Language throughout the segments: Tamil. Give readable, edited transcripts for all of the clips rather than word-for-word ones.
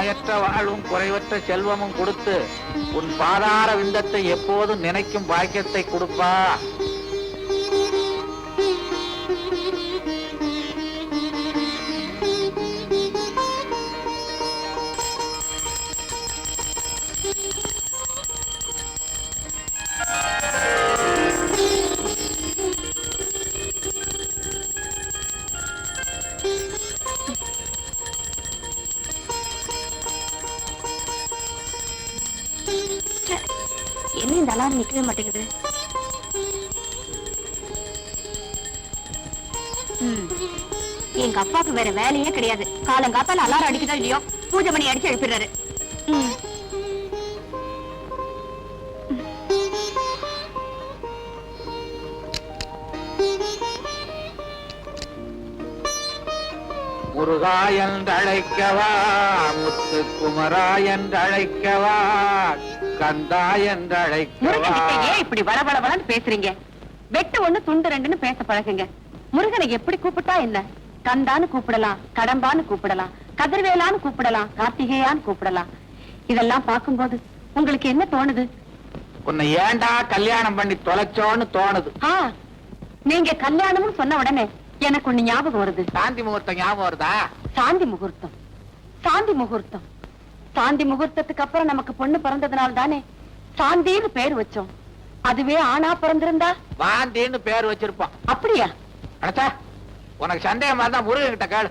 நோயற்ற வாழ்வும் குறைவற்ற செல்வமும் கொடுத்து உன் பாதார விந்தத்தை எப்போதும் நினைக்கும் பாக்கியத்தை கொடுப்பா. என்ன இந்த அலாரம் நிக்கவே மாட்டேங்குது? எங்க அப்பாவுக்கு வேற வேலையே கிடையாது. காலங்காத்தால அலாரம் அடிக்குதோ இல்லையோ பூஜை மணி அடிச்சு எழுப்பிடுறாரு. முருகா என்றழைக்கவா, முத்துக்குமரா என்றழைக்கவா, கந்தா என்றழைக்கவா. ஏன் இப்படி வளவளவளன்னு பேசுறீங்க? வெட்டு ஒண்ணு துண்டு ரெண்டுன்னு பேச பழகுங்க. முருகனை எப்படி கூப்பிட்டா என்ன? கந்தான்னு கூப்பிடலாம், கடம்பான்னு கூப்பிடலாம், கதிர்வேலான்னு கூப்பிடலாம், கார்த்திகேயான்னு கூப்பிடலாம். இதெல்லாம் பார்க்கும்போது உங்களுக்கு என்ன தோணுது? உன்னை ஏண்டா கல்யாணம் பண்ணி தொலைச்சோன்னு தோணுது. நீங்க கல்யாணம்னு சொன்ன உடனே எனக்கு ஒண்ணு ஞாபகம் வருது. சாந்தி முகூர்த்தம் ஞாபகம் வருதா? சாந்தி முகூர்த்தம், சாந்தி முகூர்த்தம். சாந்தி முகூர்த்தத்துக்கு அப்புறம் நமக்கு பொண்ணு பிறந்ததுனால தானே சாந்தின்னு பேர் வச்சோம். அதுவே ஆணா பிறந்திருந்தா வாந்தின்னு பேர் வச்சிருப்போம். அப்படியா? அடச்சா, உனக்கு சந்தேகமா இருந்தா முருகன் கிட்ட கேளு.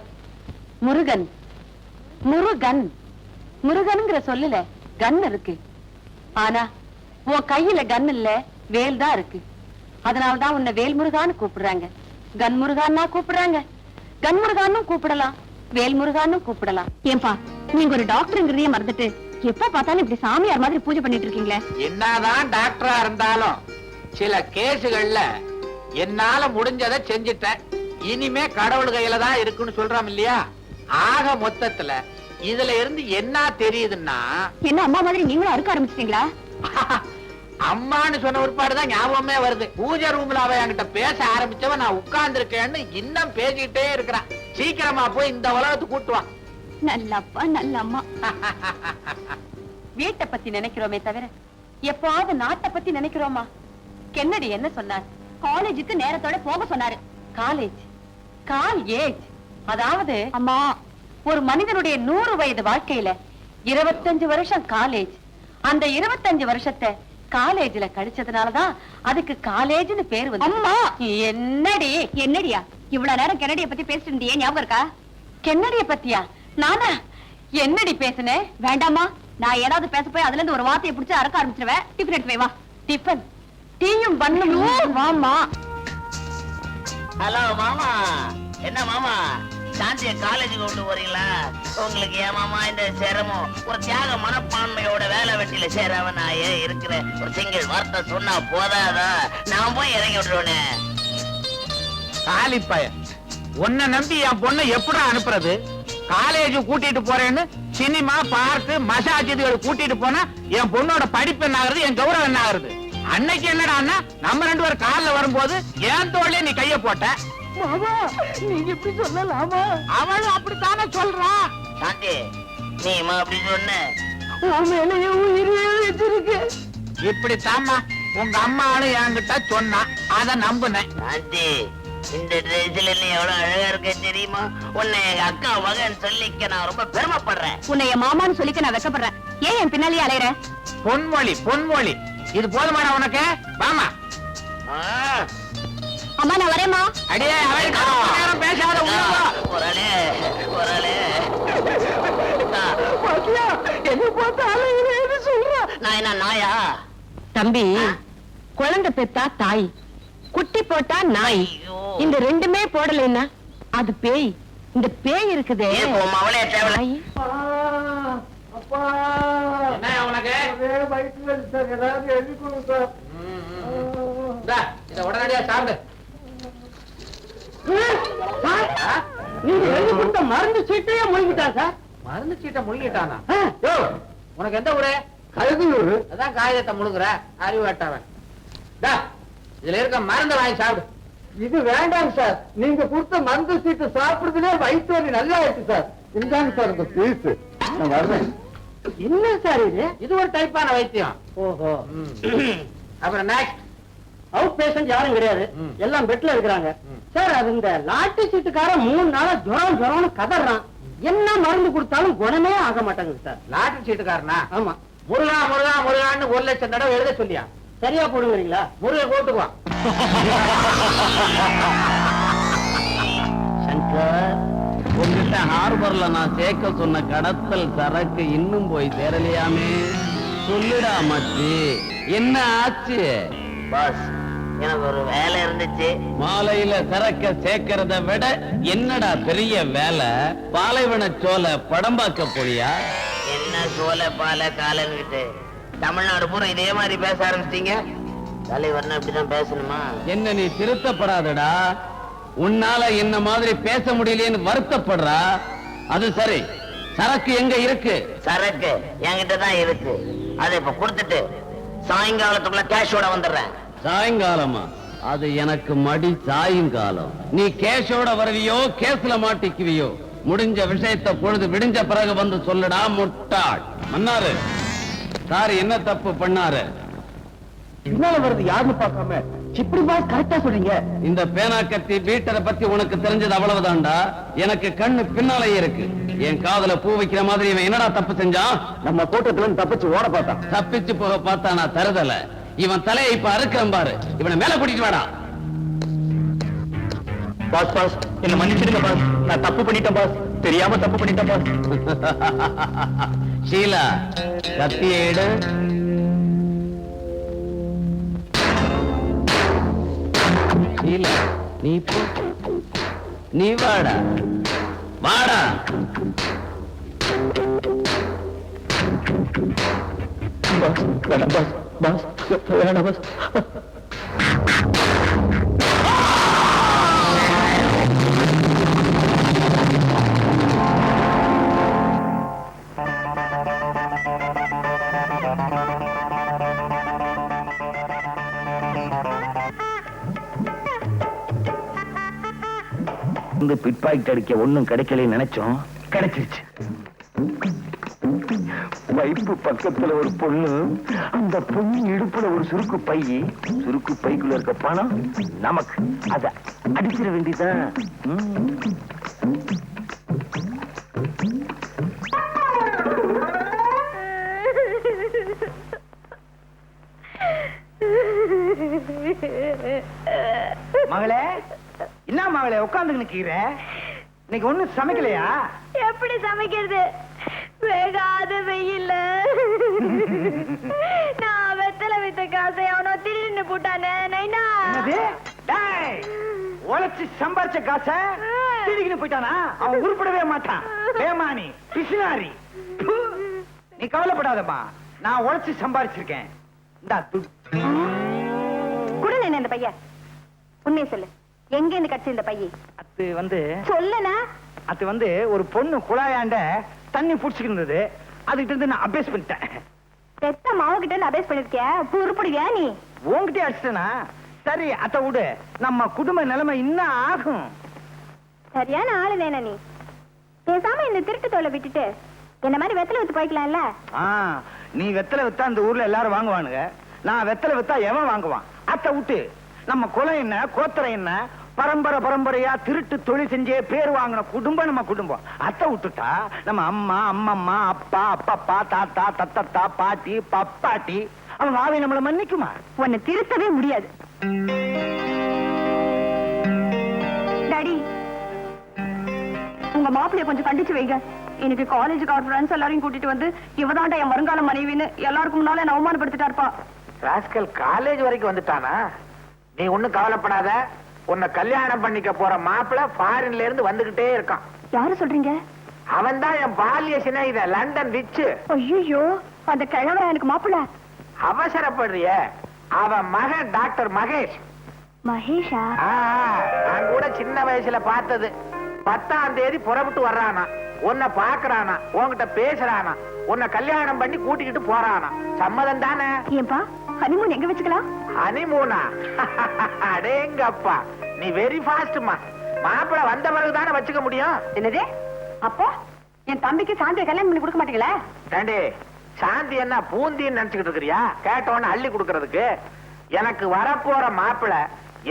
முருகன், முருகன், முருகனுங்கிற சொல்லல கன் இருக்கு. ஆனா உன் கையில கன் இல்ல, வேல் தான் இருக்கு. அதனாலதான் உன்னை வேல் முருகான்னு கூப்பிடுறாங்க. கன் முருகான்னா கூப்பிடுறாங்க. கன் முருகான்னு கூப்பிடலாம், வேல் முருகான்னு கூப்பிடலாம். ஏன்பா நீங்க ஒரு டாக்டருங்கிறதையே மறந்துட்டு எப்ப பார்த்தாலும் இப்படி சாமியார் மாதிரி பூஜை பண்ணிட்டு இருக்கீங்களே? என்னதான் டாக்டரா இருந்தாலும் சில கேசுகள்ல என்னால முடிஞ்சதை செஞ்சுட்டேன். இனிமே கடவுள் கையில தான் இருக்குன்னு சொல்றோம் இல்லையா? ஆக மொத்தத்துல இதுல இருந்து என்ன தெரியுதுன்னா, என்ன அம்மா மாதிரி நீங்களும் அறுக்க ஆரம்பிச்சிட்டீங்களா? அம்மான்னு சொன்ன ஒருபாடுதான் ஞாபகமே வருது. பூஜை ரூம்ல அவ என்கிட்ட பேச ஆரம்பிச்சவ நான் உட்கார்ந்து இருக்கேன்னு இன்னும் பேசிக்கிட்டே இருக்கிறான். சீக்கிரமா போய் இந்த உலகத்துக்கு கூட்டுவான். நல்ல அப்பா, நல்ல அம்மா. வீட்டை பத்தி நினைக்கிறோமே தவிர எப்பாவது நாட்டை பத்தி நினைக்கிறோமா? கென்னடி என்ன சொன்னார்? காலேஜுக்கு நேரத்தோட போக சொன்னாரு. காலேஜ், காலேஜ், அதாவது அம்மா ஒரு மனிதனுடைய 100 வயது வாழ்க்கையில 25 வருஷம் காலேஜ். அந்த 25 வருஷத்தை காலேஜ்ல கழிச்சதுனாலதான் அதுக்கு காலேஜ்னு பேர் வந்து. அம்மா என்னடி? என்னடியா இவ்வளவு நேரம் கென்னடிய பத்தி பேசிட்டு இருந்தியே, ஞாபகம் இருக்கா? கென்னடிய பத்தியா? நானா என்னடி பேசுனேன்? வேண்டாமா, நான் ஏதாவது பேச போய் அதுல இருந்து ஒரு வார்த்தையை பிடிச்சு அறக்க ஆரம்பிச்சிருவேன். டிஃபன் எடுத்து வா. டிஃபன் டீயும் பண்ணணும். வாமா. ஹலோ மாமா. என்ன மாமா, சாந்திய காலேஜுக்கு கொண்டு போறீங்களா? உங்களுக்கு ஏன் மாமா இந்த சிரமம்? ஒரு தியாக மனப்பான்மையோட வேலை வெட்டியில சேராம நான் ஏன் இருக்கிறேன்? ஒரு சிங்கிள் வார்த்தை சொன்னா போதாதா? நான் போய் இறங்கி விட்டுருவேனே. காலிப்பாய, உன்னை நம்பி என் பொண்ணை எப்படி அனுப்புறது? காலேஜ் கூட்டிட்டு போறேன்னு சினிமா, பார்க்கு, மசாஜ் இதுகள் கூட்டிட்டு போனா என் பொண்ணோட படிப்பு என்ன ஆகுறது, என் கௌரவம் என்ன ஆகுறது? அன்னைக்கு என்னடான்னா நம்ம 2 பேரும் கார்ல வரும்போது என் தோள்ல நீ கைய போட்ட. நீங்க இப்படி சொல்லலாமா? அவளும் அப்படித்தானே சொல்றா. சாந்தி, நீ அப்படி சொன்ன இப்படித்தாம்மா உங்க அம்மாவும் என்கிட்ட சொன்னா, அத நம்புனேன். சாந்தி, இந்த ட்ரெஸ்ல நீ எவ்வளவு அழகா இருக்க தெரியுமா? உன்னை எங்க அக்கா மகன் சொல்லிக்க நான் ரொம்ப பெருமைப்படுறேன். உன்னை என் மாமான்னு சொல்லிக்க நான் வெக்கப்படுறேன். ஏன் என் பின்னாலேயே அலையற? பொன்மொழி, பொன்மொழி, இது போதுமாடா உனக்கு? வாமா. அம்மா நான் வரேம்மா. அடியே அவளுக்கு பேசாத. ஒரே ஒரே என்ன பார்த்து சொல்ற? நான் என்ன நாயா? தம்பி, குழந்தை பெத்தா தாய், குட்டி போட்டா நாய். இந்த ரெண்டுமே போடலைன்னா அது பேய். இந்த பேய் இருக்குதே அவளே தேவை. உடனடியா சாப்பிடு. மருந்து சீட்டையே முழுங்கிட்டான் சார். மருந்து சீட்டை முழுங்கிட்டானா? உனக்கு எந்த ஊரு? கழுகுயூர். அதான் காகிதத்தை முழுங்குற அறிவு வேட்டவன். இதுல இருக்க மருந்து வாங்கி சாப்பிடு. இது வேண்டாம் சார், நீங்க கொடுத்த மருந்து சீட்டு சாப்பிடுறதுலே வயிற்று வலி நல்லா ஆயிடுச்சு சார். இந்தாங்க சார் இந்த பீஸ். நான் வர்றேன். என்ன சார் இது? இது ஒரு டைப்பான வைத்தியம். ஓஹோ. அப்புறம் நெக்ஸ்ட். அவுட் பேஷண்ட் யாரும் கிடையாது, ம். எல்லாம் பெட்ல இருக்கிறாங்க. சார் அது இந்த லாட்டி சீட்டுக்காரன் 3 நாளா ஜுரம்னு கதறான். என்ன மருந்து கொடுத்தாலும் குணமே ஆக மாட்டேங்குது சார். லாட்டரி சீட்டுக்காரனா? ஆமா. முருகா முருகா முருகான்னு 1 லட்சம் தடவை எழுத சொல்லியா? சரியா போடுவீங்களா? முருகை கூட்டுக்குவான். சங்கர், உங்ககிட்ட ஹார்பர்ல நான் சேர்க்க சொன்ன கடத்தல் சரக்கு இன்னும் போய் சேரலையாமே. சொல்லுடா மச்சி, என்ன ஆச்சு? பாஸ், எனக்கு ஒரு வேலை இருந்துச்சு. மாலையில சரக்க சேர்க்கறத விட என்னடா பெரிய வேலை? பாலைவன சோலை படம் பார்க்க போறியா? என்ன சோலை பால காலன்கிட்டு தமிழ்நாடு பூரா இதே மாதிரி பேச ஆரம்பிச்சிட்டீங்க. தலைவர்னா இப்படிதான் பேசணுமா? என்ன நீ திருத்தப்படாதடா. உன்னால என்ன மாதிரி பேச முடியலையேன்னு வருத்தப்படுறா. அது சரி, சரக்கு எங்க இருக்கு? சரக்கு என்கிட்ட தான் இருக்கு. அதை இப்ப கொடுத்துட்டு சாயங்காலத்துக்குள்ள கேஷோட வந்துடுறேன். சாயங்காலமா? அது எனக்கு மடி சாயங்காலம். நீ கேஷோட வருவியோ கேஸ்ல மாட்டிக்குவியோ? முடிஞ்ச விஷயத்தை பொழுது விடிஞ்ச பிறகு வந்து சொல்லுடா முட்டாள். மன்னாரு சார் என்ன தப்பு பண்ணாரு? பின்னால வருது யாருன்னு பார்க்காம இப்படி பாஸ் கரெக்டா சொல்றீங்க. இந்த பேனா கத்தி பீட்டரை பத்தி உனக்கு தெரிஞ்சது அவ்வளவுதான்டா. எனக்கு கண்ணு பின்னாலேயே இருக்கு. என் காதுல பூ வைக்கிற மாதிரி இவன் என்னடா தப்பு செஞ்சான்? நம்ம கூட்டத்துல இருந்து தப்பிச்சு ஓட பார்த்தான். தப்பிச்சு போக பார்த்தா நான் தருதல. இவன் தலையை இப்ப அறுக்கிறேன் பாரு. இவனை மேல கூட்டிட்டு வாடா. பாஸ் பாஸ் என்ன மன்னிச்சிடுங்க பாஸ், நான் தப்பு பண்ணிட்டேன் பாஸ், தெரியாம தப்பு பண்ணிட்டேன் பாஸ். ஷீலா, கத்தியை எடு. ஷீலா, நீ போ. நீ வாடா வாடா. பாஸ் வேணாம் பாஸ், பாஸ் வேணாம் பாஸ். பிட் பாக்கெட் அடிக்க ஒண்ணும் கிடைக்கலன்னு நினைச்சோம், கிடைச்சிருச்சு. வைப்பு பக்கத்துல ஒரு பொண்ணு, அந்த பொண்ணு இடுப்புல ஒரு சுருக்கு பை, சுருக்கு பைக்குள்ள இருக்க பணம் நமக்கு. அத அடிச்சிட வேண்டியதான். மகளே, என்ன மகளே உட்கார்ந்து நிக்கிற? இன்னைக்கு ஒண்ணும் சமைக்கலையா? எப்படி சமைக்கிறது? வேகாத வெயில்ல நான் வெத்தலை வித்த காசை அவனோ திருடின்னு போட்டானே. நைனா, டேய், உழைச்சு சம்பாரிச்ச காசை திருடிக்கிட்டு போயிட்டானா? அவன் உருப்படவே மாட்டான். ஏமானி பிசினாரி. நீ கவலைப்படாதம்மா, நான் உழைச்சு சம்பாரிச்சிருக்கேன். இந்தா துட்டு. கூட இந்த பையன் உண்மையை சொல்லு, எங்க இருந்து கட்சி இந்த பையன்? அது வந்து சொல்லனா? அது வந்து ஒரு பொண்ணு குழாயாண்ட தண்ணி புடிச்சுக்கிட்டு இருந்தது, அதுகிட்ட இருந்து நான் அபேஸ் பண்ணிட்டேன். பெத்த மாவு கிட்ட இருந்து அபேஸ் பண்ணிருக்கியா? உருப்படியா நீ? உன்கிட்டே அடிச்சிட்டேனா? சரி அத விடு, நம்ம குடும்ப நிலைமை இன்னும் ஆகும். சரியான ஆளு நேனா நீ. பேசாம இந்த திருட்டு தோலை விட்டுட்டு என்ன மாதிரி வெத்தலை வித்து போய்க்கலாம்ல? நீ வெத்தலை வித்தா அந்த ஊர்ல எல்லாரும் வாங்குவானுங்க, நான் வெத்தலை வித்தா எவன் வாங்குவான்? அத விட்டு நம்ம குலம் என்ன, கோத்திரம் என்ன, பரம்பரை பரம்பரையா திருட்டு தொழில் செஞ்சே பேர் வாங்கின குடும்பம் நம்ம குடும்பம். அத்தை விட்டுட்டா நம்ம அம்மா, அம்மம்மா, அப்பா, அப்பப்பா, தாத்தா, தத்தத்தா, பாட்டி, பப்பாட்டி, அவங்க ஆவி நம்மள மன்னிக்குமா? உன்னை திருத்தவே முடியாது. டாடி, உங்க மாப்பிள்ளைய கொஞ்சம் கண்டிச்சு வைங்க. இன்னைக்கு காலேஜுக்கு அவர் ஃப்ரெண்ட்ஸ் எல்லாரையும் கூட்டிட்டு வந்து இவதாண்டா என் வருங்கால மனைவின்னு எல்லாருக்கும் முன்னால என்ன அவமானப்படுத்திட்டாருப்பா. ராஸ்கல் காலேஜ் வரைக்கும் வந்துட்டானா? நீ ஒண்ணும் கவலைப்படாத, உன்னை கல்யாணம் பண்ணிக்க போற மாப்பிள்ள ஃபாரின்ல இருந்து வந்துகிட்டே இருக்கான். யாரு சொல்றீங்க? அவன் தான் என் பால்ய சிநேகித லண்டன் ரிச்சு. ஐயோ, அந்த கிழவன் எனக்கு மாப்பிள்ள. அவசரப்படுறிய? அவன் மகன் டாக்டர் மகேஷ். மகேஷா? நான் கூட சின்ன வயசுல பார்த்தது. 10ஆம் தேதி புறப்பட்டு வர்றானா, உன்னை பாக்குறானா, உன்கிட்ட பேசுறானா, உன்னை கல்யாணம் பண்ணி கூட்டிக்கிட்டு போறானா. சம்மதம் தானே? ஏன்பா, ஹனிமூன் எங்க வச்சுக்கலாம்? ஹனிமூனா? அடேங்கப்பா, நீ வெரி ஃபாஸ்ட்மா. மாப்பிள்ள வந்த பிறகுதானே வச்சுக்க முடியும். என்னது? அப்போ என் தம்பிக்கு சாந்தியை கல்யாணம் பண்ணி கொடுக்க மாட்டீங்களா? ஏண்டி சாந்தி என்ன பூந்தின்னு நினைச்சுக்கிட்டு இருக்கிறியா? கேட்டவன அள்ளி கொடுக்கறதுக்கு. எனக்கு வரப்போற மாப்பிள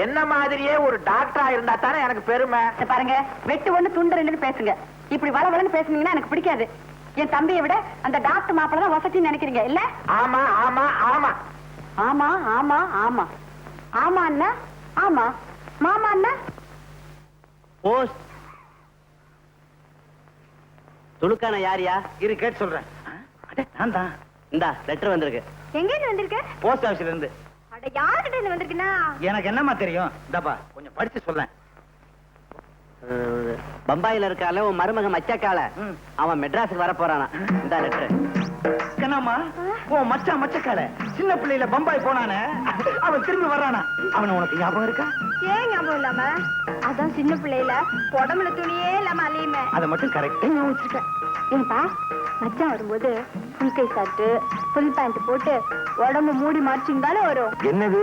என்ன மாதிரியே ஒரு டாக்டரா இருந்தா தானே எனக்கு பெருமை. இத பாருங்க, வெட்டு ஒண்ணு துண்டு ரெண்டுன்னு பேசுங்க. இப்படி வளவளன்னு பேசுனீங்கன்னா எனக்கு பிடிக்காது. என் தம்பியை விட அந்த டாக்டர் மாப்பிள தான் வசதின்னு நினைக்கிறீங்க இல்ல? ஆமா ஆமா ஆமா ஆமா ஆமா ஆமா ஆமா அண்ணா. ஆமா மாமா அண்ணா. போஸ்ட் துலுக்கான யாரியா? இரு கேட்டு சொல்றேன். நான் தான். இந்தா லெட்டர் வந்திருக்கு. எங்க இருந்து வந்திருக்க? போஸ்ட் ஆபீஸ்ல இருந்து. அட யார்கிட்ட இருந்து வந்திருக்குன்னா? எனக்கு என்னமா தெரியும்? இந்தப்பா கொஞ்சம் படிச்சு சொல்லேன். பம்பாயில இருக்கால உன் மருமக மச்சக்கால, அவன் மெட்ராஸுக்கு வர போறானா. இந்த லெட்டர். என்னம்மா உன் மச்சக்கால சின்ன பிள்ளையில பம்பாய் போனானே, அவன் திரும்பி வர்றானா? அவன் உனக்கு ஞாபகம் இருக்கா? ஏன் ஞாபகம் இல்லாம? அதான் சின்ன பிள்ளையில உடம்புல துணியே இல்லாம அலையுமே. அதை மட்டும் கரெக்டா ஞாபகம் வச்சிருக்கேன். ஏன்பா மச்சான் வரும்போது ஃபுல் கை ஷர்ட் ஃபுல் பேண்ட் போட்டு உடம்பு மூடி மறைச்சிருந்தாலும் வரும். என்னது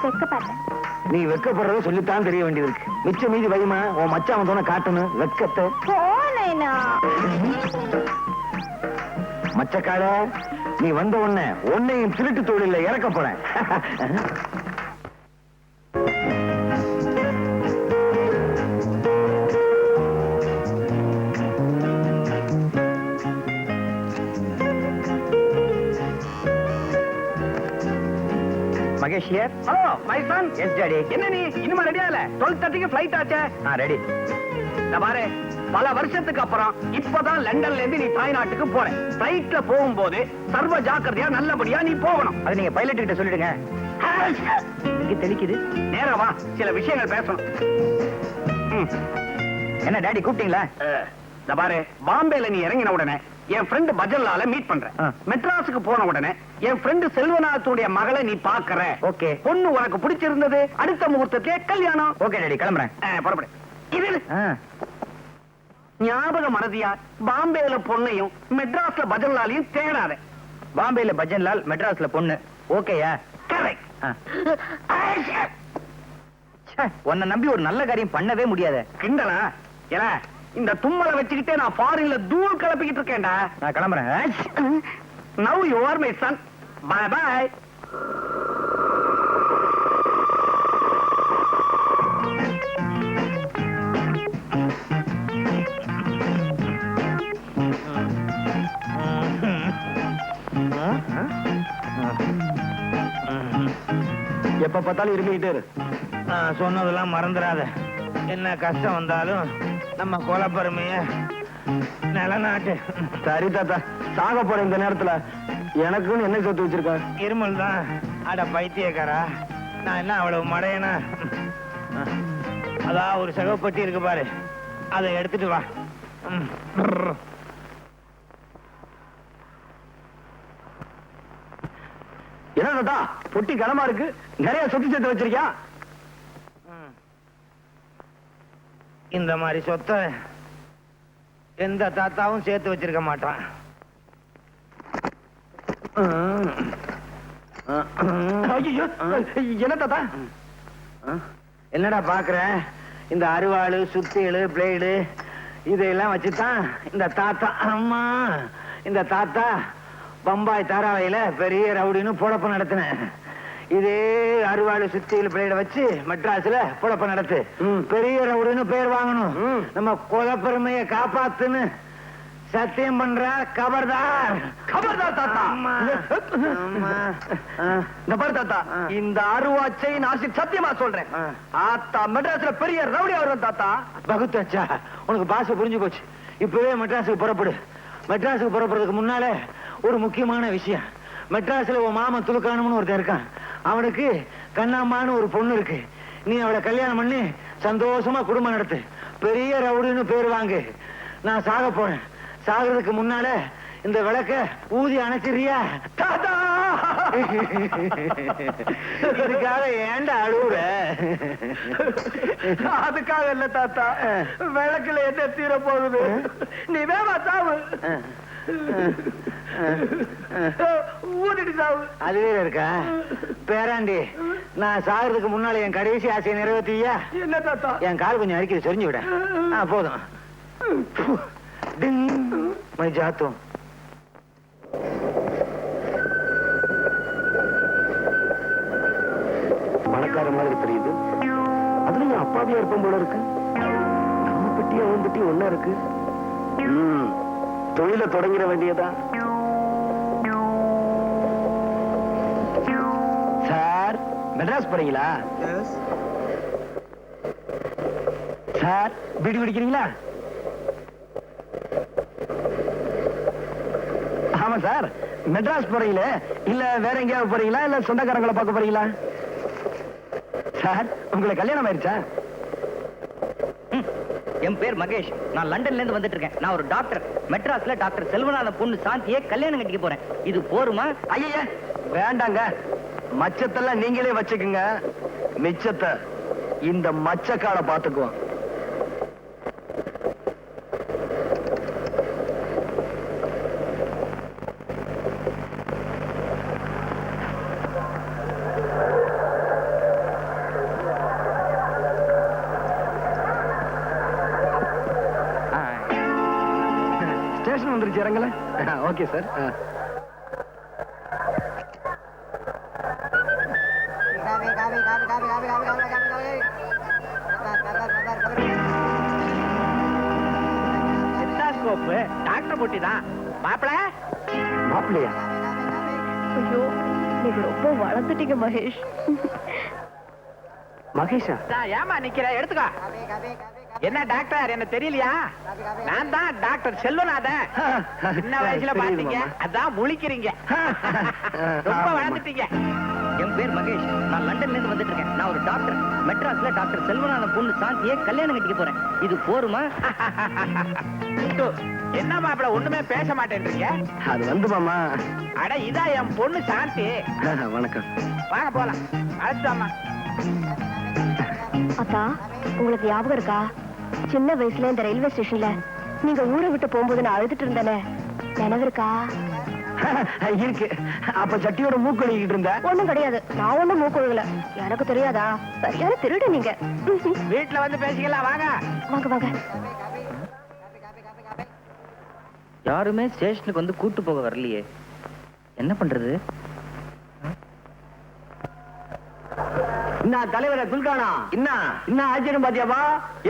செக்க பார்த்தேன். நீ வெக்கப்படுறத சொல்லித்தான் தெரிய வேண்டியது இருக்கு. மிச்ச மீதி வைமா உன் மச்சான் வந்தோன காட்டணும் வெக்கத்தை. போனேனா மச்சக்கால நீ வந்த உடனே உன்னையும் திருட்டு தொழில இறக்க போறேன். Mahesh here. Hello my son. Yes daddy. என்ன நீ இன்னும் ரெடியா இல்ல? 12:30க்கு ஃளைட் ஆச்சே. ரெடி. நான் பாரு, பல வருஷத்துக்கு அப்புறம் இப்பதான் லண்டன்ல இருந்து நீ தாய்நாட்டுக்கு போற. ஃளைட்ல போகும்போது சர்வ ஜாக்கிரதையா நல்லபடியா நீ போகணும். அது நீங்க பைலட் கிட்ட சொல்லிடுங்க. இங்க தெளிக்குது. நேரா வா, சில விஷயங்கள் பேசணும். என்ன டாடி கூப்பிட்டீங்களா? நான் பாரு, பாம்பேல நீ இறங்கின உடனே என் ஃப்ரெண்ட் பஜன்லால மீட் பண்றேன். மெட்ராஸுக்கு போன உடனே என் ஃப்ரெண்ட் செல்வநாத்துடைய மகளை நீ பாக்குற. ஓகே. பொண்ணு உனக்கு பிடிச்சிருந்தது. அடுத்த முகூர்த்தத்திலே கல்யாணம். ஓகே டாடி, கிளம்புறேன். புறப்படு. இது ஞாபக மறதியா பாம்பேல பொண்ணையும் மெட்ராஸ்ல பஜன்லாலையும் தேடாத. பாம்பேல பஜன்லால், மெட்ராஸ்ல பொண்ணு. ஓகேயா? கரெக்ட். உன்னை நம்பி ஒரு நல்ல காரியம் பண்ணவே முடியாத. கிண்டலா? ஏல இந்த தும்மலை வச்சுக்கிட்டே நான் ஃபாரின்ல தூள் கிளப்பிக்கிட்டு இருக்கேன்டா. நான் கிளம்புறேன். Now you are my son. Bye bye. எப்ப பார்த்தாலும் இருந்துகிட்டே இரு. சொன்னதெல்லாம் மறந்துடாத. என்ன கஷ்டம் வந்தாலும் நம்ம கொலப்பெருமைய நிலநாட்டு. சரி தாத்தா, சாக போற இந்த நேரத்துல எனக்குன்னு என்ன சொத்து வச்சிருக்க? இருமல் தான். அட பைத்தியக்காரா, நான் என்ன அவ்வளவு மடையனா? அதான் ஒரு சகப்பட்டி இருக்கு பாரு, அதை எடுத்துட்டு வா. என்ன தாத்தா பொட்டி கனமா இருக்கு? நிறைய சொத்து சேர்த்து வச்சிருக்கியா? இந்த மாதிரி சொத்தை எந்த தாத்தாவும் சேர்த்து வச்சிருக்க மாட்டான். என்ன தாத்தா? என்னடா பாக்குற? இந்த அருவாளு, சுத்தியலு, பிளேடு இதெல்லாம் வச்சுதான் இந்த தாத்தா, அம்மா இந்த தாத்தா பம்பாய் தாராவையில பெரிய ரவுடின்னு பொழப்பு நடத்தினேன். இதே அருவாளு, சுத்தியல், பிளேட வச்சு மெட்ராஸ்ல பொழப்பு நடத்து. பெரிய ரவுடின்னு பேர் வாங்கணும். நம்ம கொலப்பெருமையை காப்பாத்துன்னு சத்தியம் பண்றா. கபர்தார். கபர்தார் தாத்தா. இந்த பாரு தாத்தா, இந்த அருவாச்சை நான் சத்தியமா சொல்றேன். ஆத்தா மெட்ராஸ்ல பெரிய ரவுடி வருவேன் தாத்தா. பகுத்தாச்சா, உனக்கு பாஷை புரிஞ்சு போச்சு. இப்பவே மெட்ராஸுக்கு புறப்படு. மெட்ராஸுக்கு புறப்படுறதுக்கு முன்னாலே ஒரு முக்கியமான விஷயம். மெட்ராஸ்ல உன் மாமன் துலுக்கானம்னு ஒருத்தன் இருக்கான். அவனுக்கு கண்ணாம்மான்னு ஒரு பொண்ணு இருக்கு. நீ அவளை கல்யாணம் பண்ணி சந்தோஷமா குடும்பம் நடத்து. பெரிய ரவுடின்னு பேர் வாங்கு. நான் சாக போறேன். சாகிறதுக்கு முன்னால இந்த விளக்க ஊதி அணைச்சிரியா? தாத்தா, இதுக்காக ஏன்டா அழுவுற? அதுக்காக இல்ல தாத்தா, விளக்குல என்ன தீர போகுது? நீ வேமா சாவு. ஊதிட்டு சாவு. அதுவே இருக்கா பேராண்டி? நான் சாகிறதுக்கு முன்னால என் கடைசி ஆசையை நிறைவேற்றியா? என்ன தாத்தா? என் கால் கொஞ்சம் அரிக்கிறது, சொரிஞ்சு விட. போதும். டிங் மை ஜாத்தும். பணக்கார மாதிரி தெரியுது. அதுலயும் அப்பாவியா இருப்போம் போல இருக்கு. நம்ம பெட்டி அவன் பெட்டி ஒன்னா இருக்கு. தொழில தொடங்கிட வேண்டியதா? சார் மெட்ராஸ் போறீங்களா? சார் பீடி குடிக்கிறீங்களா? ஆமா சார். மெட்ராஸ் போறீங்களே, இல்ல வேற எங்கேயாவது போறீங்களா, இல்ல சொந்தக்காரங்களை பார்க்க போறீங்களா? சார் உங்களுக்கு கல்யாணம் ஆயிடுச்சா? என் பேர் மகேஷ். நான் லண்டன்ல இருந்து வந்துட்டு இருக்கேன். நான் ஒரு டாக்டர். மெட்ராஸ்ல டாக்டர் செல்வநாதன் பொண்ணு சாந்தியை கல்யாணம் கட்டிக்க போறேன். இது போருமா? ஐயா வேண்டாங்க. மச்சத்தெல்லாம் நீங்களே வச்சுக்குங்க. மிச்சத்தை இந்த மச்சக்கால பாத்துக்குவோம். ஸ்டேஷன் வந்துருச்சு, இறங்கல. Okay sir. டாக்டர் போட்டி தான் மாப்பிள. மாப்பிள்ளையா? ஐயோ, நீங்க ரொம்ப வளர்ந்துட்டீங்க மகேஷ். மகேஷா? ஏமா நிக்கிற, எடுத்துக்கோ. என்ன டாக்டர் என்ன தெரியலையா? நான் தான் டாக்டர் செல்வநாதன். சின்ன வயசுல பாத்தீங்க, அதான் முழிக்கிறீங்க. ரொம்ப வளர்ந்துட்டீங்க. என் பேர் மகேஷ். நான் லண்டன்ல இருந்து வந்துட்டு இருக்கேன். நான் ஒரு டாக்டர். மெட்ராஸ்ல டாக்டர் செல்வநாதன் பொண்ணு சாந்தியை கல்யாணம் கட்டிக்க போறேன். இது போருமா? என்ன மாப்பிள ஒண்ணுமே பேச மாட்டேன்றீங்க? அது வந்து மாமா. அட இதான் என் பொண்ணு சாந்தி. வணக்கம். வாங்க போலாம். அழைச்சாமா. அத்தா, உங்களுக்கு ஞாபகம் இருக்கா? சின்ன வயசுல இந்த ரயில்வே ஸ்டேஷன்ல நீங்க ஊரை விட்டு போகும்போது நான் அழுதுட்டு இருந்தேனே, நினைவு இருக்கா? இருக்கு. அப்ப சட்டியோட மூக்கொழுகிட்டு இருந்த? ஒண்ணும் கிடையாது, நான் ஒண்ணும் மூக்கொழுகல. எனக்கு தெரியாதா? சரியான திருடு நீங்க. வீட்டுல வந்து பேசிக்கலாம். வாங்க வாங்க வாங்க. யாருமே ஸ்டேஷனுக்கு வந்து கூட்டு போக வரலையே, என்ன பண்றது? என்ன தலைவர குல்கானா? என்ன ஆச்சரியம் பாத்தியாபா?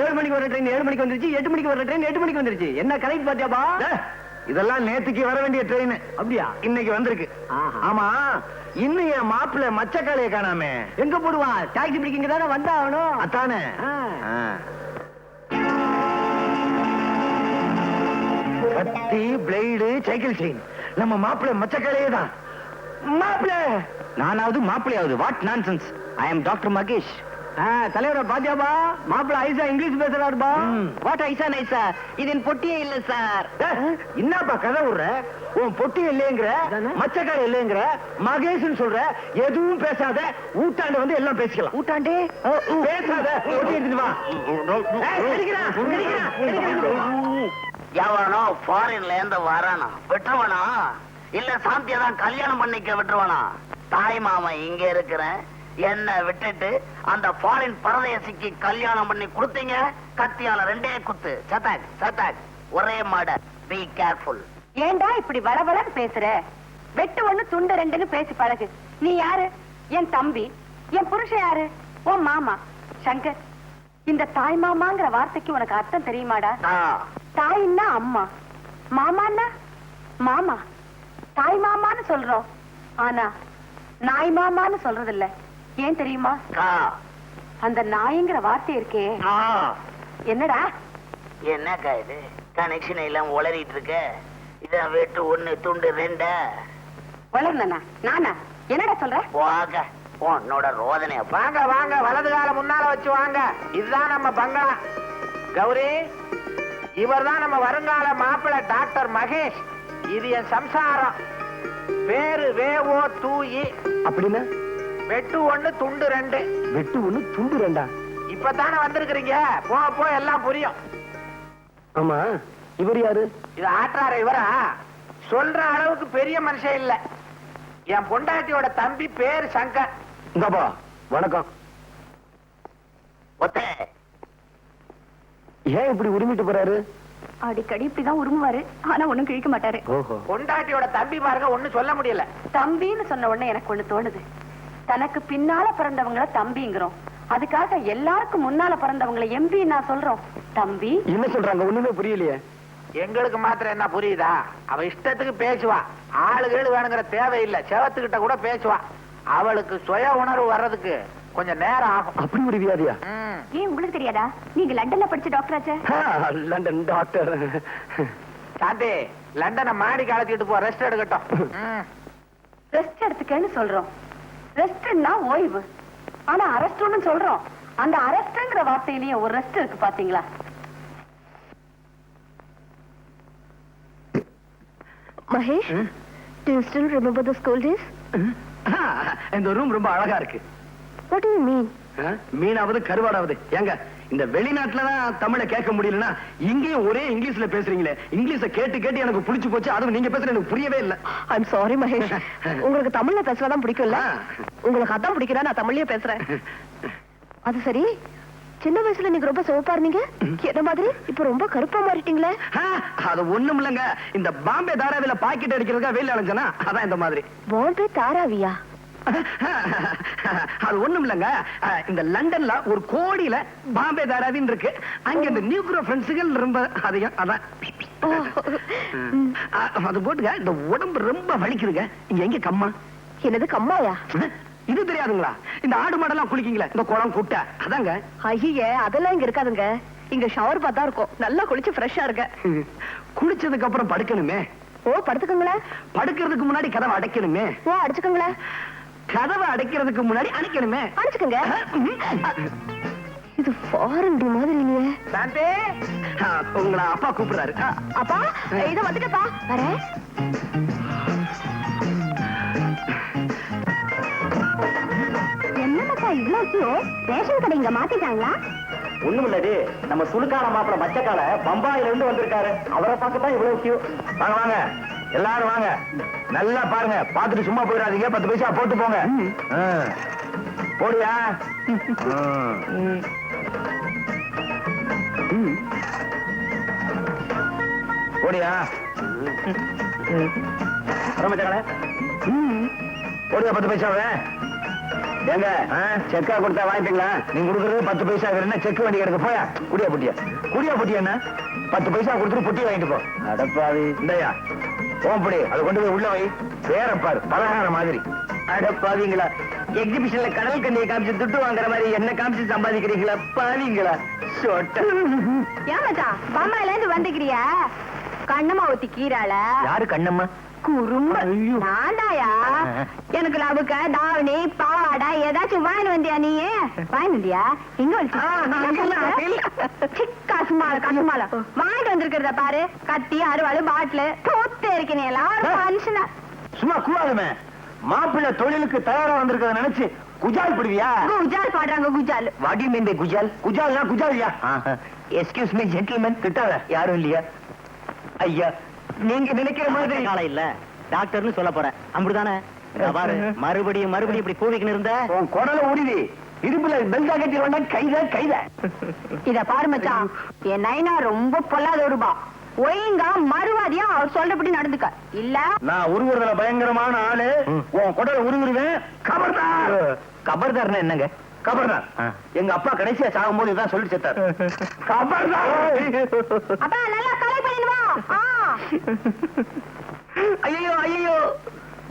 7 மணிக்கு வர ட்ரெயின் 7 மணிக்கு வந்துருச்சு, 8 மணிக்கு வர ட்ரெயின் 8 மணிக்கு வந்துருச்சு. என்ன கரெக்ட் பாத்தியாபா? இதெல்லாம் நேத்துக்கு வர வேண்டிய ட்ரெயின். அப்படியா? இன்னைக்கு வந்திருக்கு. ஆமா, இன்னும் என் மாப்பிள்ள மச்சக்காலைய காணாமே. எங்க போடுவான்? டாக்ஸி பிடிக்கிங்க தானே வந்தாகணும். அத்தானே. கத்தி, பிளேடு, சைக்கிள் செயின். நம்ம மாப்பிள்ள மச்சக்காலையே தான். மாப்பிள்ள நானாவது மாப்பிள்ளையாவது? What nonsense. I am doctor Mahesh. தலைவர பாத்தியாபா? மாப்பிள்ள ஐசா இங்கிலீஷ் பேசுறாருப்பா. வாட் ஐசா நைசா? இது என் பொட்டியே இல்ல சார். என்னப்பா கதை விடுற? உன் பொட்டி இல்லைங்கிற, மச்சக்கார இல்லைங்கிற, மகேஷ்னு சொல்ற. எதுவும் பேசாத. ஊட்டாண்ட வந்து எல்லாம் பேசிக்கலாம். ஊட்டாண்டே பேசாத. பொட்டி எடுத்துட்டு வா. எவனோ ஃபாரின்ல இருந்து வரானா விட்டுருவானா, இல்ல சாந்தியை தான் கல்யாணம் பண்ணிக்க விட்டுருவானா? தாய் மாமன் இங்க இருக்கிறேன், என்ன விட்டுட்டு அந்த ஃபாரின் பரதேசிக்கு கல்யாணம் பண்ணி கொடுத்தீங்க. கத்தியால 2 குத்து. சத்தாக் சத்தாக் ஒரே மாட. Be careful. ஏண்டா இப்படி வளவளன்னு பேசுற? வெட்டு ஒண்ணு துண்டு 2ன்னு பேசி பழகு. நீ யாரு? என் தம்பி. என் புருஷன் யாரு? உன் மாமா சங்கர். இந்த தாய் மாமாங்கிற வார்த்தைக்கு உனக்கு அர்த்தம் தெரியுமாடா? தாயின்னா அம்மா, மாமான்னா மாமா. தாய் மாமான்னு சொல்றோம், ஆனா நாய் மாமான்னு சொல்றது இல்ல. ஏன் தெரியுமா? அந்த நாய்ங்கிற வார்த்தை இருக்கே. என்னடா என்னக்கா இது? கனெக்ஷன் எல்லாம் உளறிட்டு இருக்க. இதான் வெட்டு 1 துண்டு 2. வளர்ந்தனா நானா? என்னடா சொல்ற? வாங்க உன்னோட ரோதனை. வாங்க வாங்க, வலது கால முன்னால வச்சு வாங்க. இதுதான் நம்ம பங்களா. கௌரி, இவர்தான் நம்ம வருங்கால மாப்பிள்ள டாக்டர் மகேஷ். இது என் சம்சாரம். பேரு வேவோ தூயி. அப்படின்னா வெட்டு 1 துண்டு 2. வெட்டு 1 துண்டு 2. இப்பதானே வந்திருக்கிறீங்க, போ எல்லாம் புரியும். ஆமா, இவர் யாரு? இது ஆற்றார இவரா? சொல்ற அளவுக்கு பெரிய மனுஷன் இல்ல. என் பொண்டாட்டியோட தம்பி பேரு சங்கர். இங்கப்பா வணக்கம். ஒத்தே ஏன் இப்படி உரிமிட்டு போறாரு? அடிக்கடி இப்படிதான் உருமுவாரு, ஆனா ஒண்ணும் கிழிக்க மாட்டாரு. பொண்டாட்டியோட தம்பி பாருங்க ஒண்ணும் சொல்ல முடியல. தம்பின்னு சொன்ன உடனே எனக்கு ஒண்ணு தோணுது. தனக்கு பின்னால பிறந்தவங்கள தம்பிங்கிறோம், அதுக்காக எல்லாருக்கும் முன்னால பிறந்தவங்களை எம்பி நான் சொல்றோம். தம்பி என்ன சொல்றாங்க ஒண்ணுமே புரியலையே. எங்களுக்கு மாத்திரம் என்ன புரியுதா? அவ இஷ்டத்துக்கு பேசுவா, ஆளுகள் வேணுங்கிற தேவையில்லை, செவத்துக்கிட்ட கூட பேசுவா. அவளுக்கு சுய உணர்வு வர்றதுக்கு கொஞ்சம் நேரம் ஆகும். அப்படி ஒரு வியாதியா? ஏன் உங்களுக்கு தெரியாதா? நீங்க லண்டன்ல படிச்ச டாக்டர் ஆச்சே. London doctor. சாந்தி, லண்டனை மாடி காலத்திட்டு போ, ரெஸ்ட் எடுக்கட்டும். ரெஸ்ட் எடுத்துக்கன்னு சொல்றோம். ரெஸ்ட்னா ஓய்வு, ஆனா அரெஸ்ட்னு சொல்றோம். அந்த அரெஸ்ட்ங்கிற வார்த்தையிலேயே ஒரு ரெஸ்ட் இருக்கு பாத்தீங்களா? Mahesh, do you still remember the school days? இந்த ரூம் ரொம்ப அழகா இருக்கு. What do you mean? மீனாவது கருவாடாவது. ஏங்க இந்த வெளிநாட்டுலதான் தமிழை கேட்க முடியலன்னா இங்கேயும் ஒரே இங்கிலீஷ்ல பேசுறீங்களே. இங்கிலீஷ கேட்டு கேட்டு எனக்கு புடிச்சு போச்சு. அதுவும் நீங்க பேசுறது எனக்கு புரியவே இல்ல. I'm sorry Mahesh. உங்களுக்கு தமிழ்ல பேசுறதான் பிடிக்கும்ல? உங்களுக்கு அதான் பிடிக்கிறா, நான் தமிழ்லயே பேசுறேன். அது சரி, சின்ன வயசுல நீங்க ரொம்ப சிவப்பா இருந்தீங்க, என்ன மாதிரி இப்ப ரொம்ப கருப்பா மாறிட்டீங்களே? அது ஒண்ணும் இல்லங்க, இந்த பாம்பே தாராவில பாக்கெட் அடிக்கிறதுக்கா வெயில் அலைஞ்சனா, அதான் இந்த மாதிரி. பாம்பே தாராவியா? அது ஒண்ணும் இல்லங்க, இந்த லண்டன்ல ஒரு கோடியில பாம்பே தாராவின்னு இருக்கு. அங்க இந்த நியூக்ரோ ஃப்ரெண்ட்ஸுகள் ரொம்ப அதிகம். அதான் அது போட்டுங்க. இந்த உடம்பு ரொம்ப வலிக்குதுங்க. இங்க எங்க கம்மா? என்னது கம்மாயா? இது தெரியாதுங்களா? இந்த ஆடு மாடெல்லாம் குளிக்கீங்களா, இந்த குளம் குட்டை, அதாங்க. ஐயே, அதெல்லாம் இங்க இருக்காதுங்க. இங்க ஷவர் பார்த்தா இருக்கும். நல்லா குளிச்சு ஃப்ரெஷ்ஷா இருக்க. குளிச்சதுக்கு அப்புறம் படுக்கணுமே. ஓ, படுத்துக்கங்களேன். படுக்கிறதுக்கு முன்னாடி கதவை அடைக்கணுமே. ஓ, அடிச்சுக்கங்களேன். கதவை அடைக்கிறதுக்கு முன்னாடி அணைக்கணுமே. அடிச்சுக்கங்க. இது ஃபாரின் மாதிரி இல்லையே. சாந்தி, உங்களை அப்பா கூப்பிடுறாரு. அப்பா, இத வந்துட்டப்பா, வரேன். என்னப்பா இவ்வளவு ரேஷன் கடை இங்க மாத்திட்டாங்களா? ஒண்ணும் இல்லது, நம்ம சுழுக்கான மாப்பிள மச்சக்கால பம்பாயில இருந்து வந்திருக்காரு. அவரை பார்க்கத்தான் இவ்வளவு கியூ. வாங்க வாங்க எல்லாரும் வாங்க. நல்லா பாருங்க, பாத்துட்டு சும்மா போயிடாதீங்க. 10 பைசா போட்டு போங்க. போடியா? போடியா? மச்சக்கால போடியா 10 பைசாவே. ஏங்க செக்கா கொடுத்தா வாங்கிட்டீங்களா? நீங்க கொடுக்கறது 10 பைசா. என்ன செக் வண்டி கிடக்கு, போயா. குடியா பொட்டியா? குடியா பொட்டியா? என்ன 10 பைசா கொடுத்துட்டு பொட்டி வாங்கிட்டு போ. அடப்பாவி, இந்தயா ஓம்படி, அதை கொண்டு போய் உள்ள வை. வேற பாரு, பலகார மாதிரி. அடப்பாவீங்களா, எக்ஸிபிஷன்ல கடல் கண்ணியை காமிச்சு துட்டு வாங்குற மாதிரி என்ன காமிச்சு சம்பாதிக்கிறீங்களா பாவீங்களா? ஏமாச்சா, பம்பாயில இருந்து வந்துக்கிறியா? கண்ணம்மா ஊத்தி கீரால. யாரு கண்ணம்மா? குறும்பு நான்தாயா. எனக்கு லவுக்க தாவணி பாவாடா ஏதாச்சும் வாங்கி வந்தியா? நீ வாங்கி வந்தியா? இங்க கசுமால வாங்கிட்டு வந்திருக்கிறத பாரு. கத்தி, அருவாள், பாட்டில் தோத்து இருக்கீங்க எல்லாரும் மனுஷனா. சும்மா கூடாதுமே. மாப்பிள்ளை தொழிலுக்கு தயாரா வந்திருக்கிறத நினைச்சு குஜால் பிடிவியா? குஜால் பாடுறாங்க. குஜால் வாட் யூ மீன் பை குஜால்? குஜால்னா குஜாலியா? எக்ஸ்கியூஸ் மீ ஜென்டில்மேன், கிட்டாத யாரும் இல்லையா? ஐயா, நீங்க நினைக்கிற மாதிரி காலம் இல்ல. டாக்டர்னு சொல்ல போறேன், அப்படிதானே? பாரு, மறுபடியும் மறுபடியும் இப்படி கூவிக்கின்னு இருந்த உன் குடல உருவி இருப்புல பெல்டா கட்டி வேண்டா. கைத இத பாரு மச்சான், என் நைனா ரொம்ப பொல்லாத ஒருபா. ஒழுங்கா மறுவாதியா அவர் சொல்றபடி நடந்துக்க. இல்ல நான் உருவுறதுல பயங்கரமான ஆளு. உன் குடல உருவிடுவேன். கபர்தார். கபர்தார்னா என்னங்க? கபர்தார் எங்க அப்பா கடைசியா சாகும் போது இதான் சொல்லி செத்தார். கபர்தார். அப்பா நல்லா கலை பண்ணிடுவா. ஐயோ ஐயோ,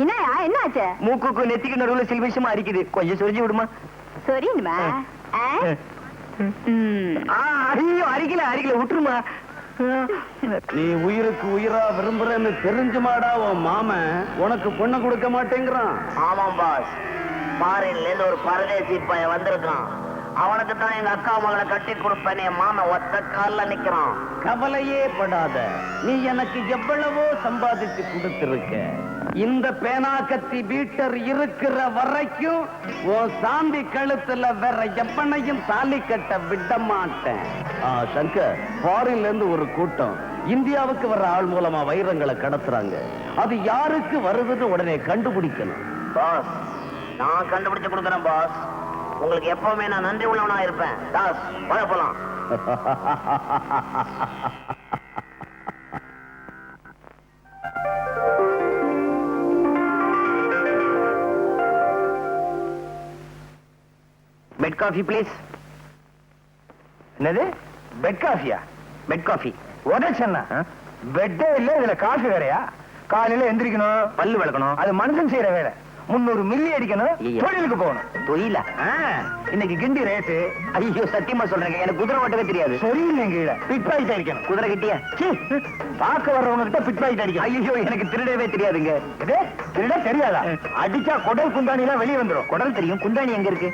என்னயா, என்ன ஆச்சு? மூக்குக்கு நெத்திக்கு நடுவுல சில விஷயமா அரிக்குது, கொஞ்சம் சொரிஞ்சு விடுமா? சரிமா. ஐயோ, அரிக்கல விட்டுருமா. நீ உயிருக்கு உயிரா விரும்புறன்னு தெரிஞ்சுமாடா உன் மாமன் உனக்கு பொண்ணை கொடுக்க மாட்டேங்கிறான். ஆமாம் பாஸ், ஃபாரின்ல இருந்து ஒரு பரதேசி பையன் வந்திருக்கான். அவனுக்கு தான் எங்க அக்கா மகளை கட்டி கொடுப்பேன். என் மாமன் ஒத்த கால்ல நிக்கிறான். கவலையே படாத, நீ எனக்கு எவ்வளவோ சம்பாதிச்சு கொடுத்திருக்க. இந்த பேனாக்கத்தி பீட்டர் இருக்கிற வரைக்கும் உன் சாந்தி கழுத்துல வேற எவனையும் தாலி கட்ட விட மாட்டேன். சங்கர், ஃபாரின்ல இருந்து ஒரு கூட்டம் இந்தியாவுக்கு வர்ற ஆள் மூலமா வைரங்களை கடத்துறாங்க. அது யாருக்கு வருதுன்னு உடனே கண்டுபிடிக்கணும். பாஸ், நான் கண்டுபிடிச்சு கொடுக்குறேன் பாஸ். உங்களுக்கு எப்பவுமே நான் நன்றி உள்ளவனா இருப்பேன். தாஸ், போலாம். Bed coffee please. என்னது பெட் காஃபியா? Bed coffee. உடச்சா பெட்டே இல்ல, இதுல காஃபி வேறையா? காலையில எந்திரிக்கணும், பல்லு விளக்கணும். அது மனுஷன் செய்யற வேலை. 300 மில்லி அடிக்கணும், ஐயா. தொழிலுக்கு போகணும். தொழிலா? இன்னைக்கு கிண்டி ரேட்டு. ஐயோ சத்தியமா சொல்றேங்க, எனக்கு குதிரை ஓட்டவே தெரியாது. சரியில்லைங்க, பிட் பாக்கெட் அடிக்கணும். குதிரை கிட்டியா? பார்க்க வர்றவங்க கிட்ட பிட் பாக்கெட் அடிக்கணும். ஐயோ எனக்கு திருடவே தெரியாதுங்க. இது திருட தெரியாதா? அடிச்சா குடல் குந்தாணி எல்லாம் வெளியே வந்துரும். குடல் தெரியும், குந்தாணி எங்க இருக்கு?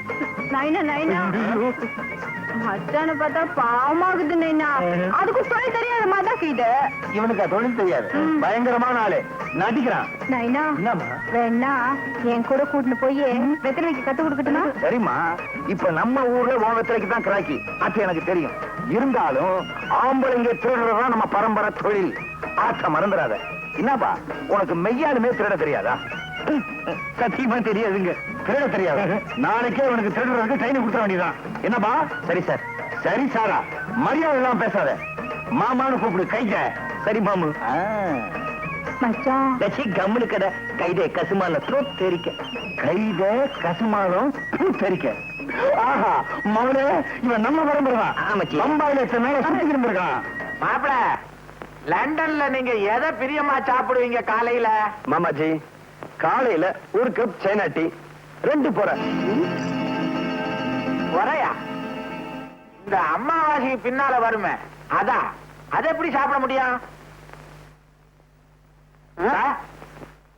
நைனா நைனா மச்சான பார்த்தா பாவமாகுது நைனா. அதுக்கு தொழில் தெரியாத மாதிரி செய்த. இவனுக்கு தொழில் தெரியாது, பயங்கரமான ஆளு, நடிக்கிறான். நைனா என்னம்மா? வேணா என் கூட கூட்டிட்டு போய் வெத்தலை வைக்க கத்து கொடுக்கட்டுமா? சரிம்மா, இப்ப நம்ம ஊர்ல ஓவத்திரைக்கு தான் கிராக்கி, அது எனக்கு தெரியும். இருந்தாலும் ஆம்பளைங்க திருடுறதுதான் நம்ம பரம்பரை தொழில். ஆற்ற மறந்துடாத. என்னப்பா உனக்கு மெய்யாலுமே திருட தெரியாதா? சத்தியமா தெரியாதுங்க. திருட தெரியாது. நாளைக்கே உனக்கு திருடுறதுக்கு ட்ரைனிங் கொடுத்துட வேண்டியதான். என்னப்பா? சரி சார். சரி சாரா, மரியாதை எல்லாம் பேசாத. மாமான்னு கூப்பிடு. கைத. சரி மாமு. மச்சான் லட்சி கம்முனு கடை. கைதே கசுமால த்ரோட் தெரிக்க. கைத கசுமாலும் தெரிக்க. ஆஹா மவனே, இவன் நம்ம பரம்பரைதான். ஆமாச்சி. பம்பாயில எத்தனை நாளா சுத்திக்கிட்டு இருக்கான். மாப்பிள, லண்டன்ல நீங்க எதை பிரியமா சாப்பிடுவீங்க காலையில? மாமாஜி, காலையில ஒரு கப் சைனா டீ, 2 போற. ஒரையா? இந்த அம்மாவாசைக்கு பின்னால வருமே, அதான். அதை எப்படி சாப்பிட முடியும்?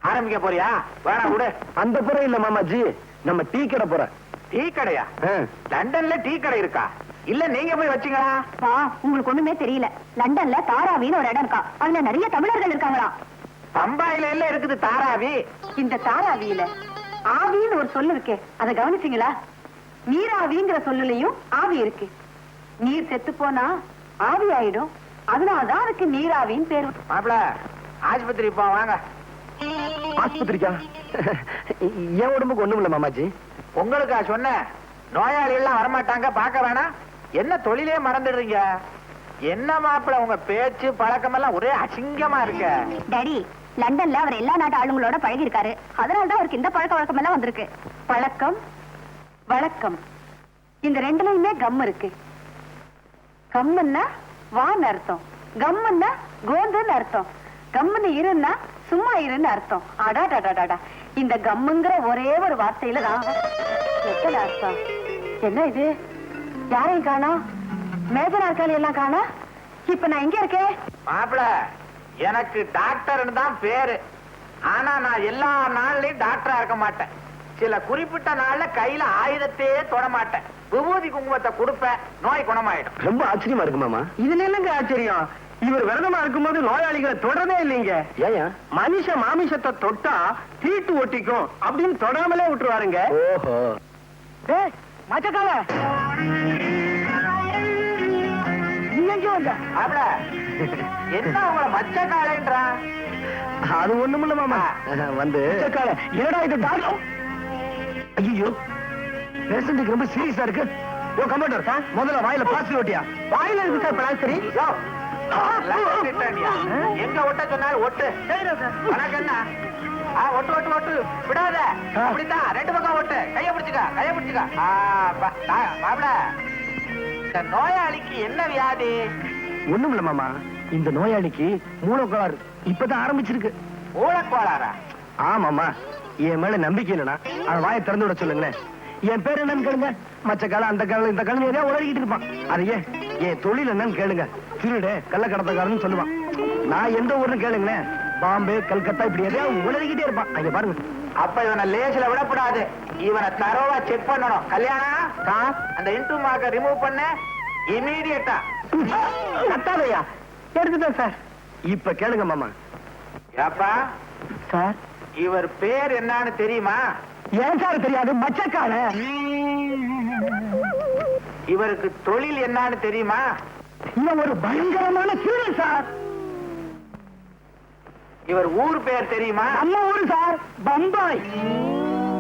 ஆரம்பிக்க போறியா? வேணா விடு. அந்த புற இல்ல மாமாஜி, நம்ம டீ கடை போற. டீ கடையா? லண்டன்ல டீ கடை இருக்கா? இல்ல நீங்க போய் வச்சீங்களா? உங்களுக்கு ஒண்ணுமே தெரியல. லண்டன்ல தாராவின்னு ஒரு இடம் இருக்கா, அதுல நிறைய தமிழர்கள் இருக்காங்களா. பம்பாயில எல்லாம் இருக்குது தாராவி. இந்த தாராவியில ஆவின்னு ஒரு சொல்லு இருக்கு, அதை கவனிச்சீங்களா? நீராவிங்கிற சொல்லுலயும் ஆவி இருக்கு. நீர் செத்து போனா ஆவி ஆயிடும், அதனாலதான் அதுக்கு நீராவின்னு பேரு. மாப்பிள, ஆஸ்பத்திரி போ வாங்க. ஆஸ்பத்திரிக்கா? என் உடம்புக்கு ஒண்ணும் இல்ல மாமாஜி. உங்களுக்கா சொன்ன? நோயாளி எல்லாம் வரமாட்டாங்க, பார்க்க வேணாம். என்ன தொழிலே மறந்துடுறீங்க? என்ன மாப்பிள, உங்க பேச்சு பழக்கம் எல்லாம் ஒரே அசிங்கமா இருக்க. டாடி, லண்டன்ல அவர் எல்லா நாட்டு ஆளுங்களோட பழகி இருக்காரு, அதனாலதான் அவருக்கு இந்த பழக்க வழக்கம் எல்லாம் வந்திருக்கு. பழக்கம் வழக்கம் இந்த ரெண்டுலயுமே கம் இருக்கு. கம்முன்னா வான்னு அர்த்தம், கம்முன்னா கோந்துன்னு அர்த்தம், கம்முன்னு இருன்னா சும்மா இருன்னு அர்த்தம். அடாடாடாடா, இந்த கம்முங்கிற ஒரே ஒரு வார்த்தையில தான் எத்தனை அர்த்தம். என்ன இது? யாரையும் காணா, மேஜர் நாற்காலி எல்லாம் காணா. இப்ப நான் எங்க இருக்கேன்? மாப்பிள, எனக்கு டாக்டர்னு தான் பேரு. ஆனா நான் எல்லா நாள்லயும் டாக்டரா இருக்க மாட்டேன். சில குறிப்பிட்ட நாள்ல கையில ஆயுதத்தையே தொட மாட்டேன். விபூதி குங்குமத்தை கொடுப்பேன், நோய் குணமாயிடும். ரொம்ப ஆச்சரியமா இருக்கு மாமா. இதுல என்னங்க ஆச்சரியம்? இவர் விரதமா இருக்கும்போது நோயாளிகளை தொடரவே இல்லைங்க. ஏன்? மனுஷ மாமிசத்தை தொட்டா தீட்டு ஒட்டிக்கும் அப்படின்னு தொடாமலே விட்டுருவாருங்க. ஓஹோ. மச்சக்கால மாப்பிள, என்ன உங்களை மச்ச காலைன்றா? அது ஒண்ணுமில்ல மாமா, வந்து என்னடா இது டாக்டர்? ஐயோ, பேஷண்ட்டுக்கு ரொம்ப சீரியஸா இருக்கு. ஓ கம்ப்யூட்டர் சார், முதல்ல வாயில பிளாஸ்டிக் ஒட்டியா? வாயில இருக்கு சார் பிளாஸ்டரி. எங்க ஒட்ட சொன்னாலும் ஒட்டு. உனக்கு என்ன? ஒட்டு ஒட்டு ஒட்டு விடாத. அப்படித்தான் 2 பக்கம் ஒட்டு. கைய பிடிச்சுக்க, கைய பிடிச்சுக்க. மாப்பிள, இந்த நோயாளிக்கு என்ன வியாதி? ஒண்ணுமில்ல மாமா, இந்த நோயாளிக்கு மூலக்கோளாறு இப்பதான் ஆரம்பிச்சிருக்கு. மூலக்கோளாறா? ஆமாமா, என் மேல நம்பிக்கை இல்லைனா அவன் வாயை திறந்து விட சொல்லுங்களேன். என் பேர் என்னன்னு கேளுங்க. மச்ச காலம் அந்த காலம் இந்த காலம் ஏதாவது உலகிட்டு இருப்பான். அதையே என் தொழில் என்னன்னு கேளுங்க. திருடு கள்ளக்கடத்தக்காரன்னு சொல்லுவான். நான் எந்த ஊர்னு கேளுங்களேன், பாம்பே கல்கத்தா இப்படி எதையாவது உலகிட்டே இருப்பான். அங்க பாருங்க. அப்ப இவனை லேசில விடக்கூடாது, இவனை தரோவா செக் பண்ணணும். கல்யாணம், அந்த இன்டூ மார்க்க ரிமூவ் பண்ண இமீடியட்டா. கத்தாதையா எடுத்துட்டேன் சார். இப்ப கேளுங்க மாமா. ஏப்பா சார், இவர் பேர் என்னன்னு தெரியுமா? ஏன் சார் தெரியாது? மச்சக்கால. இவருக்கு தொழில் என்னன்னு தெரியுமா? இவன் ஒரு பயங்கரமான திருடன் சார். இவர் ஊர் பேர் தெரியுமா? நம்ம ஊரு சார், பம்பாய்.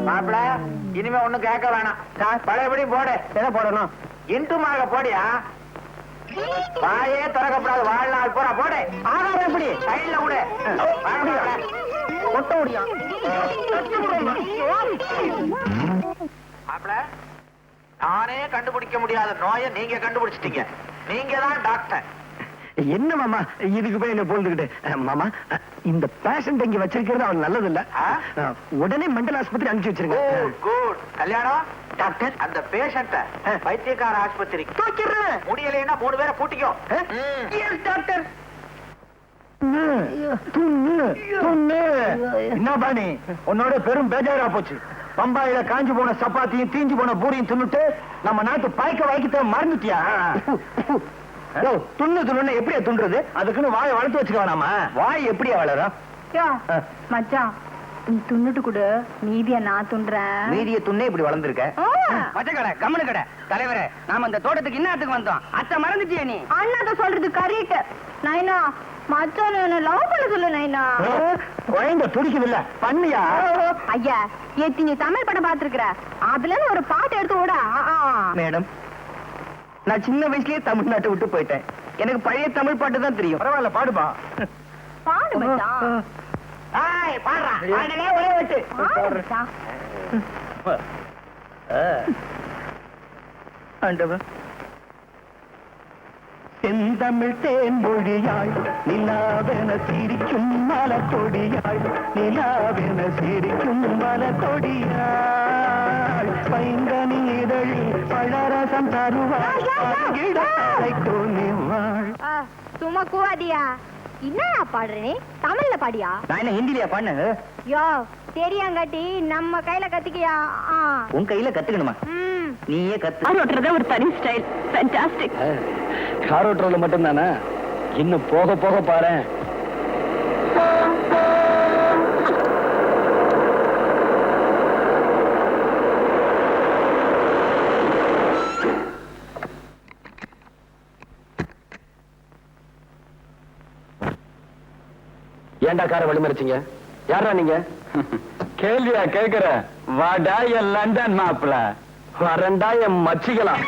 மாப்பிள, இனிமே ஒண்ணும் கேட்க வேணாம். பழையபடி போடு. எதை போடணும்? இன்டுமாக போடியா? வாயே திறக்கப்படாது வாழ்நாள் போறா. போடு. ஆகாரம் எப்படி? சைட்ல விடு. ஒட்ட முடியும். மாப்பிள, நானே கண்டுபிடிக்க முடியாத நோயை நீங்க கண்டுபிடிச்சிட்டீங்க. நீங்க தான் டாக்டர். என்ன மாமா இதுக்கு போய் என்ன போந்துக்கிட்டு? மாமா, இந்த பேஷண்ட் இங்க வச்சிருக்கிறது அவன் நல்லது இல்ல. உடனே மெண்டல் ஆஸ்பத்திரி அனுப்பிச்சு வச்சிருங்க. குட். கல்யாணம் டாக்டர், அந்த பேஷண்ட வைத்தியக்கார ஆஸ்பத்திரிக்கு தூக்கிடுறேன். முடியலைன்னா 3 பேரை கூட்டிக்கோ. டாக்டர். என்ன பாணி, உன்னோட பெரும் பேஜாரா போச்சு. பம்பாயில காஞ்சு போன சப்பாத்தியும் தீஞ்சு போன பூரியும் தின்னுட்டு நம்ம நாட்டு பாய்க்க வாய்க்கிட்ட மறந்துட்டியா? துண்ணு எப்படியா துண்டுறது? அதுக்குன்னு வாயை வளர்த்து வச்சுக்க வேணாமா? வாய் எப்படியா வளரும்? மச்சான், நீ துண்ணுட்டு கொடு, மீதிய நான் துண்டுறேன். மீதிய துண்ணே இப்படி வளர்ந்துருக்க. மச்சக்கடை கம்மனு கடை தலைவரே, நாம இந்த தோட்டத்துக்கு இன்னத்துக்கு வந்தோம். அத்தை மறந்துட்டியா நீ? அண்ணாத சொல்றது கரெக்ட். நைனா, மச்சான் என்ன லவ் பண்ண சொல்லு நைனா. குழந்தை துடிக்குது இல்ல, பண்ணியா? ஐயா, ஏத்தி நீ தமிழ் படம் பாத்துருக்கிற, அதுல ஒரு பாட்டு எடுத்து ஓட. மேடம், நான் சின்ன வயசுலயே தமிழ்நாட்டை விட்டு போயிட்டேன். எனக்கு பழைய தமிழ் பாட்டு தான் தெரியும். பரவாயில்ல, பாடுபா. பாடு மச்சான். பாடுறா. ஒரே வச்சு பாடு மச்சான். ஆண்டவன். செந்தமிழ் தேன் மொழியாய் நிலாவென சிரிக்கும் மலக்கொடியாய், நிலாவென சிரிக்கும் மலக்கொடியாய், பைங்கனி இதழில் பழரசம் தருவாய். சும்மா கூவாதியா, என்னடா பாடுற நீ? தமிழ்ல பாடியா? நான் என்ன ஹிந்திலியா பண்ணு? யோ, தெரியாங்காட்டி நம்ம கையில கத்திக்கியா? உன் கையில கத்துக்கணுமா? நீயே கத்து. கார் ஓட்டுறதே ஒரு தனி ஸ்டைல். ஃபேண்டாஸ்டிக். கார் ஓட்டுறதுல மட்டும் தானே, இன்னும் போக போக பாரு. ஏண்டா காரை வழிமறிச்சீங்க? யாரா நீங்க? கேள்வியா கேக்குற? வாடா என் லண்டன் மாப்பிள, வரண்டா என் மச்சிக்கலாம்.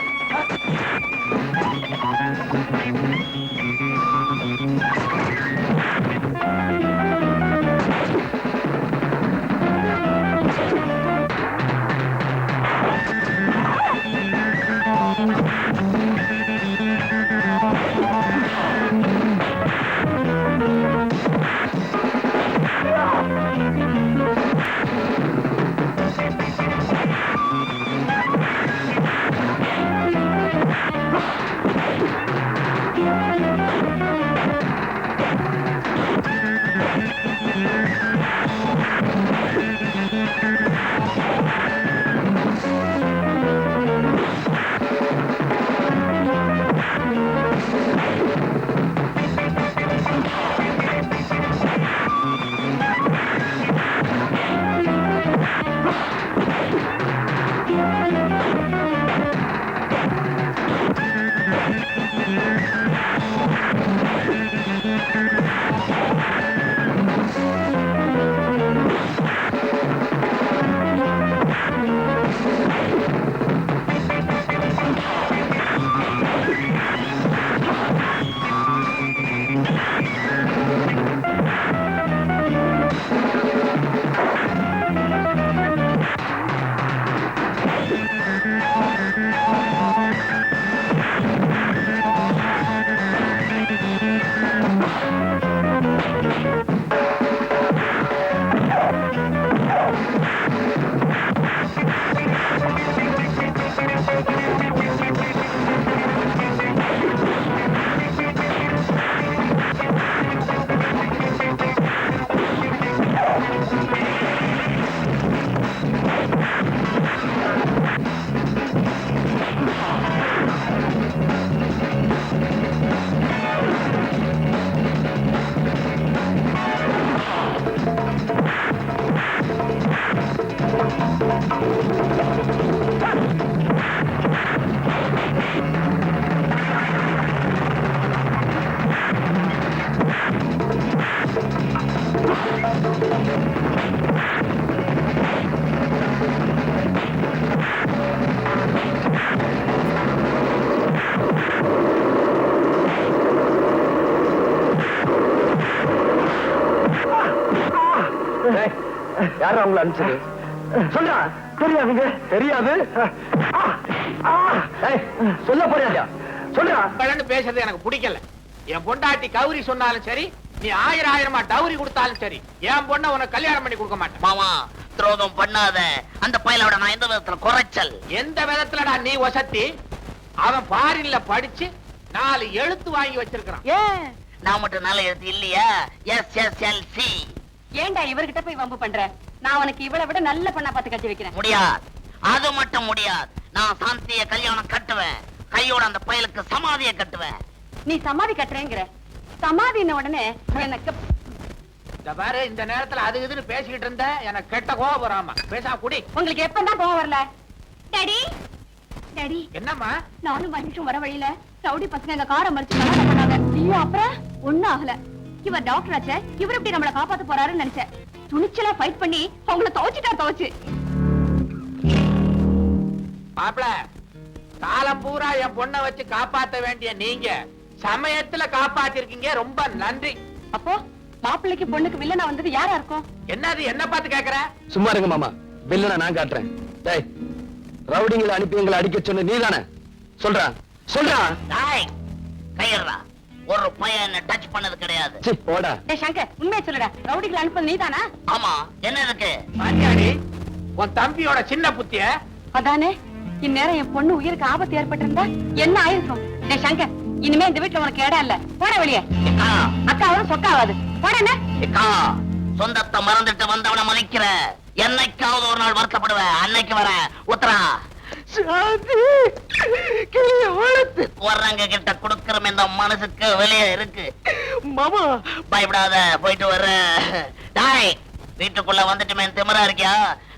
யாரும் அவங்களை அனுப்பிச்சது? சொல்றா. தெரியாதுங்க. தெரியாது. சொல்ல போறியா? சொல்றா. பேசுறது எனக்கு பிடிக்கல. என் பொண்டாட்டி கௌரி சொன்னாலும் சரி, நீ 1000 டவுரி கொடுத்தாலும் சரி, என் பொண்ண உனக்கு கல்யாணம் பண்ணி கொடுக்க மாட்டேன். மாமா துரோகம் பண்ணாத. அந்த பயலோட நான் எந்த விதத்துல குறைச்சல்? எந்த விதத்துலடா நீ வசத்தி? அவன் ஃபாரின்ல படிச்சு 4 எழுத்து வாங்கி வச்சிருக்கான். ஏன் நான் மட்டும் நல்ல எழுத்து இல்லையா? SSLC. ஏன்டா இவர்கிட்ட போய் வம்பு பண்ற? நான் உனக்கு இவளை விட நல்ல பொண்ணா பார்த்து கட்டி வைக்கிறேன். முடியாது, அது மட்டும் முடியாது. நான் சாந்திய கல்யாணம் கட்டுவேன். கையோட அந்த பயலுக்கு சமாதியை கட்டுவேன். நீ சமாதி கட்டுறேங்கிற. சமாதின உடனே எனக்கு இந்த பாரு, இந்த நேரத்துல அது இதுன்னு பேசிக்கிட்டு இருந்த எனக்கு கெட்ட கோபம் வராம. பேசாம குடி. உங்களுக்கு எப்பதான் போக வரல? டாடி டாடி, என்னம்மா? நானும் மனுஷன் வர வழியில ரவுடி பசங்க எங்க காரை மறிச்சு கலாட்டம் பண்ணாங்க. ஐயோ, அப்புறம் ஒண்ணும் ஆகல. இவர் டாக்டர் ஆச்சே, இவர் எப்படி நம்மள காப்பாத்த போறாருன்னு நினைச்சேன். துணிச்சலா ஃபைட் பண்ணி அவங்கள துவைச்சு. மாப்ள, காலம் பூரா என் பொண்ணை வச்சு காப்பாத்த வேண்டிய நீங்க சமயத்துல காப்பாத்திருக்கீங்க. ரொம்ப நன்றி. அப்போ மாப்பிள்ளைக்கு பொண்ணுக்கு வில்லனா வந்தது யாரா இருக்கும்? என்னது என்ன பார்த்து கேக்குற? சும்மா இருங்க மாமா, பில்லுனா நான் காட்டுறேன். டேய், ரவுடிங்களை அனுப்பி எங்களை அடிக்க சொன்ன நீதானே? சொல்றா சொல்றா. டாய், கையறா. ஒரு பையன் என்ன டச் பண்ணது கிடையாது. சீ, போடா. டேய் சங்கர், உண்மையை சொல்லுடா. ரவுடிகளை அனுப்புறது நீதானா? ஆமா, என்ன இருக்கு? பாத்தியாடி உன் தம்பியோட சின்ன புத்திய? அதானே, இந்நேரம் என் பொண்ணு உயிருக்கு ஆபத்து ஏற்பட்டிருந்தா என்ன ஆயிருக்கும்? டேய் சங்கர், இனிமே இந்த வீட்டுல உனக்கு இடம் இல்ல. போட வெளியே. அக்கா, அக்காவும் சொக்காவாது. போடனே. அக்கா, சொந்தத்தை மறந்துட்டு வந்தவனை மதிக்கிற. என்னைக்காவது ஒரு நாள் வருத்தப்படுவேன். அன்னைக்கு வர உத்தரா. வர்றங்க கிட்ட கொடுக்கற இந்த மனசுக்கு வெளியே இருக்கு. மாமா பயப்படாத, போயிட்டு வர்ற. டாய், வீட்டுக்குள்ள வந்துட்டுமே திமிரா இருக்கியா?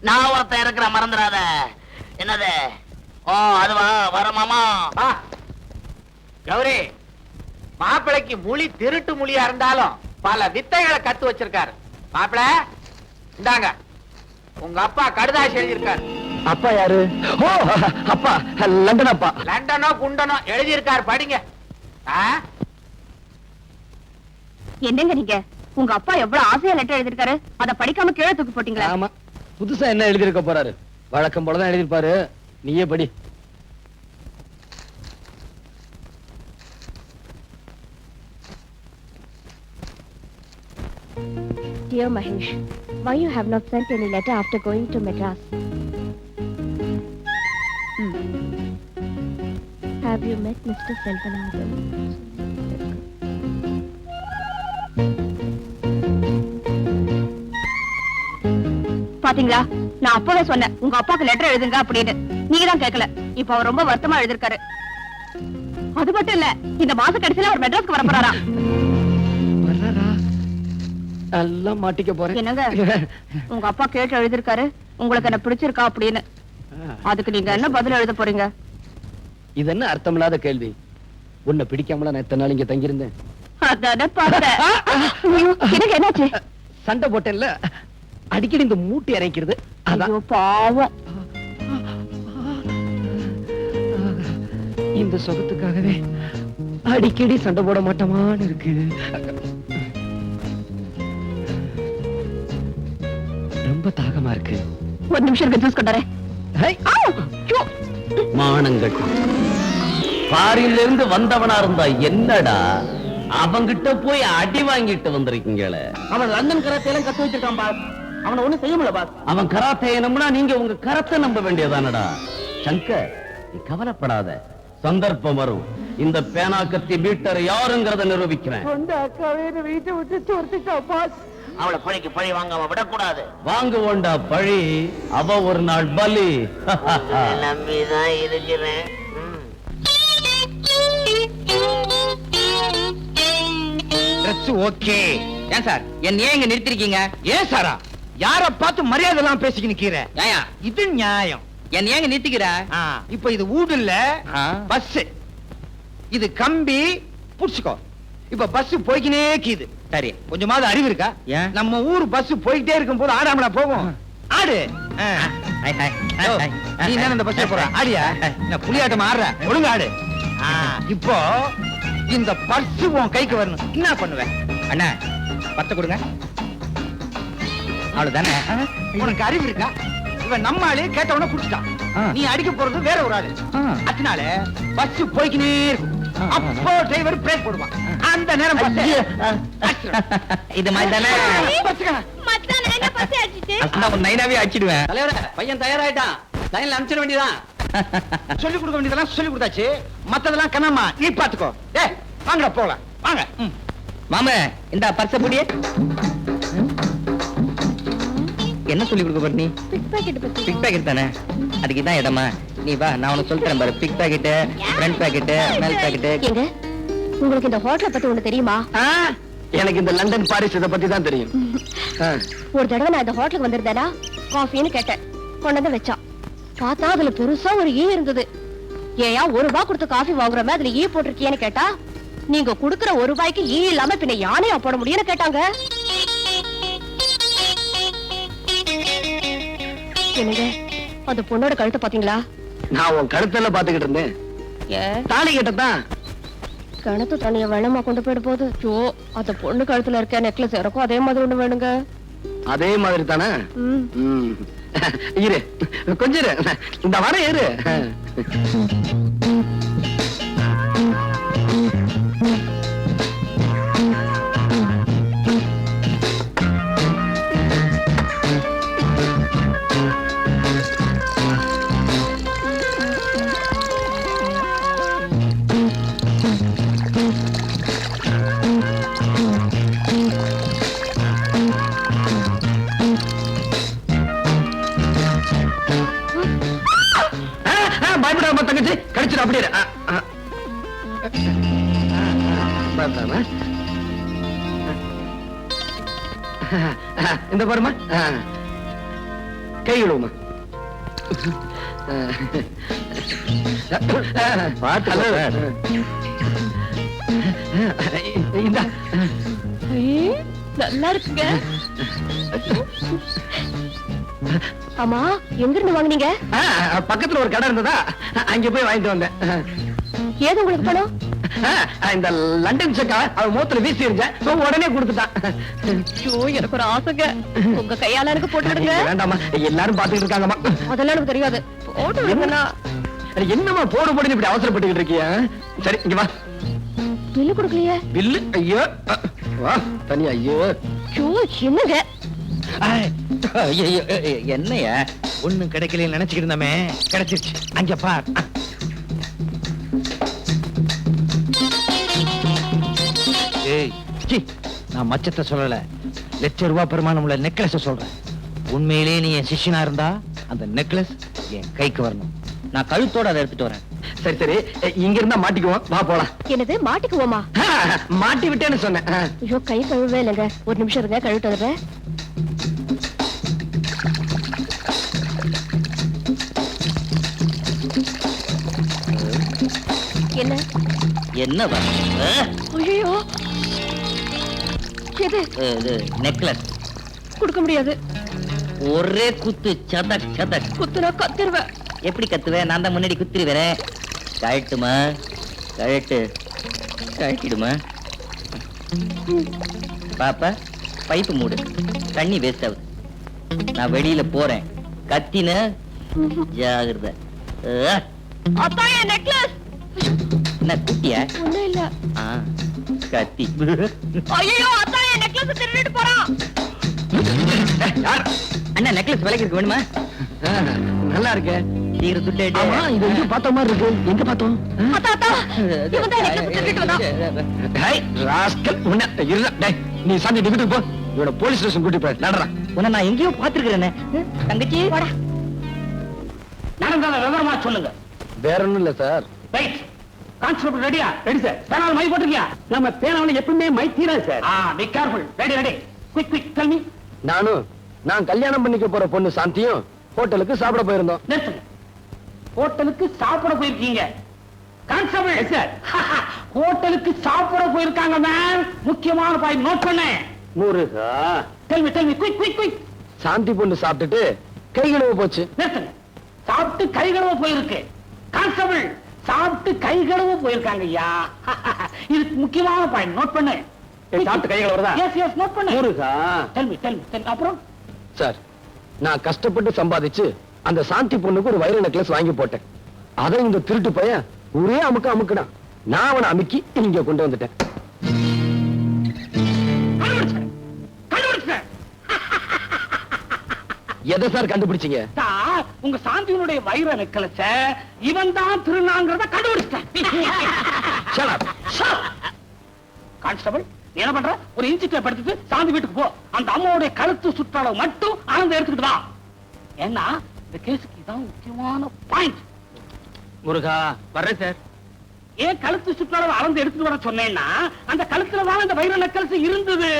நான் ஒருத்தன் இருக்கிற, மறந்துடாத. என்னது? ஓ, அதுவா? வர மாமா. கௌரி, மாப்பிளைக்கு மொழி திருட்டு மொழியா இருந்தாலும் பல வித்தைகளை கத்து வச்சிருக்காரு. மாப்பிள, இந்தாங்க, உங்க அப்பா கடுதாசி எழுதியிருக்காரு. அப்பா யாரு? ஓ, அப்பா லண்டன் அப்பா. லண்டனோ குண்டனோ எழுதியிருக்காரு, படிங்க. என்னங்க நீங்க? உங்க அப்பா எவ்வளவு ஆசையா லெட்டர் எழுதிருக்காரு, அத படிக்காம கீழே தூக்கி போட்டீங்களா? ஆமா, புதுசா என்ன எழுதிருக்க போறாரு? வழக்கம் போலதான் எழுதிருப்பாரு. நீயே படி. Dear Mahesh, why you have not sent any letter after going to Madras? Have you met Mr. Selvanathan? பாத்தீங்களா, நான் அப்பவே சொன்னேன் உங்க அப்பாக்கு லெட்டர் எழுதுங்க அப்படின்னு. நீங்க தான் கேட்கல. இப்ப அவர் ரொம்ப வருத்தமா எழுதிருக்காரு. அது மட்டும் இல்ல, இந்த மாச கடைசியில அவர் மெட்ராஸ்க்கு வர போறாரா. எல்லாம் மாட்டிக்க போறேன். என்னங்க, உங்க அப்பா கேட்டு எழுதிருக்காரு உங்களுக்கு என்ன பிடிச்சிருக்கா அப்படின்னு. அதுக்கு நீங்க என்ன பதில் எழுத போறீங்க? இது என்ன அர்த்தமில்லாத கேள்வி? உன்னை பிடிக்காமல நான் எத்தனை நாள் இங்க தங்கியிருந்தேன்? அதானே பார்த்தேன். எனக்கு என்னாச்சு? சண்டை போட்டேன்ல, அடிக்கடி இந்த மூட்டி இறக்கிறது. ஐயோ பாவம். இந்த சுகத்துக்காகவே அடிக்கடி சண்டை போட மாட்டோமான்னு இருக்கு. ரொம்ப தாகமா இருக்கு. ஒரு நிமிஷம் இருக்கு, ஜூஸ் கொண்டாரேன். மானங்கட்டு பாரில இருந்து வந்தவனா இருந்தா என்னடா, அவங்கிட்ட போய் அடி வாங்கிட்டு வந்திருக்கீங்களே. அவன் லண்டன் கராத்தையெல்லாம் கத்து வச்சிருக்கான் பாஸ். அவனை ஒண்ணும் செய்ய முடியல பாஸ். அவன் கராத்தையை நம்பினா நீங்க உங்க கரத்தை நம்ப வேண்டியதானடா. சங்கர், நீ கவலைப்படாத, சந்தர்ப்பம் வரும். இந்த பேனா கத்தி பீட்டர் யாருங்கிறத நிரூபிக்கிறேன். வீட்டை விட்டு துரத்திட்டா பாஸ். அவளை பழிக்கு பழி வாங்காம விடக்கூடாது. வாங்குவோண்டா பழி, அவ ஒரு நாள் பலி. நம்பிதான் இருக்கிறேன். ஓகே. ஏன் சார் என்ன ஏன் இங்க நிறுத்திருக்கீங்க? ஏன் சாரா, யார பார்த்து மரியாதை எல்லாம் பேசிக்கிட்டு நிக்கிற? இது நியாயம். என்ன ஏங்க நிறுத்திக்கிற? இப்ப இது ஊடு இல்ல, பஸ். இது கம்பி, புடிச்சுக்கோ. இப்ப பஸ் போய்க்கினே கீது. சரி, கொஞ்சமாவது அறிவு இருக்கா? நம்ம ஊர் பஸ் போயிட்டே இருக்கும் போது ஆடாமலா போகும்? ஆடு. நீ என்ன இந்த பஸ்ல போற? ஆடியா? நான் புலியாட்டம் ஆடுற, ஒழுங்கு ஆடு. இப்போ இந்த பர்ஸ் உன் கைக்கு வரணும். என்ன பண்ணுவேன்? அண்ணா, பத்த கொடுங்க. அவ்வளவுதானே? உனக்கு அறிவு இருக்கா? இவன் நம்ம ஆளு கேட்டவன குடிச்சிட்டான். நீ அடிக்க போறது வேற ஒரு ஆளு. அதனால பஸ் போய்க்கினே இருக்கும். அப்போ டிரைவர் பிரேக் போடுவான். அந்த நேரம் பார்த்து இது மாதிரி தானே நான் நைனாவே அடிச்சிடுவேன். தலைவரே பையன் தயாராயிட்டான், லைன்ல அனுப்பிச்சிட வேண்டியதான். சொல்லி கொடுக்க வேண்டியதெல்லாம் சொல்லி கொடுத்தாச்சு. மத்ததெல்லாம் கண்ணம்மா நீ பாத்துக்கோ. ஏய் வாங்கடா போலாம் வாங்க. மாமா இந்த பர்ச புடியே. என்ன சொல்லி கொடுக்க போற நீ? பிக் பாக்கெட் பத்தி. பிக் பாக்கெட் தானே, அதுக்கு தான் இடமா. நீ வா, நான் உனக்கு சொல்றேன் பாரு. பிக் பாக்கெட், ஃப்ரண்ட் பாக்கெட், மேல் பாக்கெட். ஏங்க உங்களுக்கு இந்த ஹோட்டலை பத்தி ஒண்ணு தெரியுமா? எனக்கு இந்த லண்டன் பாரிஸ் இதை பத்தி தான் தெரியும். ஒரு தடவை நான் இந்த ஹோட்டலுக்கு வந்திருந்தேனா காஃபின்னு கேட்டேன், கொண்டு வந்து வச்சான். பார்த்தா அதுல பெருசா ஒரு ஈ இருந்தது. ஏயா ₹1 கொடுத்து காஃபி வாங்குறமே அதுல ஈ போட்டிருக்கியேன்னு கேட்டா, நீங்க குடுக்கற ₹1 ஈ இல்லாம பின்ன யானையா போட முடியும்னு கேட்டாங்க. என்னங்க அந்த பொண்ணோட கழுத்தை பாத்தீங்களா? நான் உன் கழுத்துல பாத்துக்கிட்டு இருந்தேன். தாலி கிட்டதான் கிணத்து தண்ணிய வேணுமா கொண்டு போயிட போகுது. ஜோ அந்த பொண்ணு கழுத்துல இருக்க நெக்லஸ் எனக்கும் அதே மாதிரி ஒண்ணு வேணுங்க. அதே மாதிரி தானே? இரு கொஞ்சம் இரு, இந்த வர இரு. பயப்படாம தங்கச்சி, கடிச்சிடும் அப்படியே. பயப்படாம இந்த பாருமா, கை விடுவோமா. இந்த நல்லா இருக்குங்க. ஆமா எங்க இருந்து வாங்குனீங்க? பக்கத்துல ஒரு கடை இருந்ததா, அங்க போய் வாங்கிட்டு வந்தேன். ஏது உங்களுக்கு பணம்? இந்த லண்டன் செக்கா அவன் மூத்துல வீசி இருந்தேன், உடனே கொடுத்துட்டான். எனக்கு ஒரு ஆசைங்க, உங்க கையால எனக்கு போட்டு விடுங்க. வேண்டாமா, எல்லாரும் பாத்துக்கிட்டு இருக்காங்கம்மா. அதெல்லாம் எனக்கு தெரியாது, போட்டு விடுங்கண்ணா. என்னமா போடு போடுன்னு இப்படி அவசரப்பட்டுக்கிட்டு இருக்கிய? சரி இங்க வா. பில்லு கொடுக்கலையே? பில்லு? ஐயோ வா தனியா. ஐயோ என்னங்க என்னையா ஒண்ணும் கிடைக்கல நினைச்சுக்கிட்டு இருந்தமே, கிடைச்சிருச்சு. அங்க பார். ஏய் சீ, நான் மச்சத்தை சொல்லல, ₹1,00,000 பெருமானம் உள்ள நெக்லஸ் சொல்றேன். உண்மையிலேயே நீ என் சிஷ்யனா இருந்தா அந்த நெக்லஸ் என் கைக்கு வரணும். நான் கழுத்தோட அதை எடுத்துட்டு வரேன். சரி சரி, இங்க இருந்தா மாட்டிக்குவோம், வா போலாம். என்னது மாட்டிக்குவோமா? மாட்டி விட்டேன்னு சொன்னேன். ஐயோ கை கழுவே இல்லைங்க, ஒரு நிமிஷம் இருங்க, கழுவிட்டு வந்துடுறேன். என்ன என்னவா? ஐயோ எது? இது நெக்லஸ். கொடுக்க முடியாது. ஒரே குத்து, சதக் சதக். குத்துனா கத்திருவேன். எப்படி கத்துவேன்? நான் தான் முன்னாடி குத்திருவேன். கழட்டுமா? கழட்டு. கழட்டிடுமா? பாப்பா பைப்பு மூடு, தண்ணி வேஸ்ட் ஆகுது. நான் வெளியில போறேன், கத்தின ஜாகிரதை. அத்தாயே நெக்லஸ். என்ன குட்டியா? ஒண்ணும் இல்ல. கத்தி. ஐயோ அத்தாயே நெக்லஸ் திருடிட்டு போறான். அண்ணா நெக்லஸ் விலைக்கு இருக்கு, வேணுமா? நல்லா இருக்கு. சீக்கிரம் துட்டு. ஆமா, இது எங்க பார்த்த மாதிரி இருக்கு. எங்க பார்த்தோம்? அத்தா அத்தா இவன் தான் நெக்லஸ் திருடிட்டு வந்தான். டேய் ராஸ்கல், உன்னை இருடா. டேய் நீ சாந்தி டிவிக்கு போ, இவனை போலீஸ் ஸ்டேஷன் கூட்டி போய் நடறா. உன்னை நான் எங்கேயோ பாத்துருக்கிறேனே. தங்கச்சி போடா. நடந்தத விவரமா சொல்லுங்க. வேற ஒண்ணும் இல்ல சார். ரைட். கான்ஸ்டபிள் ரெடியா? Ready sir. பேனால மை போட்டுக்கியா? நம்ம பேனால எப்பவுமே மை தீராது sir. Be careful. Ready ready. Quick quick tell me. நான் கல்யாணம் பண்ணிக்க போற பொண்ணு சாந்தியும் ஹோட்டலுக்கு சாப்பிட போயிருந்தோம். நிறுத்துங்க. ஹோட்டலுக்கு சாப்பிட போயிருக்கீங்க. கான்ஸ்டபிள் சார், ஹோட்டலுக்கு சாப்பிட போயிருக்காங்க மேம். முக்கியமான பாயிண்ட் நோட் பண்ணேன். Muruga, tell me quick quick quick. Shanthi பொண்ணு சாப்பிட்டுட்டு கை கழுவ போச்சு. நிறுத்துங்க. சாப்பிட்டு கை கழுவ போயிருக்கு. கான்ஸ்டபிள், சாப்பிட்டு கை கழுவ போயிருக்காங்க ஐயா. இது முக்கியமான பாயிண்ட் நோட் பண்ணு. சாப்பிட்டு கை கழுவுறதா? எஸ் நோட் பண்ணு. முருகா, டெல் மீ அப்புறம் சார் நான் கஷ்டப்பட்டு சம்பாதிச்சு அந்த சாந்தி பொண்ணுக்கு ஒரு வைர நெக்லஸ் வாங்கி போட்டேன். அதை இந்த திருட்டு பையன் ஒரே அமுக்குனான். நான் அவனை அமுக்கி இங்க கொண்டு வந்துட்டேன். எதை சார் கண்டுபிடிச்சீங்க? உங்க சாந்தியினுடைய வைர நெக்லஸ இவன் தான் திருநாங்கிறத கண்டுபிடிச்சேன். கான்ஸ்டபிள் என்ன பண்ற? ஒரு இன்சிட்டை படுத்துட்டு சாந்தி வீட்டுக்கு போ. அந்த அம்மாவுடைய கழுத்து சுற்றளவு மட்டும் ஆனந்த எடுத்துக்கிட்டு வா. ஏன்னா இந்த கேஸுக்கு இதான் முக்கியமான பாயிண்ட். முருகா வர்றேன் சார். ஏன் கழுத்து சுற்றளவு அளந்து எடுத்துட்டு வர சொன்னேன்னா அந்த கழுத்துல தான் இந்த வைர நெக்லஸ் இருந்தது.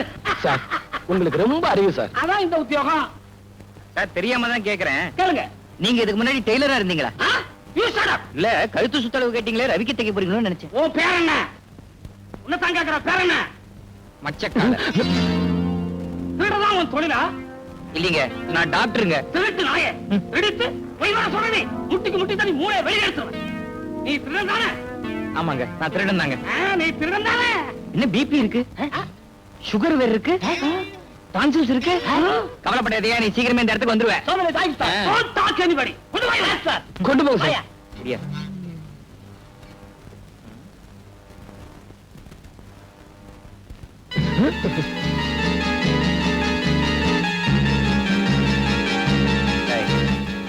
சார் உங்களுக்கு ரொம்ப அறிவு சார். அதான் இந்த உத்தியோகம். சார் தெரியாம தான் கேக்குறேன். கேளுங்க. நீங்க இதுக்கு முன்னாடி டெய்லரா இருந்தீங்களா? இல்ல கழுத்து சுத்தளவு கேட்டீங்களே, ரவிக்கு தைக்க போறீங்களோன்னு நினைச்சேன். ஓ பேர் என்ன? உன்னதான் கேக்குற பேர் என்ன? மச்சக்கால. திருடதான் உன் தொழிலா? இல்லீங்க, நான் டாக்டருங்க. திருட்டு நாயே எடுத்து பொய்வா சொல்றேன். முட்டிக்கு முட்டி தண்ணி மூளை வெளியேற்றுவேன். நீ திருடன் தானே? ஆமாங்க, நான் திருடன் தாங்க. நீ திருடன் தானே? என்ன பிபி இருக்கு, சுகர் வேற இருக்கு, டான்சில்ஸ் இருக்கு. கவலைப்படாதீங்க, நீ சீக்கிரமே இந்த இடத்துக்கு வந்துருவேன். சோமனே தாய்ஸ் சார். Don't talk anybody. கொண்டு போய் சார். கொண்டு போங்க சார். சரியா?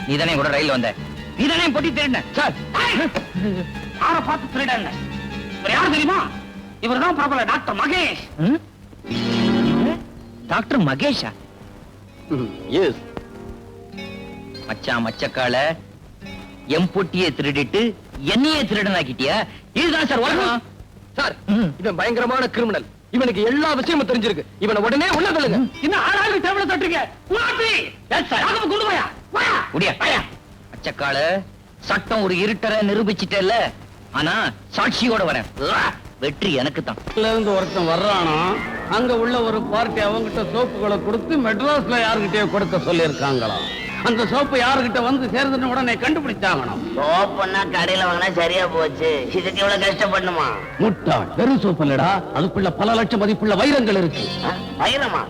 நீதானே கூட ரயில் வந்த, நீதானே போட்டி திருட சார். யார பார்த்து திருடன்? இவர் யார் தெரியுமா? இவர்தான் பிரபல டாக்டர் மகேஷ். டாக்டர் மகேஷா? எஸ். மச்சான் மச்சக்கால எம் பொட்டியை திருடிட்டு என்னையே திருடனாக்கிட்டியா? இதுதான் சார் உலகம். சார் இவன் பயங்கரமான கிரிமினல். இவனுக்கு எல்லா விஷயமும் தெரிஞ்சிருக்கு. இவனை உடனே உள்ள தள்ளுங்க. இன்னும் ஆளாளுக்கு டேபிள தட்டுறீங்க. உலாட்டி யாரும் கொண்டு போயா முடியா மச்சக்கால சட்டம் ஒரு இருட்டரை நிரூபிச்சிட்டல. ஆனா சாட்சியோட வரேன். வெற்றி எனக்கு தான். இருந்து ஒருத்தன் வர்றானா, அங்க உள்ள ஒரு பார்ட்டி அவங்கிட்ட சோப்புகளை கொடுத்து மெட்ராஸ்ல யாருகிட்டயோ கொடுக்க சொல்லி இருக்காங்களாம். அந்த சோப்பு யாருகிட்ட வந்து சேர்ந்துன்னு உடனே கண்டுபிடிச்சாங்கணும். சோப்புன்னா கடையில வாங்கினா சரியா போச்சு. இதுக்கு இவ்வளவு கஷ்டப்படணுமா? முட்டாள், வெறும் சோப்பு இல்லடா, அதுக்குள்ள பல லட்சம் மதிப்புள்ள வைரங்கள் இருக்கு. வைரமா?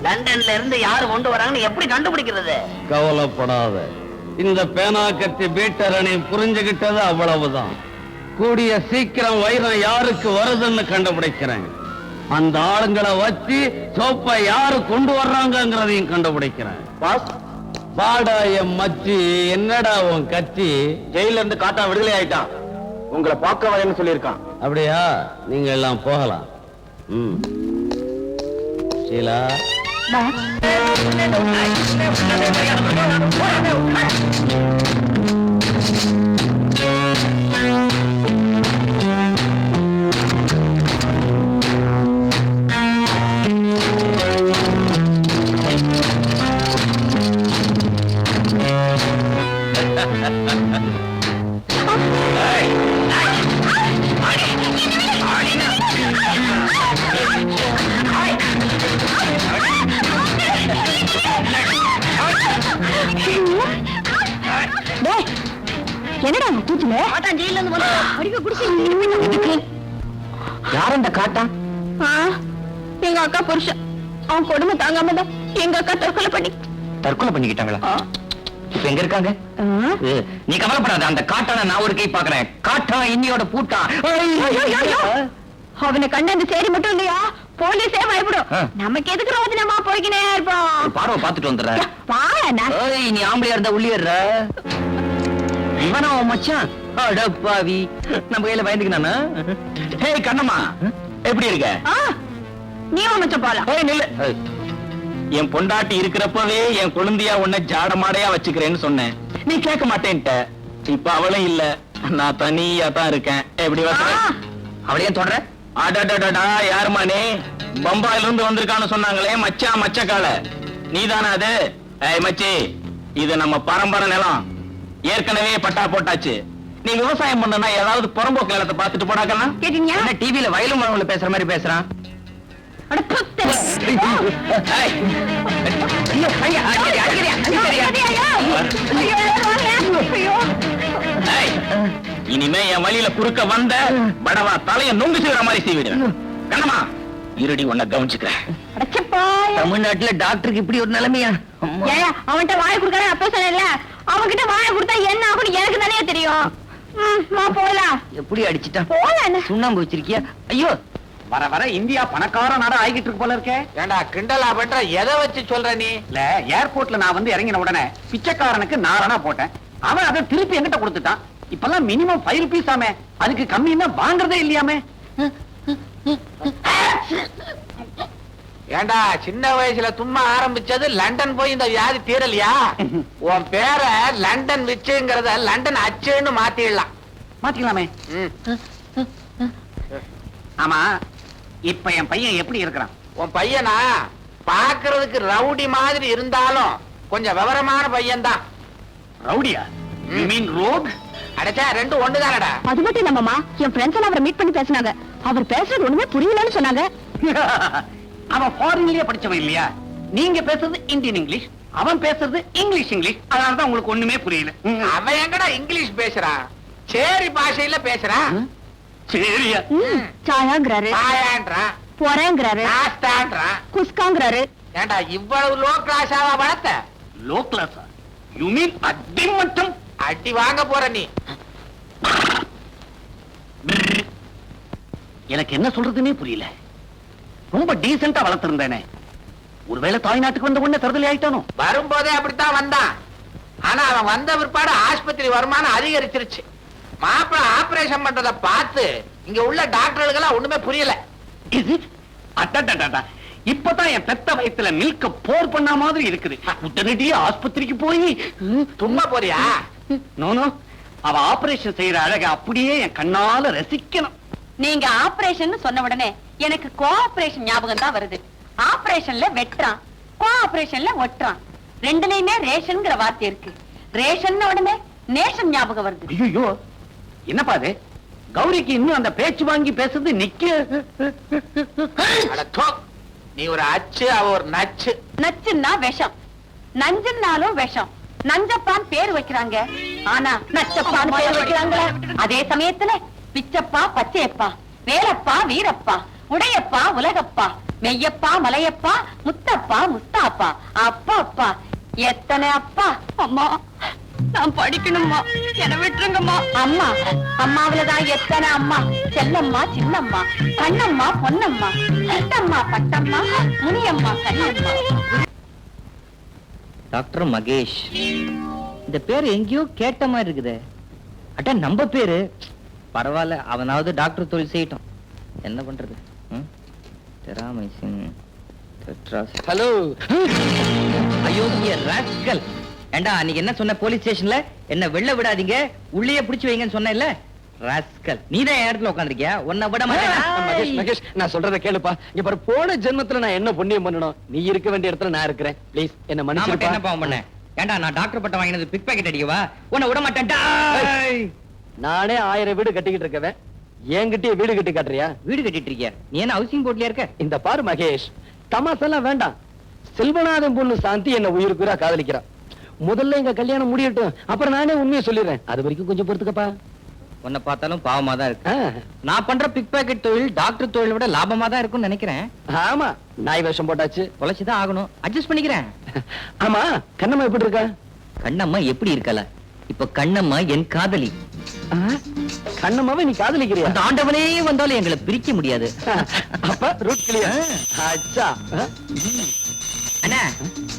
லண்டன்ல இருந்து யாரு கொண்டு வராங்கன்னு எப்படி கண்டுபிடிக்கிறது? கவலைப்படாத, இந்த பேனா கத்தி பீட்டரணி புரிஞ்சுகிட்டது அவ்வளவுதான். கூடிய சீக்கிரம் வைரம் யாருக்கு வருதுன்னு கண்டுபிடிக்கிறேன். அந்த ஆளுங்களை வச்சு சோப்பை யாரு கொண்டு வர்றாங்கிறதையும் கண்டுபிடிக்கிறேன். பாடா என் மச்சி, என்னடா உன் கட்சி? ஜெயில இருந்து காட்டா விடுதலை ஆயிட்டான். உங்களை பார்க்க வரேன்னு சொல்லியிருக்கான். அப்படியா? நீங்க எல்லாம் போகலாம். ஷீலா, என்னடா கூச்சுல? ஜெயில இருந்து யார் அந்த காட்டா? எங்க அக்கா புருஷன். அவன் கொடுமை தாங்காம தான் எங்க அக்கா தற்கொலை பண்ணிக்கிட்டாங்களா? இப்ப எங்க இருக்காங்க? நீ கவலைப்படாத, அந்த காட்டான நான் ஒரு கை பாக்குறேன். காட்டா இன்னியோட பூட்டா. அவனை கண்ட அந்த சேரி மட்டும் இல்லையா, போலீஸே பயப்படும். நமக்கு எதுக்கு ரோதனமா போய்க்கினே இருப்போம். பார்வை பாத்துட்டு வந்துடுற. பாடா நீ ஆம்பளையா இருந்தா உள்ளிடுற. இவனா மச்சான்? அடப்பாவி, நம்ம கையில பயந்துக்கினானா? ஹே கண்ணம்மா, எப்படி இருக்க? நீ மச்சம் போலாம். நில்லு. என் பொண்டாட்டி இருக்கிறப்பவே என் குழந்தையா உன்னை ஜாடமாடையா வச்சுக்கிறேன்னு சொன்னேன். நீ கேட்க மாட்டேன்ட்ட. இப்ப அவளும் இல்ல, நான் தனியா தான் இருக்கேன். எப்படி அவளையே தொடர? அடடடா, யாருமா நீ? பம்பாயில இருந்து வந்திருக்கான்னு சொன்னாங்களே மச்சான் மச்சக்கால, நீதானே அது? ஏய் மச்சி, இது நம்ம பரம்பரை நிலம். ஏற்கனவே பட்டா போட்டாச்சு. நீ விவசாயம் பண்ணனா ஏதாவது புறம்போக்கு நிலத்தை பார்த்துட்டு போடாக்கன்னா? கேட்டீங்க? என்ன டிவில வயலும் மரவுல பேசுற மாதிரி பேசுறான்? இனிமே என் வழியில குறுக்க வந்த படவா தலைய நொங்கு செய்யற மாதிரி செய்விடுவேன். கண்ணமா இருடி, உன்னை கவனிச்சுக்கிறேன். தமிழ்நாட்டுல டாக்டருக்கு இப்படி ஒரு நிலைமையா? அவன்கிட்ட வாய் கொடுக்கற அப்ப சொன்னல, அவகிட்ட வாழ கொடுத்தா என்ன ஆகும் எனக்கு தானே தெரியும். போலாம். எப்படி அடிச்சுட்டா? போலாம். சுண்ணாம்பு வச்சிருக்கியா? ஐயோ, வர வர இந்தியா பணக்கார நாடா ஆகிட்டு இருக்கு போல இருக்கே. ஏண்டா கிண்டலா பண்ற? எதை வச்சு சொல்ற நீ? இல்ல, ஏர்போர்ட்ல நான் வந்து இறங்கின உடனே பிச்சைக்காரனுக்கு நாரணா போட்டேன். அவன் அதை திருப்பி என்கிட்ட கொடுத்துட்டான். இப்பெல்லாம் மினிமம் 5 rupees ஆமே, அதுக்கு கம்மின்னா வாங்குறதே இல்லையாமே. ஏண்டா சின்ன வயசுல தும்மா ஆரம்பிச்சது லண்டன் போய் இந்த வியாதி தீரலையா? உன் பேரை லண்டன் விச்சுங்கிறத லண்டன் அச்சுன்னு மாத்திடலாம். மாத்திக்கலாமே. ஆமா, இப்ப என் பையன் எப்படி இருக்கிறான்? உன் பையனா பாக்குறதுக்கு ரவுடி மாதிரி இருந்தாலும் கொஞ்சம் விவரமான பையன் தான். ரவுடியா? You mean rogue? அடைச்சா ரெண்டும் ஒண்ணுதானடா. அது மட்டும் இல்லம்மா, என் ஃப்ரெண்ட்ஸ் எல்லாம் அவரை மீட் பண்ணி பேசினாங்க. அவர் பேசுறது ஒண்ணுமே புரியலன்னு சொன்னாங்க. அவன் ஃபாரின்லயே படிச்சவன் இல்லையா? நீங்க பேசுறது இந்தியன் இங்கிலீஷ், அவன் பேசுறது இங்கிலீஷ். அதனாலதான் உங்களுக்கு ஒண்ணுமே புரியல. அவன் எங்கடா இங்கிலீஷ் பேசுறான்? சேரி பாஷையில பேசுறான். சரியா? சாயாங்கிறாரு, பாயான்றான், பொறேங்கிறாரு, நாஸ்தான்றான். குஸ்காங்கிறாரு. ஏண்டா இவ்வளவு லோ கிளாஸாவா வளர்த்த? லோ கிளாஸா? யூ மீன் அடி மட்டும்? அடி வாங்க போற நீ. எனக்கு என்ன சொல்றதுன்னே புரியல. ரொம்ப டீசெண்டா வளர்த்திருந்தேனே, ஒருவேளை தாய்நாட்டுக்கு வந்த உடனே தருதலை ஆயிட்டானோ? வரும்போதே அப்படித்தான் வந்தான். ஆனா அவன் வந்த பிற்பாடு ஆஸ்பத்திரி வருமானம் அதிகரிச்சிருச்சு. மாப்பிள்ள ஆபரேஷன் பண்றத பார்த்து இங்க உள்ள டாக்டர்களுக்கெல்லாம் ஒண்ணுமே புரியல. இப்பதான் என் பெத்த வயத்துல மில்க போர் பண்ண மாதிரி இருக்குது. உடனடியே ஆஸ்பத்திரிக்கு போய் சும்மா போறியா? நோனோ, அவ ஆபரேஷன் செய்யற அழக அப்படியே என் கண்ணால ரசிக்கணும். நீங்க ஆபரேஷன் சொன்ன உடனே எனக்கு கோஆபரேஷன் ஞாபகம் தான் வருது. ஆபரேஷன்ல வெட்டுறான், கோஆபரேஷன்ல ஒட்டுறான். ரெண்டுலயுமே ரேஷன்ங்கிற வார்த்தை இருக்கு. ரேஷன் உடனே நேஷன் ஞாபகம் வருது. ஐயோ, என்னப்பா அது? கௌரிக்கு இன்னும் அந்த பேச்சு வாங்கி பேசுறது நிக்க. அட தோ, நீ ஒரு அச்சு, அவ ஒரு நச்சு. நச்சுன்னா விஷம், நஞ்சுன்னாலும் விஷம். நஞ்சப்பான் பேர் வைக்கிறாங்க, ஆனா நச்சப்பான் பேர் வைக்கிறாங்களா? அதே சமயத்துல பிச்சப்பா, பச்சையப்பா, வேலப்பா, வீரப்பா, உடையப்பா, உலகப்பா, மெய்யப்பா, மலையப்பா, முத்தப்பா, முஸ்தாப்பா, அப்பா அப்பா, எத்தனை அப்பா. அம்மா, நான் படிக்கணும்மா, என்ன விட்டுருங்கம்மா. அம்மா, அம்மாவிலதான் எத்தனை அம்மா. செல்லம்மா, சின்னம்மா, கண்ணம்மா, பொன்னம்மா, சித்தம்மா, பட்டம்மா, முனியம்மா, கண்ணம்மா. டாக்டர் மகேஷ், இந்த பேரு எங்கேயோ கேட்ட மாதிரி இருக்குது. அட்டா நம்ம பேரு. பரவாயில்ல, அவனாவது டாக்டர் தொழில் செய்யட்டும். என்ன பண்றது? ஹலோ, ஐயோ ராஸ்கல். ஏண்டா அன்னைக்கு என்ன சொன்ன போலீஸ் ஸ்டேஷன்ல? என்ன வெளில விடாதீங்க, உள்ளே பிடிச்சு வைங்கன்னு சொன்னேன்ல. ராஸ்கல், நீதான் என் இடத்துல உட்காந்துருக்கியா? உன்னை விட மகேஷ், மகேஷ், நான் சொல்றத கேளுப்பா. இங்க பாரு, போன ஜென்மத்துல நான் என்ன புண்ணியம் பண்ணணும்? நீ இருக்க வேண்டிய இடத்துல நான் இருக்கிறேன். ப்ளீஸ் என்ன மன்னிச்சிருப்பா. என்ன பாவம் பண்ண? ஏண்டா நான் டாக்டர் பட்டம் வாங்கினது பிக் பாக்கெட் அடிக்கவா? உன்னை விட மாட்டேன்டா. நானே 1000 வீடு கட்டிக்கிட்டு இருக்கவன், என்கிட்டயே வீடு கட்டி காட்டுறியா? வீடு கட்டிட்டு இருக்கியா? நீ என்ன ஹவுசிங் போர்ட்லயா இருக்க? இந்த பாரு மகேஷ், தமாசெல்லாம் வேண்டாம். செல்வநாதன் பொண்ணு சாந்தி என்ன உயிருக்குறா காதலிக்கிறா. முதல்ல எங்க கல்யாணம் முடியட்டும், அப்புறம் நானே உண்மையை சொல்லிடுறேன். அது வரைக்கும் கொஞ்சம் பொறுத்துக்கப்பா. உன்னை பார்த்தாலும் பாவமா தான் இருக்கு. நான் பண்ற பிக் பாக்கெட் தொழில் டாக்டர் தொழிலை விட லாபமா தான் இருக்கும்னு நினைக்கிறேன். ஆமா, நாய் வேஷம் போட்டாச்சு, தொலைச்சுதான் ஆகணும். அட்ஜஸ்ட் பண்ணிக்கிறேன். ஆமா, கண்ணம்மா எப்படி இருக்கா? கண்ணம்மா எப்படி இருக்கல? இப்ப கண்ணம்மா என் காதலி. கண்ணம்மாவை நீ காதலிக்கிறியா? அந்த ஆண்டவனே வந்தாலும் எங்களை பிரிக்க முடியாது. அப்ப ரூட் கிளியர். அச்சா, அண்ணா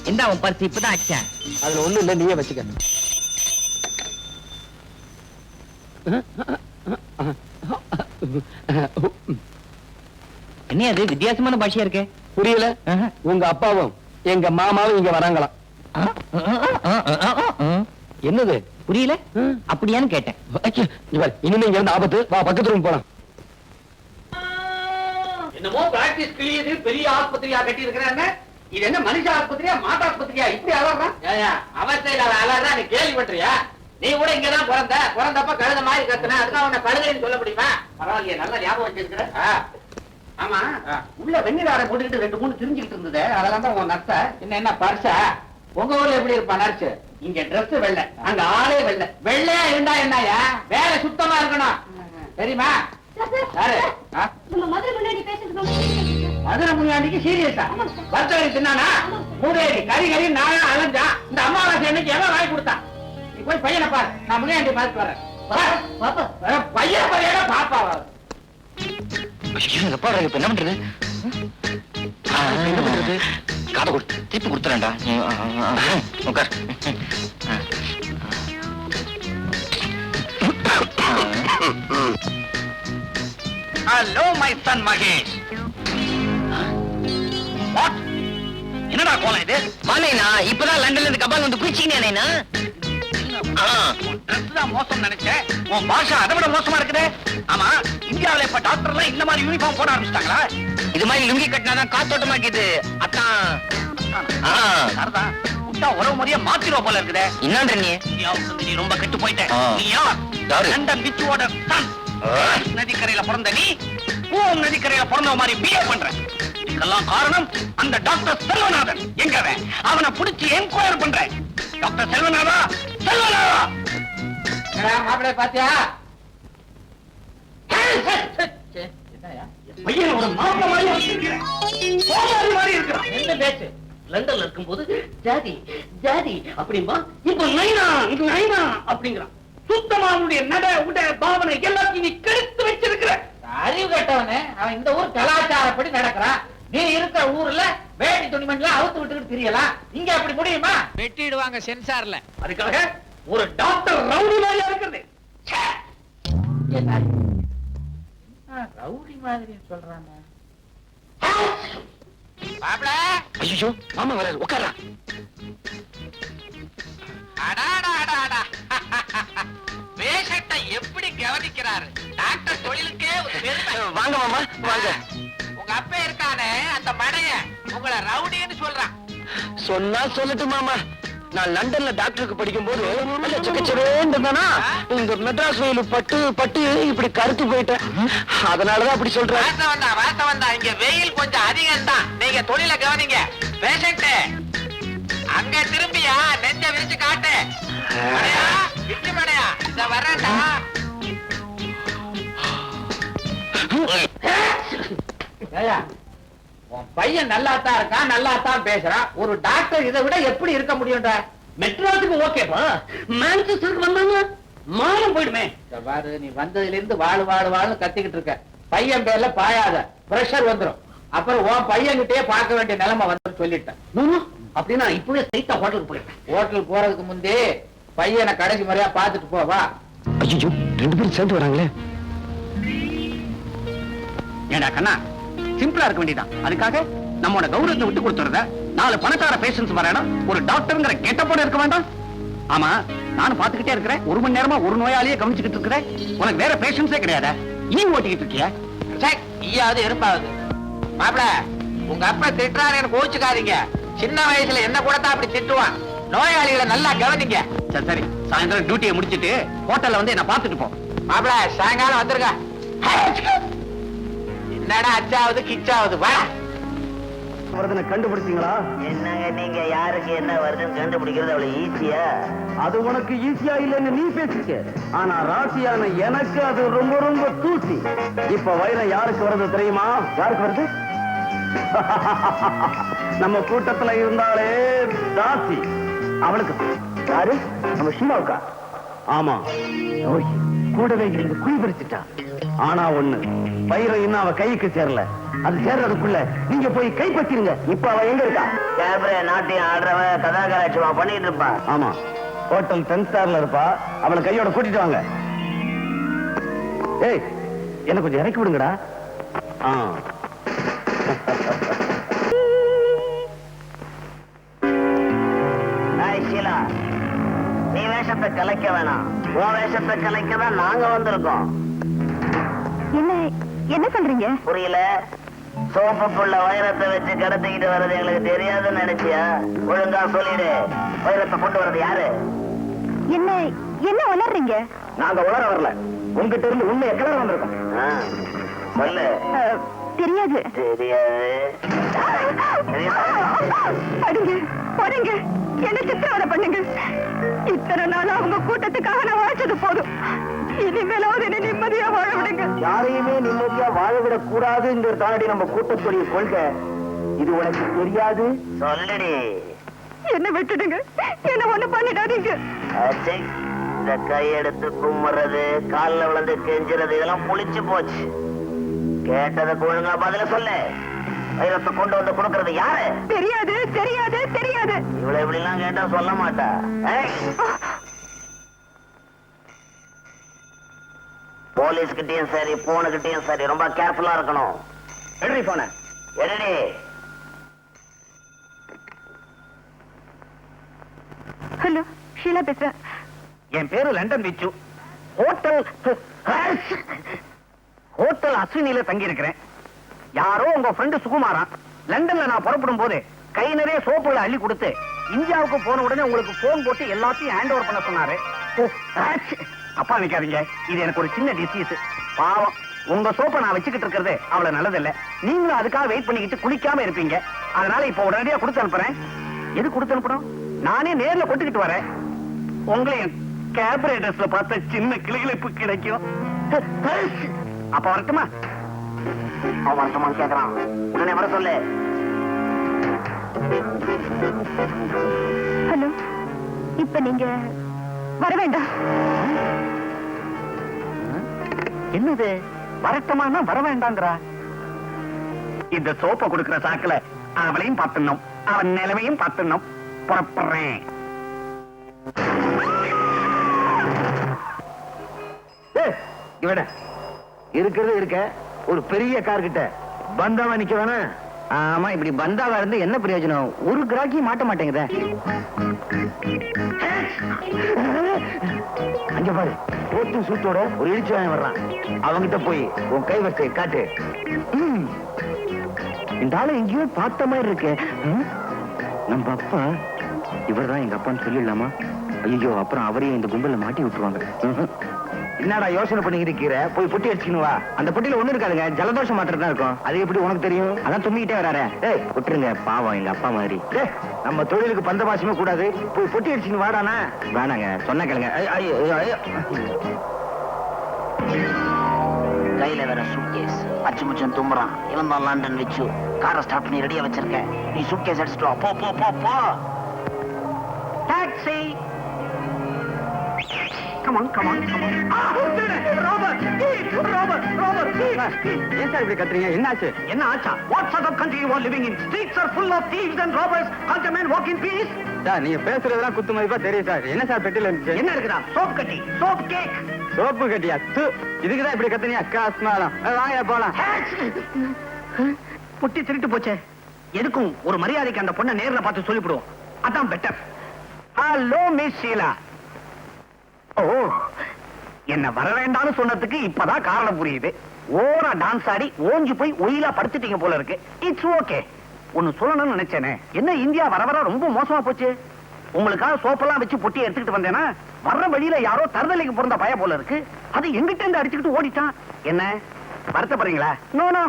இந்த அவன் பர்ஸ் இப்பதான் அச்சேன். அதுல ஒண்ணு இல்ல, நீயே வச்சுக்க. என்ன அது வித்தியாசமான பாஷையா இருக்கே? புரியல? உங்க அப்பாவும் எங்க மாமாவும் இங்க வராங்களாம். என்னது புரியல? அப்படியான்னு கேட்டேன். இனிமே இங்க இருந்து ஆபத்து. வா, பக்கத்து ரூம் போலாம். என்னமோ பிராக்டிஸ் கிளியது பெரிய ஆஸ்பத்திரியா கட்டி இருக்கிறாங்க. இது என்ன மனுஷ ஆஸ்பத்திரியா மாட்டு ஆஸ்பத்திரியா? இப்படி அலறான். அவஸ்தையில அலறா நீ கேள்விப்பட்டியா? நீ கூட இங்கதான் பிறந்தப்ப கழுத மாதிரி கத்துன, அதுக்காக உன்னை கழுதைன்னு சொல்ல முடியுமா? பரவாயில்லையே, நல்ல ஞாபகம் வச்சிருக்கிற. ஆமா, உள்ள வெண்ணிலாரை போட்டுக்கிட்டு 2-3 திரிஞ்சுக்கிட்டு இருந்தது. அதெல்லாம் தான் உன் நர்ஸ. என்ன பர்சா? உங்க ஊர்ல எப்படி இருப்பா நர்ஸ்? இங்க டிரெஸ் வெள்ளை, அங்க ஆளே வெள்ளை. வெள்ளையா இருந்தா என்னயா? வேலை சுத்தமா இருக்கணும், தெரியுமா? யாரு? மதுரை முன்னாடிக்கு சீரியஸா வர்த்தகரி தின்னானா? மூதேவி கறி நாயா அலைஞ்சா. இந்த அமாவாசை என்னைக்கு எவன் வாங்கி கொடுத்தான்? போய் பையனை பாரு, நான் முன்னாடி பார்த்து வரேன். பாப்பா பையன் பையனா பாப்பா எப்பா இப்ப என்ன பண்றது? என்ன பண்றது? காதை கொடுத்து திருப்பி கொடுத்துறேன்டா. உட்கார். Hello my son Mahesh. What? என்னடா கோலம் இது? மாலைனா இப்பதான் லண்டன்ல இருந்து கபால் வந்து குளிச்சீங்கன்னா மோசம் நினைச்சேன். உன் பாஷா அதை விட மோசமா இருக்குது. ஆமா, இந்தியாவில இப்ப டாக்டர்லாம் இந்த மாதிரி யூனிஃபார்ம் போட ஆரம்பிச்சிட்டாங்களா? இது மாதிரி லுங்கி கட்டினாதான் காத்தோட்டமா இருக்குது. அத்தான் சரிதான். விட்டா உறவு முறைய மாத்திருவா போல இருக்குதே. என்னன்ற நீ இந்தியாவுக்கு நீ ரொம்ப கெட்டு போயிட்ட. ஆ. நீ யார்? யாரு? London பிச்சுவோட Sun. நதிக்கரையில பிறந்த நீ பூம் நதிக்கரையில பிறந்த மாதிரி பிஹேவ் பண்ற. இதுக்கெல்லாம் காரணம் அந்த டாக்டர் செல்வநாதன். எங்கவன்? அவனை பிடிச்சி என்கொயர் பண்றேன். டாக்டர் செல்வநாதா, செல்வநாதா. மாப்பிள்ளை பாத்தியா? பையனோட மாப்பிள்ளை மாதிரி வச்சிருக்கிறேன். சோமாரி மாதிரி இருக்கிறான். என்ன பேச்சு? லண்டன்ல இருக்கும்போது ஜாதி ஜாதி அப்படிம்பா, இப்ப நைனா இது நைனா அப்படிங்கிறான். சுத்தமா அவனுடைய நட உட பாவனை எல்லாத்தையும் நீ கெடுத்து வச்சிருக்கிற. அறிவு கேட்டவனே, அவன் இந்த ஊர் கலாச்சாரப்படி நடக்கிறான். நீ இருக்கிற ஊர்ல வேட்டி துணிமணிலாம் அவுத்து விட்டுக்கிட்டு தெரியலாம். இங்க அப்படி முடியுமா? வெட்டிடுவாங்க சென்சார்ல. அதுக்காக ஒரு டாக்டர் ரவுடி மாதிரியா இருக்கிறது. ரவுடி மாதிரி சொல்றாங்க. மாப்ள, ஐயோ மாமா வராது, உட்காரா. பேஷண்ட்டை எப்படி கவனிக்கிறாரு? டாக்டர் தொழிலுக்கே ஒரு பெருமை. வாங்க மாமா வாங்க. உங்க அப்பா இருக்கானே அந்த மடைய உங்களை ரவுடின்னு சொல்றான். சொன்னா சொல்லட்டு மாமா. நான் லண்டன்ல டாக்டருக்கு படிக்கும் போது இருந்தானா, இந்த மெட்ராஸ் வெயில் பட்டு பட்டு இப்படி கருத்து போயிட்டேன். அதனாலதான் அப்படி சொல்றேன். வாத்த வந்தா இங்க வெயில் கொஞ்சம் அதிகம் தான். நீங்க தொழில கவனிங்க. பேஷண்ட் அங்க திரும்பியா நெஞ்ச விரிச்சு காட்டு. மடையா, விட்டு மடையா, இத வரேன்டா. ஏயா, உன் பையன் நல்லாத்தான் இருக்கான், நல்லாத்தான் பேசுறான். ஒரு டாக்டர் இதை விட எப்படி இருக்க முடியும்டா? மெட்ராஸுக்கு ஓகேப்பா, மான்செஸ்டருக்கு வந்தாங்க மானம் போயிடுமே. பாரு, நீ வந்ததுல இருந்து வாழு வாழு வாழு கத்திக்கிட்டு இருக்க. பையன் பேர்ல பாயாத, பிரஷர் வந்துரும். அப்புறம் உன் பையன்கிட்டயே பார்க்க வேண்டிய நிலைமை வந்து சொல்லிட்டேன். அப்படின்னா இப்பவே ஸ்ட்ரைட்டா ஹோட்டலுக்கு போயிட்டேன். ஹோட்டலுக்கு போறதுக்கு முந்தே பையனை கடைசி முறையா பார்த்துட்டு போவா. ஐயோ, 2 பேரும் சேர்ந்து வராங்களே. ஏண்டா கண்ணா, சிம்பிளா இருக்க வேண்டியதான். அதுக்காக நம்மோட கௌரவத்தை விட்டு கொடுத்துறத 4 பணக்கார பேஷன்ஸ் வர இடம் ஒரு டாக்டர்ங்கிற கெட்டப்போட இருக்க வேண்டாம். ஆமா, நானும் பாத்துக்கிட்டே இருக்கிறேன். 1 மணி நேரமா ஒரு நோயாளியே கவனிச்சுக்கிட்டு இருக்கிறேன். உனக்கு வேற பேஷன்ஸே கிடையாதா? ஓட்டிக்கிட்டு இருக்கியா? ஈயாவது இருப்பாவது. மாப்பிள, உங்க அப்பா திட்டுறாரு, கோச்சுக்காதீங்க. சின்ன வயசுல என்ன கூட தான் அப்படி திட்டுவான். நோயாளிகளை நல்லா கவனிங்க. சரி சரி, சாயந்தரம் டியூட்டியை முடிச்சிட்டு ஹோட்டல்ல வந்து என்ன பாத்துட்டு போ. மாப்பிள, சாயங்காலம் வந்துருங்க. என்னடா அச்சாவது கிச்சாவது வா. கண்டுபிடிச்சீங்களா? என்னங்க நீங்க யாருக்கு என்ன வருதுன்னு கண்டுபிடிக்கிறது அவ்வளவு ஈஸியா? அது உனக்கு ஈஸியா இல்லைன்னு நீ பேசிக்க. ஆனா ராசியான எனக்கு அது ரொம்ப ரொம்ப தூசி. இப்ப வைரம் யாருக்கு வருது தெரியுமா? யாருக்கு வருது? நம்ம கூட்டத்துல இருந்தாலே ராசி அவளுக்கு. யாரு? நம்ம ஷீலாவுக்கா? ஆமா, கூடவே இருந்து குழி பறிச்சுட்டா. ஆனா ஒண்ணு, வைரம் இன்னும் அவ கைக்கு சேரல. அது சேர்றதுக்குள்ள நீங்க போய் கைப்பற்றிருங்க. இப்ப அவ எங்க இருக்கா? கேப்ரே நாட்டியம் ஆடுறவ கதாகராட்சமா பண்ணிட்டு இருப்பா. ஆமா, ஹோட்டல் 10 ஸ்டார்ல இருப்பா. அவளை கையோட கூட்டிட்டு வாங்க. ஏய், என்ன கொஞ்சம் இறக்கி விடுங்கடா. ஷீலா, நீ வேஷத்தை கலைக்க வேணாம். உன் வேஷத்தை கலைக்க தான் நாங்க வந்திருக்கோம். என்ன சொல்றீங்க? புரியல? சோப்புக்குள்ள வைரத்தை வச்சு கடத்திக்கிட்டு வர்றது எங்களுக்கு தெரியாதுன்னு நினைச்சியா? ஒழுங்கா சொல்லிடு, வைரத்தை கொண்டு வர்றது யாரு? என்ன உளறீங்க? நாங்க உளர வரல, உங்ககிட்ட இருந்து உண்மையை கிளற வந்திருக்கோம். சொல்லு. தெரியாது. தெரியாது. என்ன சித்திரவதை பண்ணுங்க. இத்தனை நாள் அவங்க கூட்டத்துக்காக நான் வாழ்ச்சது போதும். இனிமேலாவது என்ன நிம்மதியா வாழ விடுங்க. யாரையுமே நிம்மதியா வாழ விடக் கூடாதுங்கிற தாண்டி நம்ம கூட்டத்துடைய கொள்கை. இது உனக்கு தெரியாது? சொல்லுடி. என்ன விட்டுடுங்க, என்ன ஒண்ணு பண்ணிடாதீங்க. அச்சை, இந்த கையெடுத்து கும்புறது, காலில் விழுந்து கெஞ்சுறது இதெல்லாம் புளிச்சு போச்சு. கேட்டதுக்கு ஒழுங்கா பதில சொல்லு. வைரத்தை கொண்டு வந்து கொடுக்கறது யாரு? தெரியாது தெரியாது தெரியாது. இவ்வளவு இப்படி எல்லாம் கேட்டா சொல்ல மாட்டா. போலீஸ் கிட்டயும் சரி, போனுகிட்டயும் சரி, ரொம்ப கேர்ஃபுல்லா இருக்கணும். எடுறி போன. என்னடி? ஹலோ, ஷீலா பேசுறேன். என் பேரு லண்டன் விச்சு. ஹோட்டல் அஸ்வினியில தங்கி இருக்கிறேன். யாரோ உங்க ஃப்ரெண்டு சுகுமாரா லண்டன்ல நான் புறப்படும் போது கை நிறைய சோப்புகளை அள்ளி கொடுத்து இந்தியாவுக்கு போன உடனே உங்களுக்கு போன் போட்டு எல்லாத்தையும் ஹேண்ட் ஓவர் பண்ண சொன்னாரு. அப்பா நிக்காதீங்க, இது எனக்கு ஒரு சின்ன டிசீஸ். பாவம், உங்க சோப்பை நான் வச்சுக்கிட்டு இருக்கிறது அவ்வளவு நல்லதில்ல. நீங்களும் அதுக்காக வெயிட் பண்ணிக்கிட்டு குளிக்காம இருப்பீங்க. அதனால இப்ப உடனடியா கொடுத்து அனுப்புறேன். எது கொடுத்து அனுப்பணும்? நானே நேர்ல கொட்டுக்கிட்டு வரேன். உங்களையும் கேபரேட்டர்ஸ்ல பார்த்த சின்ன கிளிகளிப்பு கிடைக்கும். அப்ப வரட்டுமா? அவன் வருத்தமான்னு கேக்குறான். உடனே வர சொல்லு. ஹலோ, இப்ப நீங்க வர வேண்டாம். என்னது வரட்டமானா வர வேண்டாங்கிறா? இந்த சோப்பை கொடுக்கிற சாக்குல அவளையும் பார்த்துடணும், அவன் நிலைமையும் பார்த்துடணும். புறப்படுறேன். இவட இருக்கிறது இருக்க ஒரு பெரிய கார் கிட்ட பந்தாவா நிக்க வேணா? ஆமா, இப்படி பந்தாவா இருந்து என்ன பிரயோஜனம்? ஒரு கிராக்கி மாட்ட மாட்டேங்குதே. அங்க பாரு, போட்டு சூட்டோட ஒரு இடிச்சு வாங்கி வர்றான். அவங்கிட்ட போய் உன் கைவரிசையை காட்டு. இந்த ஆளு எங்கேயோ பார்த்த மாதிரி இருக்கு. நம்ம அப்பா இவர்தான் எங்க அப்பான்னு சொல்லிடலாமா? ஐயோ, அப்புறம் அவரையும் இந்த கும்பல மாட்டி விட்டுருவாங்க. என்னடா யோசனை பண்ணிக்கிட்டு இருக்கிற? போய் பொட்டி அடிச்சுக்கணும் வா. அந்த பொட்டியில ஒண்ணு இருக்காதுங்க, ஜலதோஷம் மாத்திரம் தான் இருக்கும். அது எப்படி உனக்கு தெரியும்? அதான் தும்பிக்கிட்டே வராரு. ஏய், விட்டுருங்க, பாவம் எங்க அப்பா மாதிரி. நம்ம தொழிலுக்கு பந்தபாசமே கூடாது. போய் பொட்டி அடிச்சுன்னு வாடானா? வேணாங்க, சொன்ன கேளுங்க. கையில வேற சூட்கேஸ். அச்சு முச்சம் தும்புறான். இவன் தான் லண்டன் விச்சு. காரை ஸ்டார்ட் பண்ணி ரெடியா வச்சிருக்கேன். நீ சூட்கேஸ் அடிச்சுட்டு வா. போ போ போ போ. Taxi. Come on, come on, come on. Robert! Robert! Robert! ஏன் சார் இப்படி கத்துறீங்க? என்னாச்சு? என்ன ஆச்சா? What sort of country you are living in? Streets are full of thieves and robbers. Can't a man walk in peace? Sir, நீங்க பேசுறதெல்லாம் குத்து மதிப்பா தெரியும் சார். என்ன சார் பெட்டில இருந்துச்சு? என்ன இருக்குதா? சோப் கட்டி, சோப் கேக். சோப்பு கட்டியா? இதுக்குதான் இப்படி கத்துறீங்க? அக்காஸ்மாலாம். வாங்க போலாம். புட்டி திருட்டு போச்சே. எதுக்கும் ஒரு மரியாதைக்கு அந்த பொண்ணை நேர்ல பார்த்து சொல்லிவிடுவோம். அதான் better. Hello miss Sheela. Oh, என்ன வர வேண்டாம்னு சொன்னதுக்கு இப்பதான் காரணம் புரியுது. ஓரா டான்ஸ் ஆடி ஓஞ்சு போய் ஒயிலா படுத்துட்டீங்க போல இருக்கு. It's okay. ஒன்னு சொல்லணும்னு நினைச்சேனே. என்ன இந்தியா வர வர ரொம்ப மோசமா போச்சு. உங்களுக்காக சோப்பெல்லாம் வச்சு பொட்டி எடுத்துக்கிட்டு வந்தேன்னா வர்ற வழியில யாரோ தருதலைக்கு பிறந்த பய போல இருக்கு. அது எங்கிட்ட இருந்து அடிச்சுக்கிட்டு ஓடிட்டான். என்ன வருத்தப்படுறீங்களா? நோ நோ,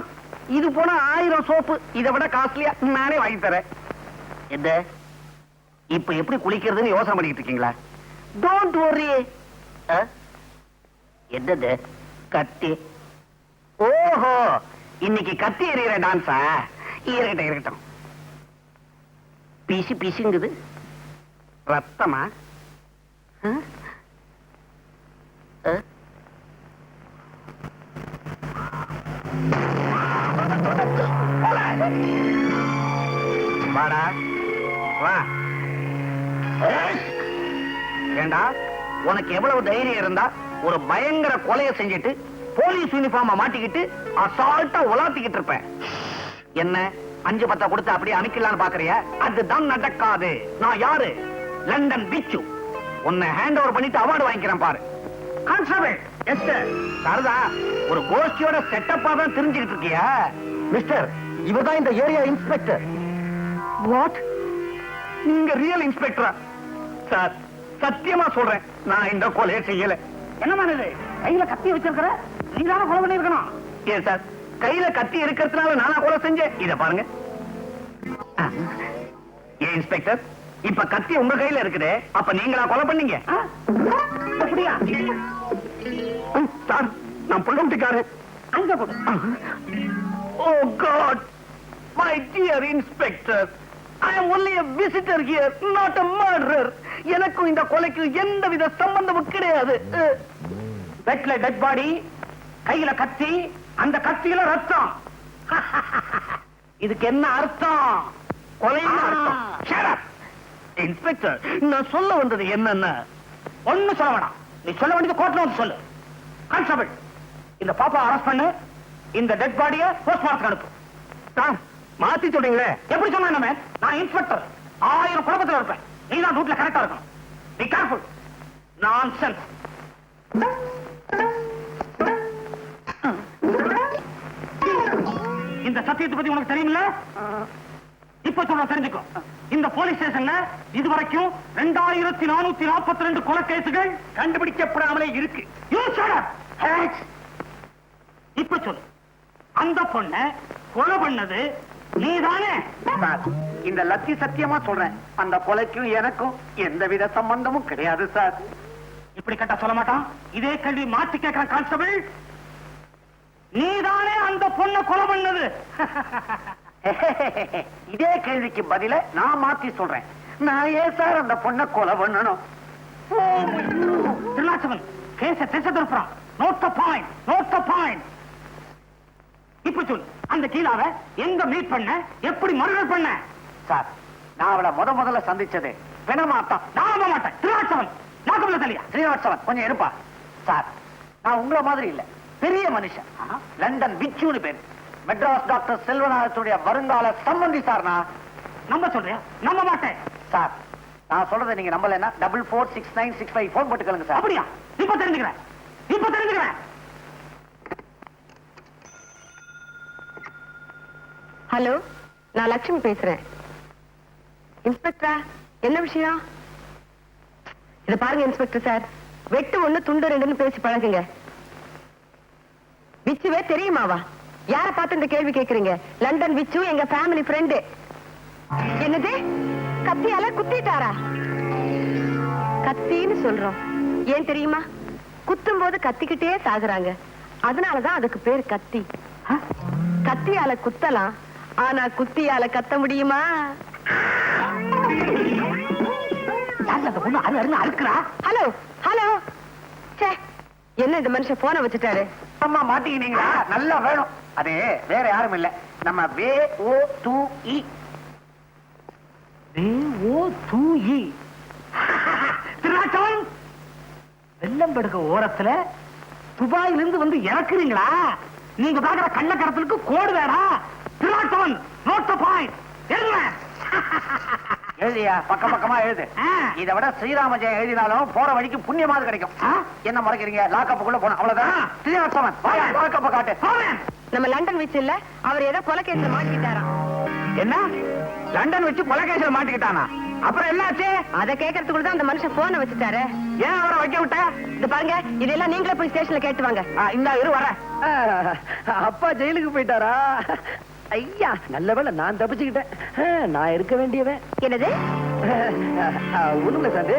இது போனா 1000 சோப்பு இதை விட காஸ்ட்லியா நானே வாங்கி தரேன். என்ன இப்ப எப்படி குளிக்கிறதுன்னு யோசனை பண்ணிட்டு இருக்கீங்களா? Don't worry. என்னது கத்தி? ஓஹோ, இன்னைக்கு கத்தி எறிகிற டான்ஸா? இருக்கட்டும் இருக்கட்டும். பிசி பிசிங்குது. ரத்தமா? வாடா வா. ஏண்டா, உனக்கு எவ்வளவு தைரியம் இருந்தா ஒரு பயங்கர கொலையை செஞ்சுட்டு போலீஸ் யூனிஃபார்ம மாட்டிக்கிட்டு அசால்ட்டா உலாத்திக்கிட்டு இருப்ப? என்ன 5-10 கொடுத்து அப்படியே அமைக்கலான்னு பாக்குறியா? அதுதான் நடக்காது. நான் யாரு? லண்டன் பிச்சு. உன்னை ஹேண்ட் ஓவர் பண்ணிட்டு அவார்டு வாங்கிக்கிறேன் பாரு. கான்ஸ்டபிள் எஸ்டர் சாரதா, ஒரு கோஷ்டியோட செட்டப்பா தான் தெரிஞ்சுக்கிட்டு இருக்கியா? மிஸ்டர், இவர்தான் இந்த ஏரியா இன்ஸ்பெக்டர். வாட்? நீங்க ரியல் இன்ஸ்பெக்டரா? சார், சத்தியமா சொல்றேன், நான் இந்த கொலையை செய்யல. என்னமா இது? கையில கத்தி வச்சிருக்கிற? நீதான கொலை பண்ணி இருக்கணும். ஏன் சார், கையில கத்தி இருக்கிறதுனால நானா கொலை செஞ்சேன்? இத பாருங்க. ஏன் இன்ஸ்பெக்டர், இப்ப கத்தி உங்க கையில இருக்குதே, அப்ப நீங்களா கொலை பண்ணீங்க? அப்படியா? சார், நான் புள்ளம்பிக்காரன். அங்க போடு. Oh God, my dear inspector, I am only a visitor here, not a murderer. எனக்கும் இந்த கொலைக்கு எந்தவித சம்பந்தமும் கிடையாது. பெட்ல டெட் பாடி, கையில கத்தி, அந்த கத்தியில ரத்தம். இதுக்கு என்ன அர்த்தம்? கொலைன்னு அர்த்தம். Shut up. இன்ஸ்பெக்டர், நான் சொல்ல வந்தது என்னன்னா, ஒண்ணு சொல்ல வேணாம். நீ சொல்ல வேண்டியது கோர்ட்ல வந்து சொல்லு. கான்ஸ்டபிள், இந்த பாப்பா அரெஸ்ட் பண்ணு, இந்த டெட் பாடியை போஸ்ட்மார்ட்டம் அனுப்பு. மாத்தி சொல்றீங்களே, எப்படி சொன்ன? நான் இன்ஸ்பெக்டர், 1000 குழப்பத்தில் இருப்பேன். நீ தான் ரூட்ல கரெக்டா இருக்கணும். Be careful. நான்சென்ஸ். இந்த சத்தியத்தை பத்தி உனக்கு தெரியுமில்ல? இப்ப சொல்ல தெரிஞ்சுக்கோ. இந்த போலீஸ் ஸ்டேஷன்ல இதுவரைக்கும் 2442 கொலை கேசுகள் கண்டுபிடிக்கப்படாமலே இருக்கு. இப்ப சொல்லு, அந்த பொண்ண கொலை பண்ணது நீதானே? இந்த லட்சி சத்தியமா சொல்றேன், அந்த கொலைக்கும் எனக்கும் எந்தவித சம்பந்தமும் கிடையாது சார். இப்படி கட்ட சொல்ல மாட்டான். இதே கேள்வி மாற்றி கேட்கிற கான்ஸ்டபிள், நீதானே அந்த பொண்ணை கொலை பண்ணது? இதே கேள்விக்கு பதில நான் மாத்தி சொல்றேன். நான் ஏன் சார் அந்த பொண்ணை கொலை பண்ணணும்? திருநாச்சவன் கேச திசை திருப்புறான். Note the point, note the point. இப்ப சொல்லு, அந்த கீழாவை எங்க மீட் பண்ண, எப்படி மர்டர் பண்ண? சார், நான் அவளை முதல்ல சந்திச்சது பிணமாத்தான். நான் நம்ப மாட்டேன். திருநாச்சவன் நாக்கம்ல தலையா? ஸ்ரீனிவாசவன் கொஞ்சம் இருப்பா. சார், நான் உங்களை மாதிரி இல்ல, பெரிய மனுஷன். லண்டன் விச்சுன்னு பேரு. மெட்ராஸ் டாக்டர் செல்வநாதத்துடைய வருங்கால சம்பந்தி சார். நான் நம்ப சொல்றியா? நம்ப மாட்டேன் சார். நான் சொல்றதை நீங்க நம்பலன்னா 446965 போன் போட்டுக்கலுங்க சார். அப்படியா? இப்ப தெரிஞ்சுக்கிறேன், இப்ப தெரிஞ்சுக்கிறேன். ஹலோ, நான் லட்சுமி பேசுறேன். இன்ஸ்பெக்டரா, என்ன விஷயம்? இத பாருங்க இன்ஸ்பெக்டர் சார், வெட்டு 1 துண்டு 2ன்னு பேசி பழகுங்க. விச்சுவே தெரியுமாவா? யார பார்த்து இந்த கேள்வி கேக்குறீங்க? லண்டன் விச்சு எங்க ஃபேமிலி ஃப்ரெண்டு. என்னது? கத்தியால குத்திட்டாரா? கத்தின்னு சொல்றோம், ஏன் தெரியுமா? குத்தும் போது கத்திக்கிட்டே சாகுறாங்க, அதனாலதான் அதுக்கு பேர் கத்தி. கத்தியால குத்தலாம், ஆனா குத்தியால கத்த முடியுமா? ஹலோ ஹலோ, என்ன இந்த மனுஷன் போன வச்சுட்டாரு? அம்மா மாட்டிக்கினீங்களா? நல்லா வேணும். அது வேற யாரும் இல்ல, நம்ம VO2E. VO2E. திருநாச்சவன், வெள்ளம்படுக ஓரத்துல துபாயிலிருந்து வந்து இறக்குறீங்களா? நீங்க பாக்குற கள்ளக்கடத்தலுக்கு கோடு வேடா. திருநாச்சவன், நோட் தி பாயிண்ட். எழுதியா? பக்கம் பக்கமா எழுது. இதை விட ஸ்ரீராம ஜெயம் எழுதினாலும் போற வழிக்கு புண்ணியமாவது கிடைக்கும். என்ன முறைக்கிறீங்க? லாக்கப்புக்குள்ள போன அவ்வளவுதான். ஸ்ரீனிவாசவன், லாக்கப்ப காட்டு. நம்ம லண்டன் விச்சு இல்ல, அவர் ஏதோ கொலை கேஸ்ல மாட்டிக்கிட்டாராம். என்ன? லண்டன் வச்சு கொலை கேஸ்ல மாட்டிக்கிட்டானா? அப்புறம் என்னாச்சு? அத கேட்கறதுக்குள்ள தான் அந்த மனுஷன் போன வச்சுட்டாரு. ஏன் அவரை வைக்க விட்ட? இது பாருங்க, இதெல்லாம் நீங்களே போய் ஸ்டேஷன்ல கேட்டு வாங்க. இந்த இரு வர. அப்பா ஜெயிலுக்கு போயிட்டாரா? ஐயா, நல்லவேளை நான் தப்பிச்சுக்கிட்டேன். நான் இருக்க வேண்டியவன். என்னது? ஒண்ணுல சார்,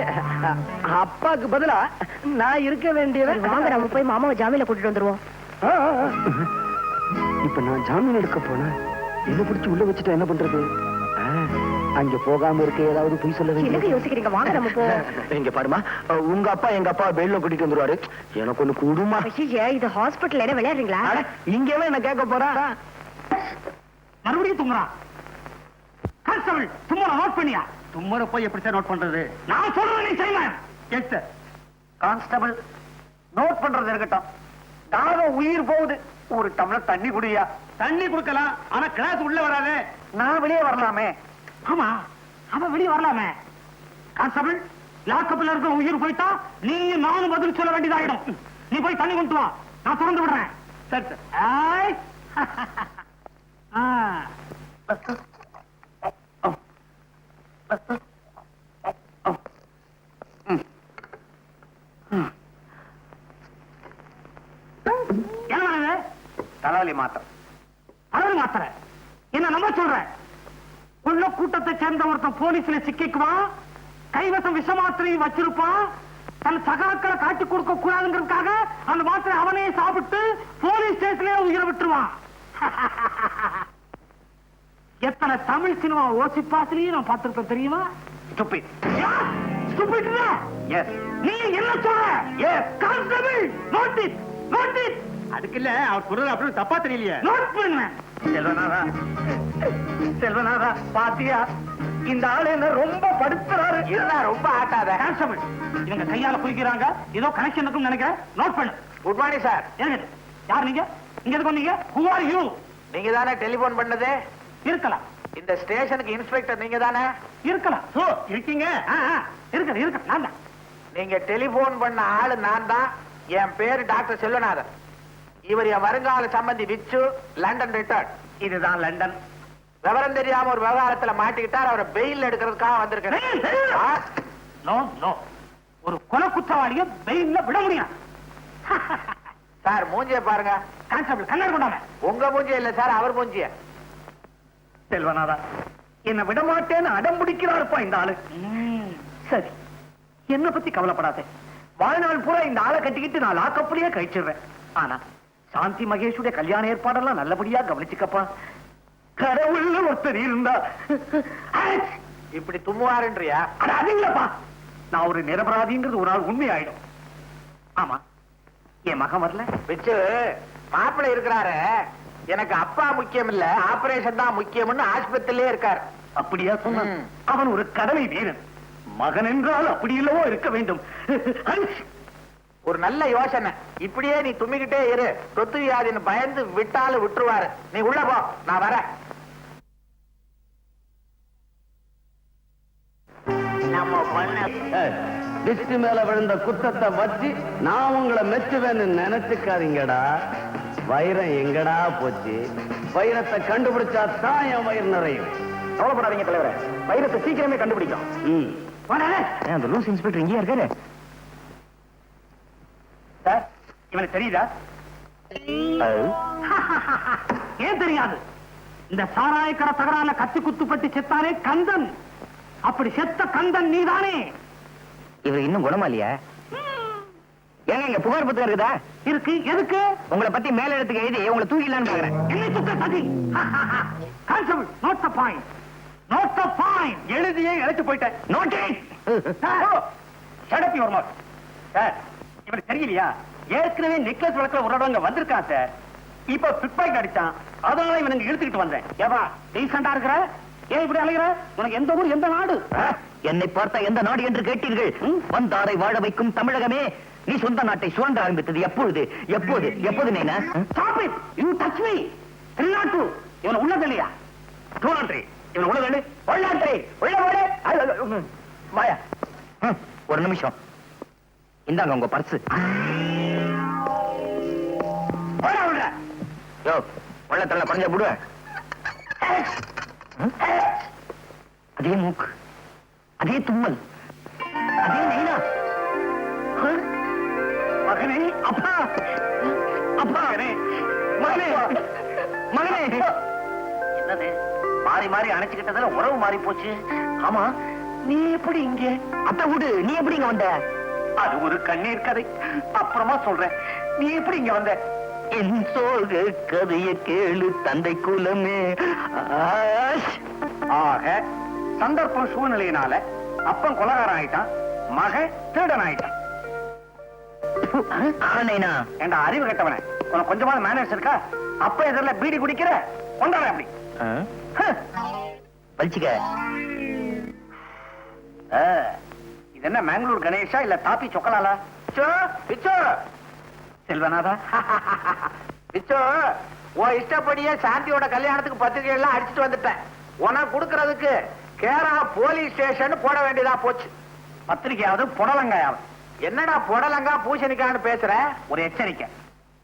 அப்பாக்கு பதிலா நான் இருக்க வேண்டியவன். வாங்க, நம்ம போய் மாமாவை ஜாமீன்ல கூட்டிட்டு வந்துருவோம். இப்ப நான் ஜாமீன் எடுக்க போனேன், என்ன பிடிச்சு உள்ள வச்சுட்டா என்ன பண்றது? அங்க போகாம இருக்க ஏதாவது போய் சொல்ல என்னங்க யோசிக்கிறீங்க? வாங்க நம்ம போ. இங்க பாருமா, உங்க அப்பா எங்க அப்பா பெயில்ல கூட்டிட்டு வந்துருவாரு. எனக்கு ஒண்ணு கூடுமா? இது ஹாஸ்பிட்டல் என்ன விளையாடுறீங்களா? இங்கவே என்ன கேட்க போறா? மறுபடியும் தும்முறான். கான்ஸ்டபிள், தும்மற நோட் பண்ணியா? தும்மற போய் எப்படி சார் நோட் பண்றது? நான் சொல்றேன், நீ செய்வேன். Yes sir. கான்ஸ்டபிள், நோட் பண்றது இருக்கட்டும், தாகம் உயிர் போகுது. ஒரு டம்ளர் தண்ணி குடியா? தண்ணி குடுக்கலாம், ஆனா கிளாஸ் உள்ள வராது. நான் வெளியே வரலாமே? ஆமா, அவன் வெளியே வரலாமே. கான்ஸ்டபிள், லாக்கப்ல இருக்கிற உயிர் போயிட்டா நீயும் நானும் பதில் சொல்ல வேண்டியதாயிடும். நீ போய் தண்ணி கொண்டு வா, நான் திறந்து விடுறேன். சரி சார். தலைவலி மாத்திரை. தலைவலி மாத்திரை என்ன நம்ப சொல்ற? உள்ள கூட்டத்தை சேர்ந்த ஒருத்தன் போலீஸ்ல சிக்கிக்குவான், கைவசம் விஷ மாத்திரையும் வச்சிருப்பான். தன் சகாக்களை காட்டி கொடுக்க கூடாதுங்கிறதுக்காக அந்த மாத்திரை அவனே சாப்பிட்டு போலீஸ் ஸ்டேஷன்ல உயிரை விட்டுருவான். எத்தனை ஆனா தமிழ் சினிமா ஓசி பாசிலையும் நான் பார்த்திருப்பேன் தெரியுமா? Stupid. Stupid இல்ல? Yes. நீ என்ன சொல்ற? Yes. Constable, note it. Note it. அதுக்கு இல்ல அவர் சொல்றது அப்படி தப்பா தெரியலையே. நோட் பண்ணு. செல்வநாதா பாத்தியா இந்த ஆளு என்ன ரொம்ப படுத்துறாரு. இருந்தா ரொம்ப ஆட்டாத. கான்ஸ்டபிள் இவங்க கையால குளிக்கிறாங்க. ஏதோ கனெக்ஷன் இருக்குன்னு நினைக்கிறேன். நோட் பண்ணு. Good morning sir. ஏங்க யார் நீங்க? இங்க எதுக்கு வந்தீங்க? Who are you? நீங்க தானே டெலிபோன் பண்ணது? இருக்கலாம். இந்த ஸ்டேஷனுக்கு இன்ஸ்பெக்டர் நீங்க தானே? இருக்கலாம். ஓ இருக்கீங்க. இருக்க நான் தான். நீங்க டெலிபோன் பண்ண ஆளு நான் தான். என் பேரு டாக்டர் செல்வநாதன். இவர் என் வருங்கால சம்பந்தி விச்சு, லண்டன் ரிட்டர்ன். இதுதான் லண்டன். விவரம் தெரியாம ஒரு விவகாரத்துல மாட்டிக்கிட்டார். அவரை பெயில் எடுக்கிறதுக்காக வந்திருக்கேன். நோ நோ, ஒரு கொலை குற்றவாளிய பெயில்ல விட முடியும். சார் மூஞ்சிய பாருங்க. கான்ஸ்டபிள் கண்ணாடி கொண்டாங்க. உங்க மூஞ்சிய இல்ல சார், அவர் மூஞ்சிய. செல்வநாதா என்ன விட மாட்டேன்னு அடம் பிடிக்கிறாருப்பா இந்த ஆளு. சரி, என்ன பத்தி கவலைப்படாத. வாழ்நாள் பூரா இந்த ஆளை கட்டிக்கிட்டு நான் லாக்கப்புலயே கழிச்சிடுறேன். ஆனா சாந்தி மகேஷுடைய கல்யாண ஏற்பாடெல்லாம் நல்லபடியா கவனிச்சுக்கப்பா. கடவுள்னு ஒருத்தர் இருந்தா இப்படி தும்முவாருன்றியா? அது இல்லப்பா, நான் ஒரு நிரபராதிங்கிறது ஒரு நாள் உண்மை ஆயிடும். ஆமா, என் மகன் வரல. விச்சு மாப்பிள்ளை இருக்கிறாரு. எனக்கு அப்பா முக்கியம் இல்ல, ஆபரேஷன் தான் முக்கியம்னு ஆஸ்பத்திரியிலே இருக்காரு. அப்படியா சொன்ன? அவன் ஒரு கடமை வீரன். மகன் என்றால் அப்படி இல்லவோ இருக்க வேண்டும். ஒரு நல்ல யோசனை. இப்படியே நீ தும்மிக்கிட்டே இரு. சொத்து வியாதின்னு பயந்து விட்டாலும் விட்டுருவாரு. நீ உள்ள போ, நான் வரேன். நம்ம பண்ண டிஸ்டி மேல விழுந்த குத்தத்தை வச்சு நான் உங்களை மெச்சுவேன்னு நினைச்சுக்காதீங்கடா. வைரம் எங்கடா போச்சு? வைரத்தை கண்டுபிடிச்சா தான் என் வயிறு நிறையும். கவலைப்படாதீங்க தலைவரே, வைரத்தை சீக்கிரமே கண்டுபிடிக்கும். அந்த லூஸ் இன்ஸ்பெக்டர் இங்கேயா இருக்காரு? சார், இவனுக்கு தெரியுதா? ஏன் தெரியாது? இந்த சாராயக்கடை தகராறுல கத்தி குத்துப்பட்டு செத்தானே கந்தன். அப்படி செத்த கந்தன் நீதானே? இவர் இன்னும் குணமா இல்லையா? ஏங்க இங்க புகார் பத்திரம் இருக்குதா? இருக்கு. எதுக்கு? உங்களை பத்தி மேல இடத்துக்கு எழுதி உங்களை தூக்கிடலான்னு பாக்குறேன். என்ன தூக்க சதி? Constable, note the point. Note the point. எழுதியே இழைச்சு போயிட்டேன். Note it. Shut up your mouth. Sir, இவனுக்கு தெரியலையா? ஏற்கனவே நெக்லஸ் வழக்குல ஒரு இடம் வந்திருக்கான் சார். இப்ப பிக்பாக்கெட் அடிச்சான். அதனால இவனுக்கு இழுத்துக்கிட்டு வந்தேன். ஏவா டீசெண்டா இருக்கிற? ஏன் இப்படி அலைகிற? உனக்கு எந்த ஊர், எந்த நாடு? என்னை பார்த்தா எந்த நாடு என்று கேட்டீர்கள்? வந்தாரை வாழ வைக்கும் தமிழகமே. நீ சொந்த நாட்டை சுரண்ட ஆரம்பித்தது எப்பொழுது? எப்போது? எப்போது நீனா? Stop it! You touch me! திருநாட்டு இவன் உள்ளது இல்லையா? டூலாண்ட்ரி இவன் உள்ளது. உள்ளாண்ட்ரி உள்ள போடு. வாயா. ஒரு நிமிஷம். இந்தாங்க உங்க பர்ஸ். யோ, உள்ளத்துல பஞ்ச போடுவேன். அதே மூக்கு, அதே தும்மல், அதே நைனா. மகனே, அப்பா, அப்பா, மகனே, மகனே. என்னது மாறி மாறி அணைச்சுக்கிட்டதுல உறவு மாறி போச்சு. ஆமா, நீ எப்படி இங்க? அத்தை வீடு, நீ எப்படி இங்க வந்த? அது ஒரு கண்ணீர் கதை, அப்புறமா சொல்றேன். நீ எப்படி இங்க வந்த? என் சோக கதைய கேளு தந்தை குலமே. ஆக சந்தர்ப்பம் சூழ்நிலையினால அப்பன் கொலகாரம் ஆயிட்டான், மகன் திருடன் ஆயிட்டான். ஏண்டா அறிவு கட்டவன, உனக்கு கொஞ்சமாவது மேனேஜ் இருக்கா? அப்ப எதிரில பீடி குடிக்கிற கொண்டாட அப்படி பழிச்சுக்க. இது என்ன மேங்களூர் கணேஷா இல்ல தாப்பி சொக்கலாலா? செல்வநாதா, பிச்சோ, உன் இஷ்டப்படியே சாந்தியோட கல்யாணத்துக்கு பத்திரிகை எல்லாம் அடிச்சுட்டு வந்துட்டேன். உனக்கு கொடுக்கறதுக்கு கேரளா போலீஸ் ஸ்டேஷன் போட வேண்டியதா போச்சு. பத்திரிகையாவது புடலங்காயாவது? என்னடா புடலங்கா பூசணிக்கான்னு பேசுற? ஒரு எச்சரிக்கை.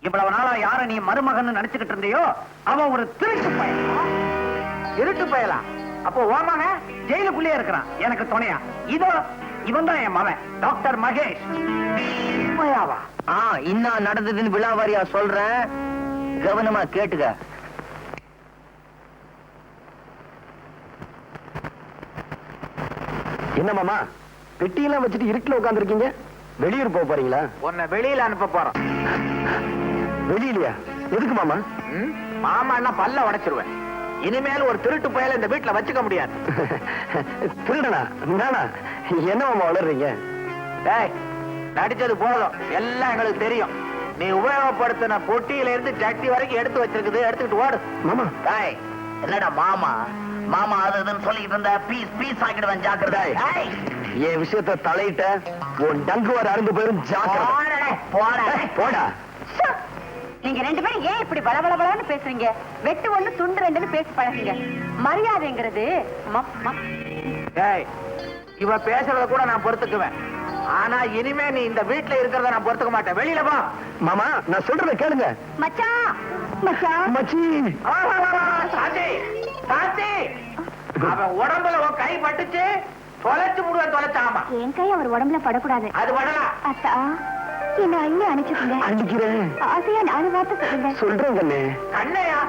இவ்வளவு நாளா யார நீ மருமகன் நினைச்சுக்கிட்டு இருந்தியோ அவன் ஒரு திருட்டு பயன். இருட்டு பயலாம்? அப்போ ஓமக ஜெயிலுக்குள்ளே இருக்கிறான் எனக்கு துணையா. இதோ இவன் தான் என் மகன் டாக்டர் மகேஷ். உண்மையாவா? இன்னும் நடந்ததுன்னு விழாவாரியா சொல்றேன், கவனமா கேட்டுக்க. என்ன மாமா பெட்டியெல்லாம் வச்சுட்டு இருட்டுல உட்கார்ந்துருக்கீங்க? வெளியூர் போக போறீங்களா? உன்னை வெளியில அனுப்ப போறோம். வெளியிலயா? எதுக்கு மாமா? மாமா என்ன பல்ல உடைச்சிருவேன். இனிமேல் ஒரு திருட்டு பயல இந்த வீட்டுல வச்சுக்க முடியாது. திருடனா? நானா? என்ன மாமா வளர்றீங்க? டேய், நடிச்சது போதும், எல்லாம் எங்களுக்கு தெரியும். நீ உபயோகப்படுத்தின பொட்டியில இருந்து சட்டி வரைக்கும் எடுத்து வச்சிருக்குது, எடுத்துக்கிட்டு ஓடு. மாமா. டேய், என்னடா மாமா மாமா அது இதுன்னு சொல்லிட்டு இருந்த பீஸ் பீஸ் ஆக்கிடுவேன், ஜாக்கிரதை. என் விஷயத்த தலையிட்ட உன் டங்கு வர அருந்து போயிரும், ஜாக்கிரதை. போடா. நீங்க ரெண்டு பேரும் ஏன் இப்படி பலபலபலன்னு பேசுறீங்க? வெட்டு ஒண்ணு துண்டு ரெண்டுன்னு பேசி பழகுங்க. மரியாதைங்கிறது டேய், இவ பேசுறத கூட நான் பொறுத்துக்குவேன். ஆனா இனிமே நீ இந்த வீட்டுல இருக்கிறத நான் பொறுத்துக்க மாட்டேன். வெளியில வா. மாமா, நான் சொல்றத கேளுங்க. மச்சான் மச்சான் மச்சி. சாந்தி, சாந்தி, அவன் உடம்புல உன் கை பட்டுச்சு, தொலைச்சு முடுவேன், தொலைச்சாமா. என் கை அவர் உடம்புல படக்கூடாது. அது படலாம். அத்தா, என்ன அள்ளி அணைச்சுக்கோங்க. அடிக்கிறேன். ஆசையா 4 வார்த்தை சொல்லுங்க. சொல்றேன் கண்ணே. கண்ணையா?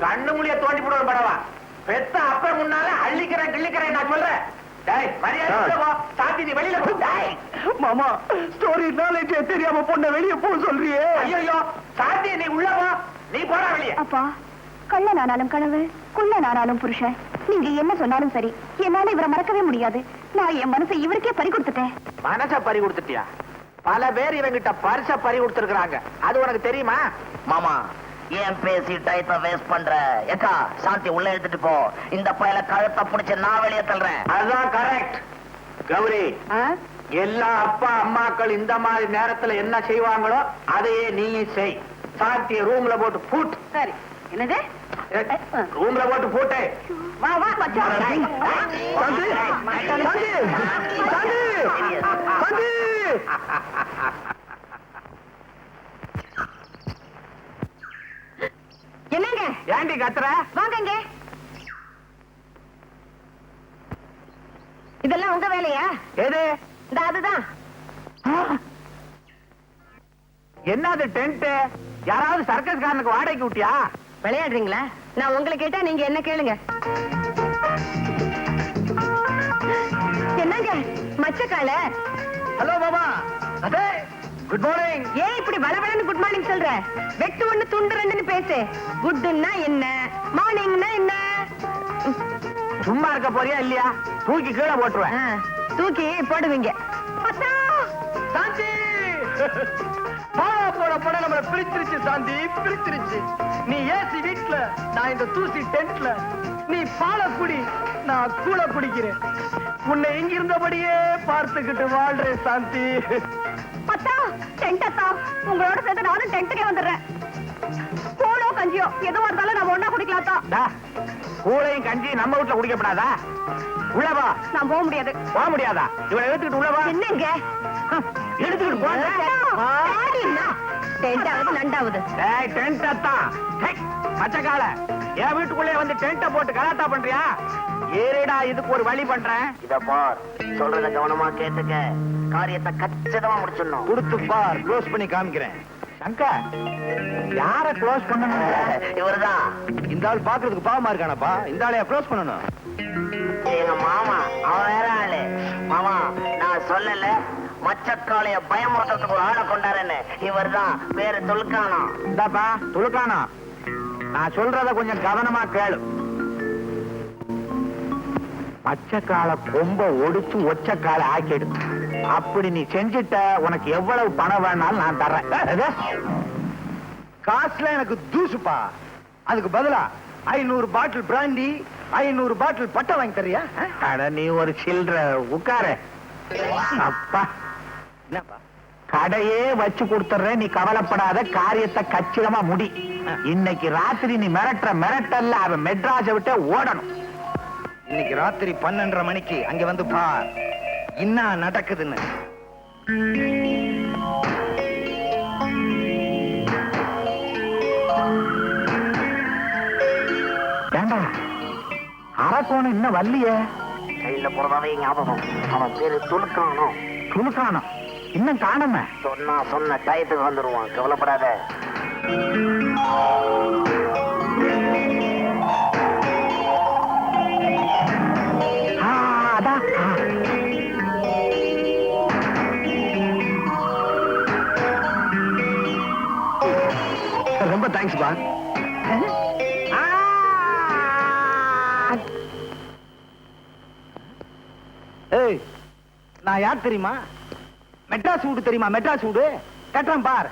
கண்ணு முடிய தோண்டி போடுவேன் படவா. பெத்த அப்ப முன்னால அள்ளிக்கிறேன் கிள்ளிக்கிறேன் நான் சொல்றேன். டேய், மரியாதை போ. சாந்தி, நீ வெளியில போ. டேய் மாமா, ஸ்டோரி நாலேஜ் தெரியாம பொண்ண வெளிய போ சொல்றியே. ஐயோ சாந்தி, நீ உள்ள போ. நீ போடா வெளிய. அப்பா, கள்ளனானாலும் கனவு, குள்ளனானாலும் புருஷன். நீங்க என்ன சொன்னாலும் சரி, என்னால இவரை மறக்கவே முடியாது. நான் என் மனசை இவருக்கே பறி கொடுத்துட்டேன். மனச பறி கொடுத்துட்டியா? பல பேர் இவங்கிட்ட பரிச பறி கொடுத்திருக்காங்க, அது உனக்கு தெரியுமா? மாமா, ஏன் பேசி டயத்தை வேஸ்ட் பண்ற? ஏக்கா, சாந்தி உள்ள எடுத்துட்டு போ. இந்த பயல கழுத்தை பிடிச்சு நான் வெளியே தள்ளுறேன். அதுதான் கரெக்ட். கௌரி, எல்லா அப்பா அம்மாக்கள் இந்த மாதிரி நேரத்துல என்ன செய்வாங்களோ அதையே நீயும் செய். சாந்திய ரூம்ல போட்டு பூட். சரி. என்னது? ரூம்ல போட்டு பூட்டு. வா வா மச்சான். சாந்தி, சாந்தி, சாந்தி, சாந்தி. என்னங்க? ஏண்டி கத்துற? வாங்கங்க. இதெல்லாம் உங்க வேலையா? எது? இந்த அதுதான். என்னது டென்ட்? யாராவது சர்க்கஸ் காரனுக்கு வாடகைக்கு விட்டியா? விளையாடுறீங்களா? நான் உங்களை கேட்டா நீங்க என்ன கேளுங்க. என்னங்க மச்சக்கால? ஹலோ மாமா. அதே குட் மார்னிங். ஏன் இப்படி பலபலன்னு குட் மார்னிங் சொல்ற? வெட்டு ஒண்ணு துண்டு ரெண்டுன்னு பேசு. குட்னா என்ன, மார்னிங்னா என்ன? சும்மா இருக்க போறியா இல்லையா? தூக்கி கீழே போட்டுருவேன். தூக்கி போடுவீங்க. சாந்தி, போட நம்மள பிரிச்சிருச்சு. சாந்தி பிரிச்சிருச்சு. நீ ஏசி வீட்ல, நான் இந்த தூசி டென்ட்ல. நீ பாலை குடி, நான் கூழ குடிக்கிறேன். உன்னை இங்க இருந்தபடியே பார்த்துக்கிட்டு வாழ்றேன் சாந்தி. அத்தா, டென்ட் அத்தா, உங்களோட சேர்ந்து நானும் டென்ட்டுக்கே வந்துடுறேன். கூழோ கஞ்சியோ எதுவும் இருந்தாலும் நம்ம ஒண்ணா குடிக்கலாத்தா. கூழையும் கஞ்சி நம்ம வீட்டுல குடிக்கப்படாதா? உள்ளவா. நான் போக முடியாது. போக முடியாதா? இவனை எடுத்துக்கிட்டு உள்ளவா. என்னங்க எடுத்துக்கிட்டு போ. டென்டாவது நண்டாவது. ஏய், டென்ட் அத்தான். பச்சைக்கால, என் வீட்டுக்குள்ளே வந்து டென்ட்ட போட்டு கலாட்டா பண்றியா? ஏறேடா, இதுக்கு ஒரு வழி பண்றேன். இத பார், சொல்றத கவனமா கேட்டுக்க. காரியத்தை கச்சிதமா முடிச்சிடணும். கொடுத்து பார், க்ளோஸ் பண்ணி காமிக்கிறேன். சங்கர், யார க்ளோஸ் பண்ணணும்? இவருதான். இந்த ஆள் பாக்குறதுக்கு பாவமா இருக்கானப்பா. இந்த ஆளையா க்ளோஸ் பண்ணணும்? எங்க மாமா, அவன் வேற ஆளு. மாமா, நான் சொல்லல, மச்சக்காளைய பயமுறுத்துறதுக்கு ஒரு ஆளை கொண்டாருன்னு. இவர்தான், பேரு துலுக்கானம். இந்தாப்பா துலுக்கானம், நான் சொல்றத கொஞ்சம் கவனமா கேளு. பச்சைக்கால கொம்ப ஒடிச்சு ஒச்சக்கால ஆக்கிடு. அப்படி நீ செஞ்சிட்ட, உனக்கு எவ்வளவு பணம் வேணாலும் நான் தர்றேன். காசுல எனக்கு தூசுப்பா. அதுக்கு பதிலா 500 பாட்டில் பிராண்டி, 500 பாட்டில் பட்டை வாங்கி தரியா? நீ ஒரு சில்லற உட்கார. அப்பா, என்னப்பா, கடையே வச்சு கொடுத்துறேன், நீ கவலைப்படாத. காரியத்தை கச்சிதமா முடி. இன்னைக்கு ராத்திரி நீ மிரட்டல்ல அவன் மெட்ராஸை விட்டு ஓடணும். இன்னைக்கு ராத்திரி 12:30 மணிக்கு அங்க வந்து பார் என்ன நடக்குதுன்னு. ஏண்டா, அரக்கோணம் இன்னும் வரலையே? கையில போறதாவே ஞாபகம். அவன் பேரு துலுக்கானம். துலுக்கானம் இன்னும் காணாம? சொன்ன டயத்துக்கு வந்துருவான், கவலைப்படாத. ரொம்ப தேங்க்ஸ் பா. ஏய், நான் யார் தெரியுமா? மெட்ராஸ் வீடு தெரியுமா? மெட்ராஸ் வீடு கட்டுறேன் பார்.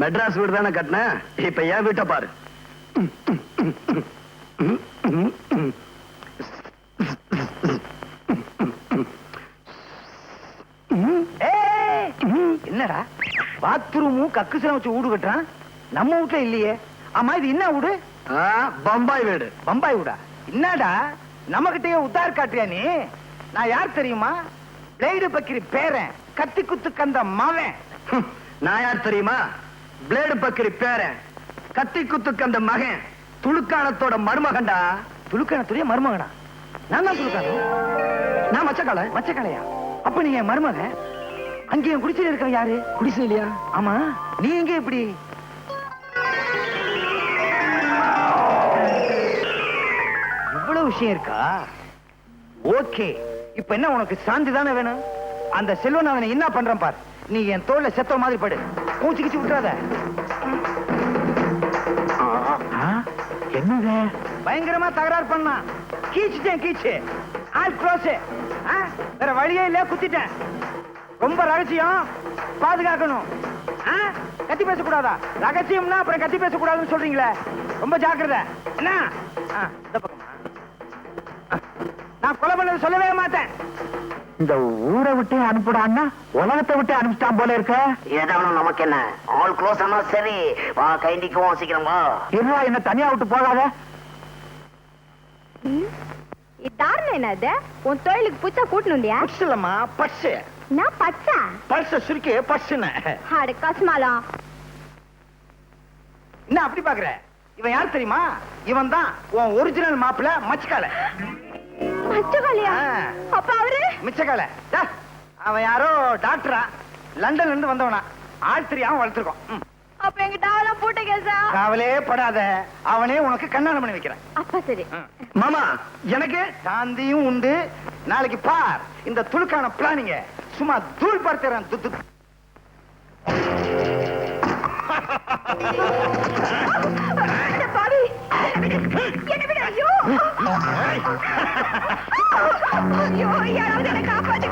மெட்ராஸ் வீடு தானே கட்டின, இப்ப ஏன் வீட்டை பாரு. என்னடா பாத்ரூமும் கக்குசலம் வச்சு வீடு கட்டுறான், நம்ம வீட்டுல இல்லையே. ஆமா இது என்ன வீடு? பம்பாய் வீடு. பம்பாய் வீடா? என்னடா நம்ம கிட்டயே உத்தார் காட்டுறியா நீ? நான் யார் தெரியுமா? பிளேடு பக்கிரி பேரன், கத்தி குத்து கந்த மவன். நான் யார் தெரியுமா? பிளேடு பக்கிரி பேரன், கத்தி குத்து கந்த மகன், துளுக்கானத்தோட மருமகன்டா. துளுக்கானத்துடைய மருமகனா? நான் தான் துளுக்கானம். நான் மச்சக்கால. மச்சக்காலையா? அப்ப நீங்க மருமகன். அங்கே குடிசையில இருக்க யாரு? குடிசையிலையா? ஆமா, நீ எங்க இப்படி? இவ்வளவு விஷயம் இருக்கா? ஓகே, இப்ப என்ன உனக்கு சாந்தி தானே வேணும்? அந்த செல்வநாதனை என்ன பண்றான் பார். நீ என் தோல்ல செத்த மாதிரி படு, மூச்சு கிச்சு விட்டுறாத. என்னங்க பயங்கரமா தகராறு பண்ணா, கீச்சுட்டேன் கீச்சு. All close. வேற வழியே இல்ல, குத்திட்டேன். ரொம்ப ரகசியம், பாதுகாக்கணும். கத்தி பேசக்கூடாதா? ரகசியம்னா அப்புறம் கத்தி பேசக்கூடாதுன்னு சொல்றீங்களே, ரொம்ப ஜாக்கிரதை. என்ன இந்த பக்கமா? நான் கொலை பண்ணது சொல்லவே மாட்டேன். இந்த ஊரை விட்டு அனுப்பிடான்னா உலகத்தை விட்டு அனுப்பிட்டான் போல இருக்க. ஏதாவது நமக்கு என்ன, ஆல் க்ளோஸ் ஆனா சரி. வா கைண்டிக்குவோம், சீக்கிரம் வா. இருவா, என்ன தனியா விட்டு போகாத. இதாரணம் என்னது? உன் தொழிலுக்கு புச்சா கூட்டணும் இல்லையா? பர்ஸ் இல்லம்மா, பர்ஸ். நான் பச்சா பர்ஸ் சுருக்கி பர்ஸ்னு. அட கஸ்மாலா. என்ன அப்படி பாக்குற? இவன் யார் தெரியுமா? இவன் தான் உன் ஒரிஜினல் மாப்பிள்ள மச்சக்கால. மச்சக்காலையா? அப்ப அவரு மிச்சக்கால. அவன் யாரோ டாக்டரா, லண்டன்ல இருந்து வந்தவனா. ஆள் தெரியாம வளர்த்துருக்கோம். அப்ப எங்க டாவெல்லாம் பூட்ட கேசா? காவலே படாத, அவனே உனக்கு கண்ணாடம் பண்ணி வைக்கிறேன். அப்ப சரி. மாமா, எனக்கு சாந்தியும் உண்டு. நாளைக்கு பார் இந்த துளுக்கான பிளானிங்க. சும்மா தூள் படுத்துறேன். பாவி என்ன விட. ஐயோ ஐயோ, யாராவது என்ன காப்பாத்து.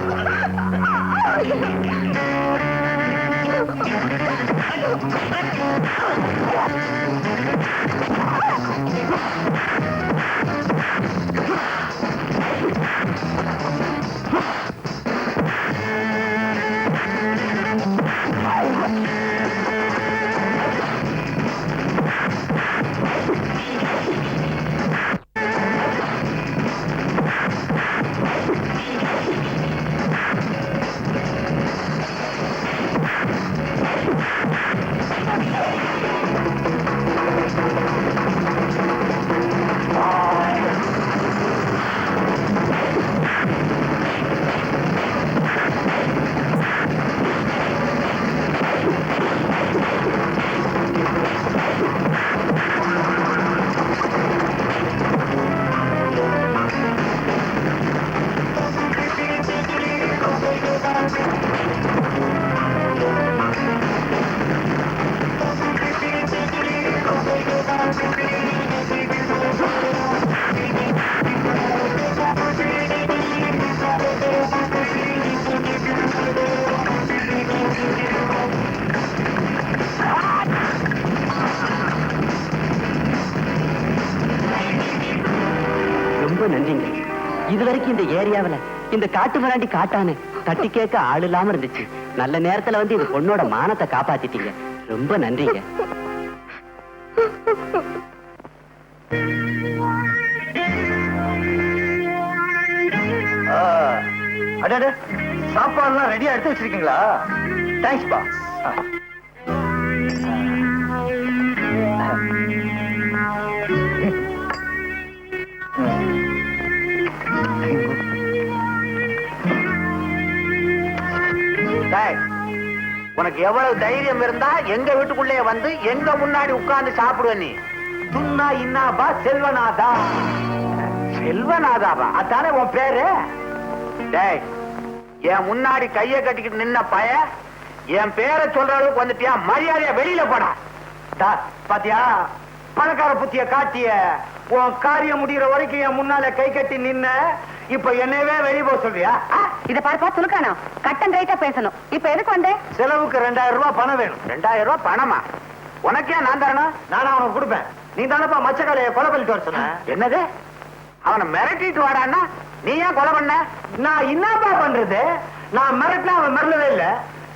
நன்றிங்க. இதுவரைக்கும் இந்த ஏரியாவில இந்த காட்டு மிராண்டி காட்டானு தட்டி கேட்க ஆள் இல்லாம இருந்துச்சு. நல்ல நேரத்துல வந்து இந்த பொண்ணோட மானத்தை காப்பாத்திட்டீங்க. ரொம்ப நன்றிங்க. அடடே, சாப்பாடுலாம் ரெடியா எடுத்து வச்சிருக்கீங்களா? தேங்க்ஸ் பா. உனக்கு எவ்வளவு தைரியம் இருந்தா எங்க வீட்டுக்குள்ளே வந்து எங்க முன்னாடி உட்கார்ந்து சாப்பிடுவ நீ? துன்னா இன்னாபா செல்வநாதா. செல்வநாதாவா? அதானே உன் பேரு? டேய், என் முன்னாடி கைய கட்டிக்கிட்டு நின்ன பய என் பேரை சொல்ற அளவுக்கு வந்துட்டியா? மரியாதையா வெளியில போடா. பாத்தியா பணக்கார புத்திய காட்டிய உன் காரியம் முடிகிற வரைக்கும் என் முன்னால கை கட்டி நின்ன இப்ப என்னவே வெளியே போக சொல்றியா? இத பார்ப்பா துலுக்கானா கட்டன் ரைட்டா பேசணும். இப்ப எதுக்கு வந்தே? செலவுக்கு 2000 ரூபாய் பணம் வேணும். 2000 ரூபாய் பணமா? உனக்கே நான் தரணும்? நானும் அவனுக்கு கொடுப்பேன். நீ தானப்பா மச்சக்காலைய கொலை பண்ணிட்டு வர சொன்ன. என்னது? அவனை மிரட்டிட்டு வாடான்னா நீ ஏன் கொலை பண்ண? நான் என்னப்பா பண்றது? நான் மிரட்டினா அவன் மிரளவே இல்ல.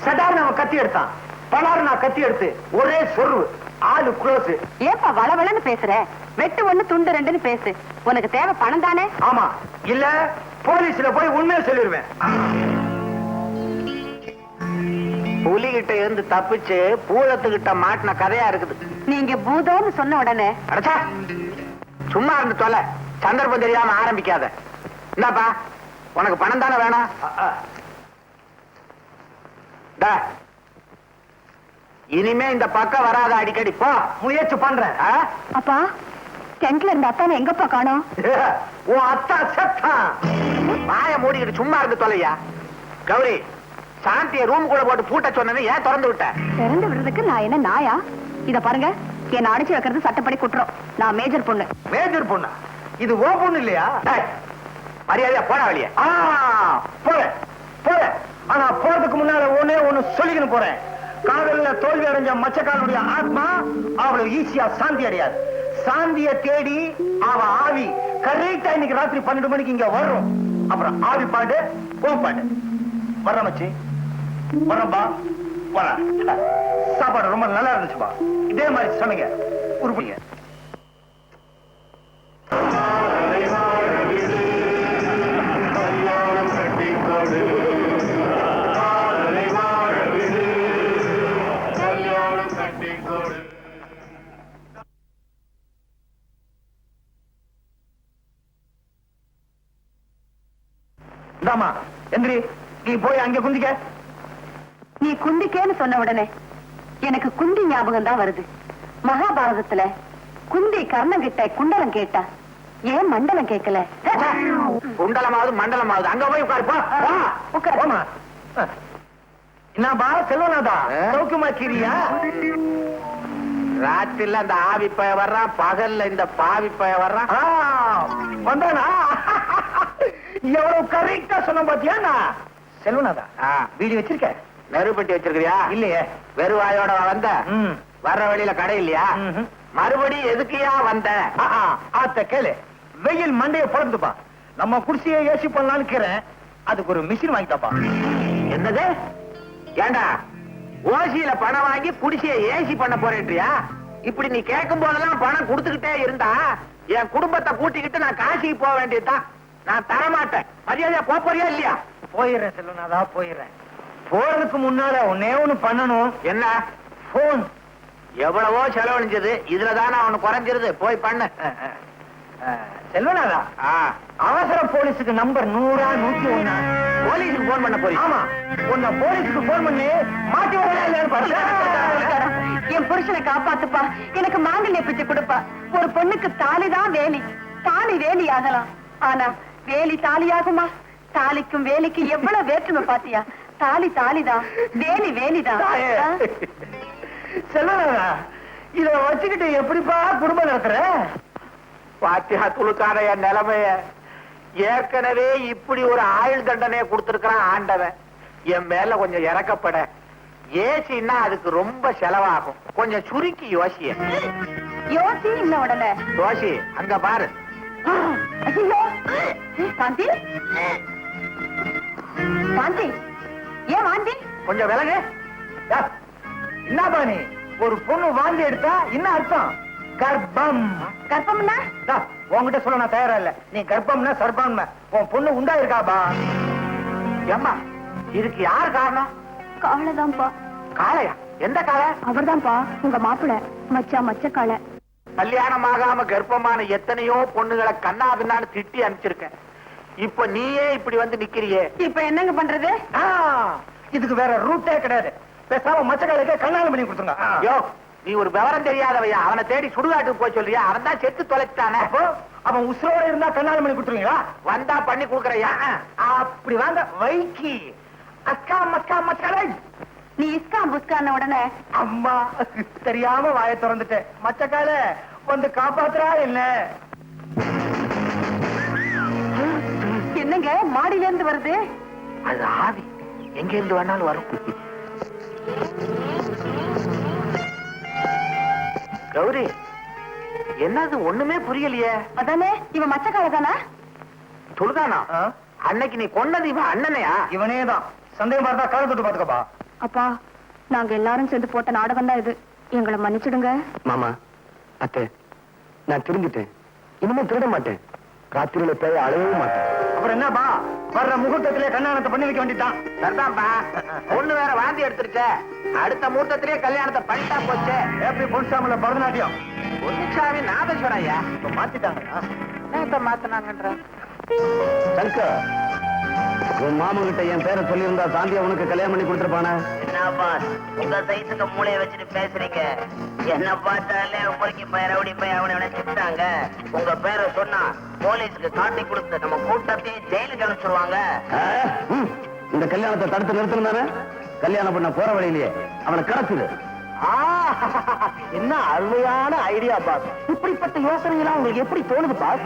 சடார்னு அவன் கத்தி எடுத்தான். பலாறு நான் கத்தி எடுத்து ஒரே சொருவு ஆளு க்ளோஸ். ஏப்பா வளவளன்னு பேசுற? வெட்டு ஒண்ணு துண்டு ரெண்டுன்னு பேசு. உனக்கு தேவை பணம் தானே? ஆமா, இல்ல போலீஸ்ல போய் உண்மையை சொல்லிடுவேன். புலிகிட்ட இருந்து தப்பிச்சு பூதத்துக்கிட்ட மாட்டின கதையா இருக்குது. நீங்க பூதம்னு சொன்ன உடனே அடச்சா சும்மா இருந்து தொலை. சந்தர்ப்பம் தெரியாம ஆரம்பிக்காத. என்னப்பா உனக்கு பணம் தானே வேணாம்? இனிமே இந்த பக்கம் வராத, அடிக்கடி போ. முயற்சி பண்றேன். அப்பா டென்ட்ல இருந்த அத்தானை எங்கப்பா காணோம்? உன் அத்தா செத்தான். வாய மூடிக்கிட்டு சும்மா இருந்து தொலையா. கௌரி, சாந்திய ரூம் கூட போட்டு பூட்ட சொன்னது ஏன் திறந்து விட்ட? திறந்து விடுறதுக்கு நான் என்ன நாயா? இத பாருங்க, என்ன அடிச்சு வைக்கிறது சட்டப்படி குற்றம். நான் மேஜர் பொண்ணு. மேஜர் பொண்ணா? இது ஓ பொண்ணு இல்லையா? மரியாதையா போட வெளியே. போறேன் போறேன். ஆனா போறதுக்கு முன்னால ஒண்ணு சொல்லிக்கணும் போறேன். காதல்ல தோல்வி அடைஞ்ச மச்சக்காரனுடைய ஆத்மா அவ்வளவு ஈஸியா சாந்தி அடையாது. சாந்திய தேடி அவ ஆவி கரெக்டா இன்னைக்கு ராத்திரி 12 மணிக்கு இங்க வரும். அப்புறம் ஆவி பாடு பாடு வர மச்சி வரம்பா வர. சாப்பாடு ரொம்ப நல்லா இருந்துச்சுப்பா. இதே மாதிரி சொன்னீங்க உருப்படிங்க. இந்தாமா எந்திரி, நீ போய் அங்க குந்திக்க. நீ குந்திக்கேன்னு சொன்ன உடனே எனக்கு குந்தி ஞாபகம் தான் வருது. மகாபாரதத்துல குந்தி கர்ணன் கிட்ட குண்டலம் கேட்டா, ஏன் மண்டலம் கேட்கல? குண்டலமாவது மண்டலமாவது அங்க போய் உட்காருமா. என்னப்பா செல்வனாதா, சௌக்கியமா கிரியா? ராத்திரில அந்த ஆவி பய வர்றான், பகல்ல இந்த பாவி பய வர்றான். வந்தானா? எவ்வளவு கரெக்டா சொன்ன பாத்தியா? செல்வனாதா வீடு வச்சிருக்க? நெருப்பட்டி வச்சிருக்கியா? இல்லையே. வெறுவாயோட வந்த? வர்ற வழியில கடை இல்லையா? மறுபடியும் எதுக்குயா வந்த? ஆத்த கேளு, வெயில் மண்டைய பொழந்துப்பா. நம்ம குடிசையை ஏசி பண்ணலான்னு இருக்கிறேன். அதுக்கு ஒரு மிஷின் வாங்கிட்டாப்பா. என்னது? ஏண்டா ஓசியில பணம் வாங்கி குடிசையை ஏசி பண்ண போறேன்றியா? இப்படி நீ கேட்கும் போதெல்லாம் பணம் கொடுத்துக்கிட்டே இருந்தா என் குடும்பத்தை கூட்டிக்கிட்டு நான் காசிக்கு போக வேண்டியதுதான். நான் தரமாட்டேன். மரியாதையா போறியா இல்லையா? போயிடுறேன் செல்வனாதா, போயிடுறேன். போறதுக்கு முன்னால ஒண்ணு பண்ணணும். என்ன? போன். எவ்வளவோ செலவழிஞ்சது, இதுலதானே அவனு குறைஞ்சிருது. போய் பண்ணு. செல்வனாதா, அவசர போலீஸுக்கு நம்பர் 100 101. போலீஸுக்கு போன் பண்ண போறீங்க? ஆமா, உன்னை போலீஸுக்கு போன் பண்ணி மாட்டி என் புருஷனை காப்பாத்துப்பா, எனக்கு மாங்கல்ய பிச்சை கொடுப்பா. ஒரு பொண்ணுக்கு தாலிதான் வேலி, தாலி வேலி ஆகலாம். ஆனா வேலி தாலியாகுமா? தாலிக்கும் வேலிக்கு எவ்வளவு வேற்றுமை பாத்தியா? தாலி தாலிதான், வேலி வேலிதான். செல்வனாதா, இத வச்சுக்கிட்டு எப்படிப்பா குடும்பம் நடத்துற? பாத்தியா துளுக்கான என் நிலைமைய. ஏற்கனவே இப்படி ஒரு ஆயுள் தண்டனையை கொடுத்திருக்கிறான் ஆண்டவன். என் மேல கொஞ்சம் இறக்கப்பட. ஏசின்னா அதுக்கு ரொம்ப செலவாகும். கொஞ்சம் சுருக்கி யோசிய. யோசி இல்ல உடனே யோசி. அங்க பாரு. காந்தி, காந்தி, ஏன் வாந்தி? கொஞ்சம் விலகு. என்னப்பா நீ? ஒரு பொண்ணு வாந்தி எடுத்தா என்ன அர்த்தம்? கர்ப்பம். கர்ப்பம்னா? உன்கிட்ட சொல்ல நான் தயாரா இல்ல. நீ கர்ப்பம்னா சர்ப்பம். உன் பொண்ணு உண்டா இருக்காப்பா? ஏம்மா, இதுக்கு யார் காரணம்? காளைதான்ப்பா. காளையா? எந்த காளை? அவர்தான்ப்பா உங்க மாப்பிள்ள, மச்ச காளை. கல்யாணம் ஆகாம கர்ப்பமான எத்தனையோ பொண்ணுகளை கண்ணா பின்னான்னு திட்டி அனுப்பிச்சிருக்கேன். இப்ப நீயே இப்படி வந்து நிக்கிறியே. இப்ப என்னங்க பண்றது? இதுக்கு வேற ரூட்டே கிடையாது. பேசாம மச்சக்காலுக்கு கல்யாணம் பண்ணி கொடுத்துங்க. யோ, நீ ஒரு விவரம் தெரியாதவையா. அவனை தேடி சுடுகாட்டுக்கு போய் சொல்றியா? அவன் தான் செத்து தொலைச்சிட்டானே. அவன் உசுரோட இருந்தா கல்யாணம் பண்ணி கொடுத்துருவீங்களா? வந்தா பண்ணி கொடுக்கறையா? அப்படி வாங்க வைக்கி. அக்கா மக்கா மச்சாலை நீ இஸ்கா புஸ்கான உடனே அம்மா தெரியாம வாயை திறந்துட்டேன். மச்சக்கால வந்து காப்பாத்துறா என்ன? என்னங்க மாடியில இருந்து வருது? அது ஆவி எங்க இருந்து வேணாலும் வரும். கௌரி, என்னது ஒண்ணுமே புரியலையே. அதானே இவன் மச்சக்கால தானா? சொல்லுதானா? அன்னைக்கு நீ கொன்னது இவன் அண்ணனையா? இவனே தான். சந்தேகம் பார்த்தா கால தொட்டு பாத்துக்கப்பா. அப்பா, நாங்க எல்லாரும் சேர்ந்து போட்ட நாடகம் தான் இது. எங்களை மன்னிச்சிடுங்க. மாமா, அத்தை, நான் திரும்பிட்டேன். இனிமே திருட மாட்டேன். ராத்திரியில பேய அழவும் மாட்டேன். அப்புறம் என்னப்பா, வர்ற முகூர்த்தத்திலே கல்யாணத்தை பண்ணி வைக்க வேண்டியதான். சரிதான்ப்பா. பொண்ணு வேற வாந்தி எடுத்துருச்ச. அடுத்த முகூர்த்தத்திலே கல்யாணத்தை பண்ணிட்டா போச்சு. எப்படி பொன்சாமில பரதநாட்டியம் பொன்னிச்சாமி நாதஸ்வரையா இப்ப மாத்திட்டாங்க. மாத்தினாங்கன்ற சங்கர், உன் மாமா கிட்ட என் பேரை சொல்லியிருந்தா சாந்தியா உனக்கு கல்யாணம் பண்ணி கொடுத்துருப்பானே. என்னப்பா உங்க சைஸுக்கு மூளைய வச்சுட்டு பேசுறீங்க? என்ன பார்த்தாலே பொறுக்கி போய் ரவுடி போய் அவனை திட்டாங்க. உங்க பேரை சொன்னா போலீஸுக்கு காட்டி கொடுத்து நம்ம கூட்டத்தையே ஜெயிலுக்கு அனுப்பிச்சிருவாங்க. இந்த கல்யாணத்தை தடுத்து நிறுத்தணும் தானே? கல்யாணம் பண்ண போற வழியிலேயே அவனை கடத்துது. என்ன அருமையான ஐடியா பாஸ். இப்படிப்பட்ட யோசனை எல்லாம் உங்களுக்கு எப்படி தோணுது பாஸ்?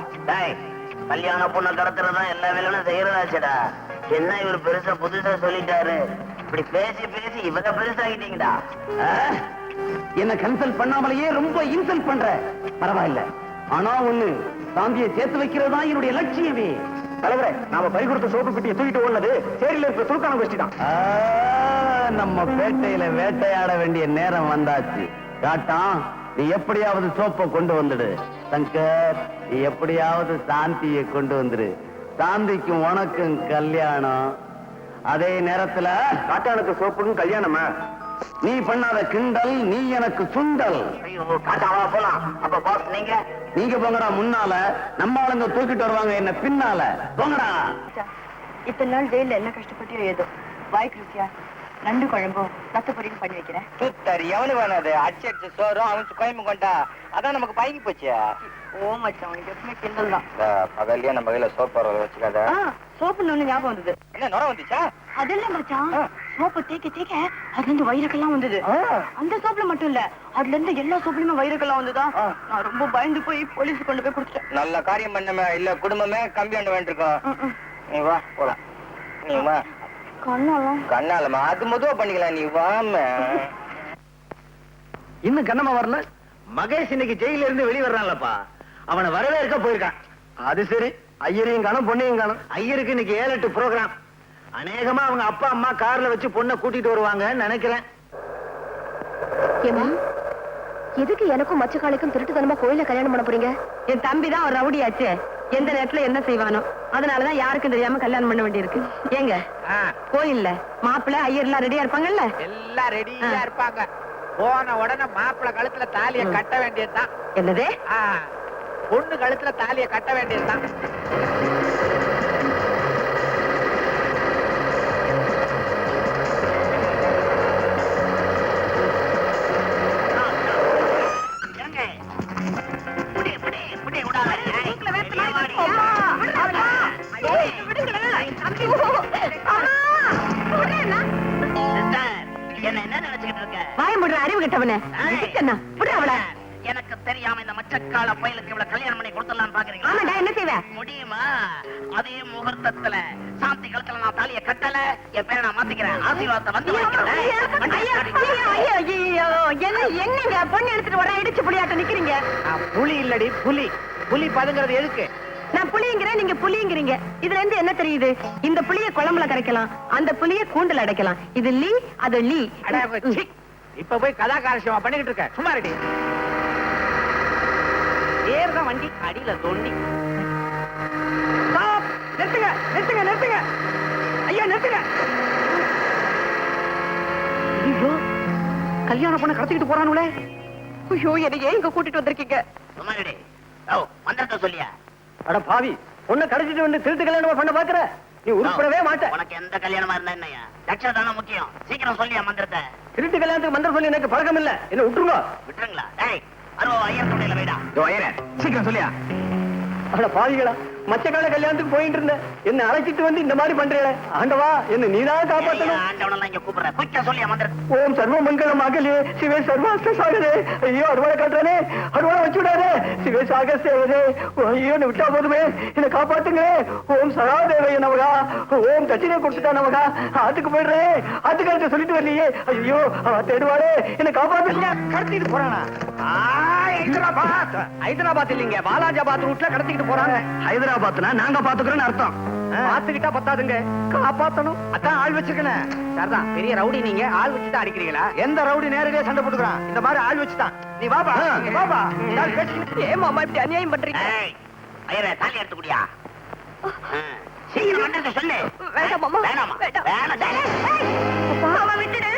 கல்யாண பொண்ணை கடத்துறதா எல்லா வேலையும் செய்யறதாச்சடா. என்ன இவர் பெருசா புதுசா சொல்லிட்டாரு. இப்படி பேசி பேசி இவங்க பெருசாகிட்டீங்கடா. என்ன கன்சல்ட் பண்ணாமலேயே ரொம்ப இன்சல்ட் பண்ற. பரவாயில்ல, ஆனா ஒண்ணு, சாந்தியை சேர்த்து வைக்கிறது தான் என்னுடைய லட்சியமே. தலைவரே, நாம பறி கொடுத்த சோப்பு பெட்டியை தூக்கிட்டு ஓடுனது சேரியில இருக்கிற துருக்கான கோஷ்டி தான். நம்ம பேட்டையில வேட்டையாட வேண்டிய நேரம் வந்தாச்சு. காட்டான், நீ எப்படியாவது சோப்பை கொண்டு வந்துடு. சங்கர், நீ எப்படியாவது சாந்தியை கொண்டு வந்துடு. சாந்திக்கும் உனக்கும் கல்யாணம். அதே நேரத்துல காட்டானுக்கு சோப்புக்கும் கல்யாணமா? நீ பண்ணாத கிண்டல், நீ எனக்கு சுண்டல். ஐயோ காட்டாவா போலாம். அப்ப பாஸ் நீங்க போங்கடா முன்னால, நம்ம ஆளுங்க தூக்கிட்டு வருவாங்க என்ன பின்னால. போங்கடா. இத்தனை நாள் ஜெயில என்ன கஷ்டப்பட்டியோ ஏதோ. வாய்க்கு ருசியா நண்டு குழம்பும் ரத்த பொரியல் பண்ணி வைக்கிறேன். சுத்தர் எவனு வேணாது. அடிச்சு சோறும் அவன் கோயம்பு கொண்டா. அதான் நமக்கு பழகி போச்சு. ஓ மச்சான், உனக்கு எப்பவுமே கிண்டல் தான். பகல்லையே நம்ம கையில சோப்பு வச்சுக்காத. சோப்புன்னு ஒண்ணு ஞாபகம் வந்தது. என்ன நுர வந்துச்சா? அது இல்ல மச்சான், சோப்பு தேய்க்க தேய்க்க அதுல இருந்து வைரக்கெல்லாம் வந்தது. அந்த சோப்புல மட்டும் இல்ல, அதுல இருந்து எல்லா சோப்புலயுமே வைரக்கெல்லாம் வந்ததா. நான் ரொம்ப பயந்து போய் போலீஸ் கொண்டு போய் கொடுத்துட்டேன். நல்ல காரியம் பண்ணமே. இல்ல குடும்பமே கம்பி பண்ண வேண்டியிருக்கோம். நீ வா போலாம். நீ வா. கண்ணாலமா அது மதுவா பண்ணிக்கலாம். நீ வாம. இன்னும் கண்ணம்மா வரல. மகேஷ் இன்னைக்கு ஜெயில இருந்து வெளியே வர்றான்லப்பா. அவனை வரவேற்க போயிருக்கான். அது சரி, ஐயரையும் காணும் பொண்ணையும் காணும். ஐயருக்கு இன்னைக்கு 7-8 ப்ரோக்ராம். அநேகமா அவங்க அப்பா அம்மா கார்ல வச்சு பொண்ணை கூட்டிட்டு வருவாங்கன்னு நினைக்கிறேன். எதுக்கு எனக்கும் மச்சக்காலுக்கும் திருட்டுத்தனமா கோயில கல்யாணம் பண்ண போறீங்க? என் தம்பி தான் ஒரு ரவுடியாச்சே. எந்த நேரத்துல என்ன செய்வானோ, அதனாலதான் யாருக்கும் தெரியாம கல்யாணம் பண்ண வேண்டியிருக்கு. ஏங்க, கோயில்ல மாப்பிள்ளை ஐயர் எல்லாம் ரெடியா இருப்பாங்கல்ல? எல்லாம் ரெடியா இருப்பாங்க. போன உடனே மாப்பிள்ளை கழுத்துல தாலிய கட்ட வேண்டியதுதான். என்னது? பொண்ணு கழுத்துல தாலிய கட்ட வேண்டியதுதான். அறிவு கட்டவனே, எனக்கு தெரியாம இந்த மச்சக்கால பயலுக்கு இவ்வளவு கல்யாணம் பண்ணி கொடுத்துடலாம் பாக்குறீங்களா? ஆமாடா, என்ன செய்வேன்? முடியுமா? அதே முகூர்த்தத்துல சாந்தி கழுத்துல நான் தாலியை கட்டல, என் பேரை நான் மாத்திக்கிறேன். ஆசீர்வாதத்தை வந்து என்னங்க பொண்ணு எடுத்துட்டு வர இடிச்சு புளியாட்ட நிக்கிறீங்க? புலி இல்லடி புலி. புலி பதுங்கிறது எதுக்கு? நான் புளிங்கிறேன், நீங்க புளிங்கிறீங்க. இதுல இருந்து என்ன தெரியுது? இந்த புளிய குழம்புல கரைக்கலாம், அந்த புளிய கூண்டுல அடைக்கலாம். இது லீ, அது லீ. இப்ப போய் கதாகாரசியமா பண்ணிக்கிட்டு இருக்க. சும்மா ரெடி. ஏறுதான் வண்டி, அடியில தோண்டி. நிறுத்துங்க நிறுத்துங்க நிறுத்துங்க. ஐயா நிறுத்துங்க. ஐயோ, கல்யாணம் பண்ண கடத்திக்கிட்டு போறானுங்களே. ஐயோ, என்னை ஏன் இங்க கூட்டிட்டு வந்திருக்கீங்க? சும்மா ரெடி. மந்திரத்தை சொல்லியா? அட பாவி, பொண்ணை கடைச்சிட்டு வந்து திருட்டு கல்யாணம் பண்ண பாக்குற? நீ உருப்படவே மாட்ட. உனக்கு எந்த கல்யாணமா இருந்தா என்னையா? லட்சம் தானே முக்கியம். சீக்கிரம் சொல்லியா மந்திரத்தை. திருட்டு கல்யாணத்துக்கு மந்திரம் சொல்லி எனக்கு பழக்கம் இல்ல. என்ன விட்டுருங்க. விட்டுருங்களா? டேய், அருவா ஐயர் தொண்டையில வைடா. சீக்கிரம் சொல்லியா? அட பாவிகளா, மச்சக்கால கல்யாணத்துக்கு போயிட்டு இருந்தேன். என்ன அழைச்சிட்டு வந்து இந்த மாதிரி பண்றேன் ஆண்டவா என்ன நீதான் காப்பாத்தணும். ஆண்டவனெல்லாம் இங்க கூப்பிடுற குயிக்கா சொல்லி அமர்ந்து. ஓம் சர்வ மங்கள மகளே சிவே சர்வாஸ்த சாகரே. ஐயோ அருவாளை காட்டுறானே, அருவாளை வச்சு விடாதே. சிவே சாக சேவதே. ஐயோ என்ன விட்டா போதுமே, என்ன காப்பாத்துங்க. ஓம் சராதேவைய நமகா. ஓம் தட்சிணை கொடுத்துட்டா நமகா. ஆத்துக்கு போயிடுறேன். ஆத்துக்காரத்தை சொல்லிட்டு வரலையே. ஐயோ தேடுவாளே, என்ன காப்பாத்துங்க. கடத்திட்டு போறானா? ஹைதராபாத் இல்லீங்க, வாலாஜாபாத் ரூட்ல கடத்திக்கிட்டு போறாங்க. ஹைதராபாத்னா நாங்க பாத்துக்கிறோம்னு அர்த்தம். பாத்துக்கிட்டா பத்தாதுங்க, காப்பாத்தணும். அதான் ஆள் வச்சிருக்கேன். சரிதான், பெரிய ரவுடி நீங்க, ஆள் வச்சுதான் அடிக்கிறீங்களா? எந்த ரவுடி நேரடியா சண்டை போட்டுக்கிறான்? இந்த மாதிரி ஆள் வச்சுதான். நீ வாபா வாபா. ஏமா இப்படி அநியாயம் பண்றீங்க? ஐயரே தாலி எடுத்து குடியா. சீக்கிரம் வந்து சொல்லு. வேண்டாம் மாமா. வேணாமா? வேணாம். மாமா விட்டுடு.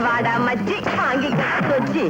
வாடா மச்சி, வாங்கி கொச்சி.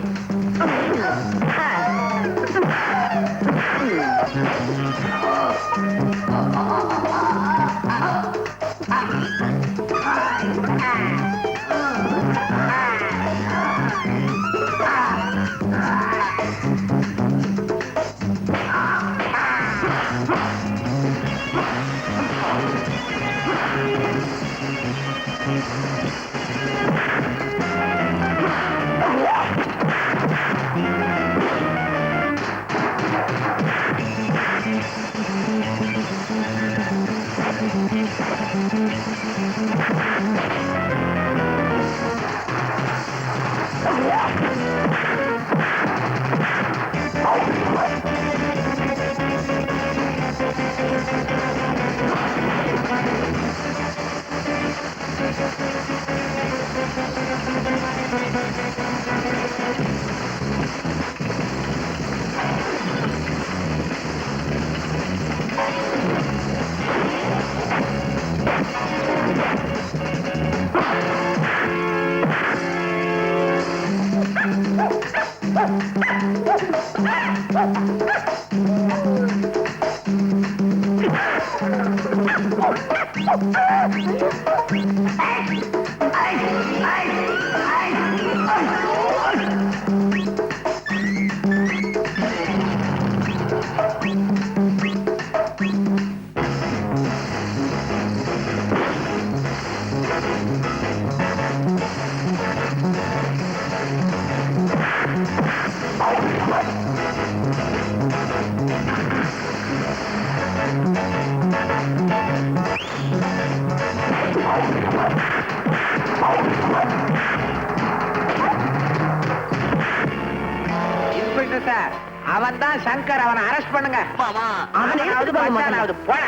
இன்ஸ்பெக்டர் சார், அவன் தான் சங்கர். அவனை அரெஸ்ட் பண்ணுங்க. மாமா அவனாவது பச்சானாவது போட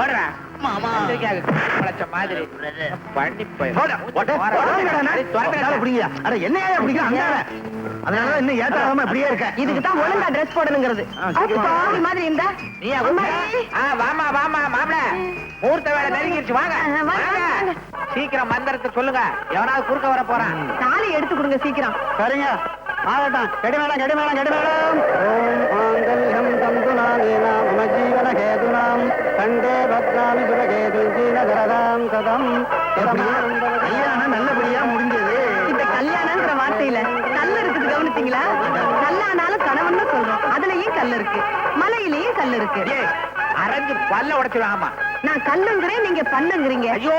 ஓடுறா. மாமா பழச்ச மாதிரி பண்ணி போய் என்னையா அதனால இன்னும் ஏத்தாம அப்படியே இருக்க. இதுக்கு தான் ஒழுங்கா ட்ரெஸ் போடணுங்கிறது. பாவி மாதிரி இருந்தா நீயா வாமா வாமா மாப்பிள, முகூர்த்த வேலை நெருங்கிருச்சு. வாங்க வாங்க, சீக்கிரம் மந்திரத்தை சொல்லுங்க. எவனாவது குறுக்க வர போறான். தாலி எடுத்து கொடுங்க சீக்கிரம். சரிங்க, ஆகட்டும். கெடிமேளம் கெடிமேளம் கெடிமேளம். ஓம் மாங்கல்யம் தந்துநானேன மம ஜீவன ஹேதுனாம் கண்டே பத்ராமி சுபகேதும் ஜீனதரதாம் கதம். கல்யாணம் நல்லபடியா முடிஞ்சது. இந்த கல் இருக்கு, மலையிலயும் கல் இருக்கு. அரைஞ்சு பல்ல உடைச்சிருவாங்கம்மா. நான் கல்லுங்கிறேன், நீங்க பல்லுங்கிறீங்க. ஐயோ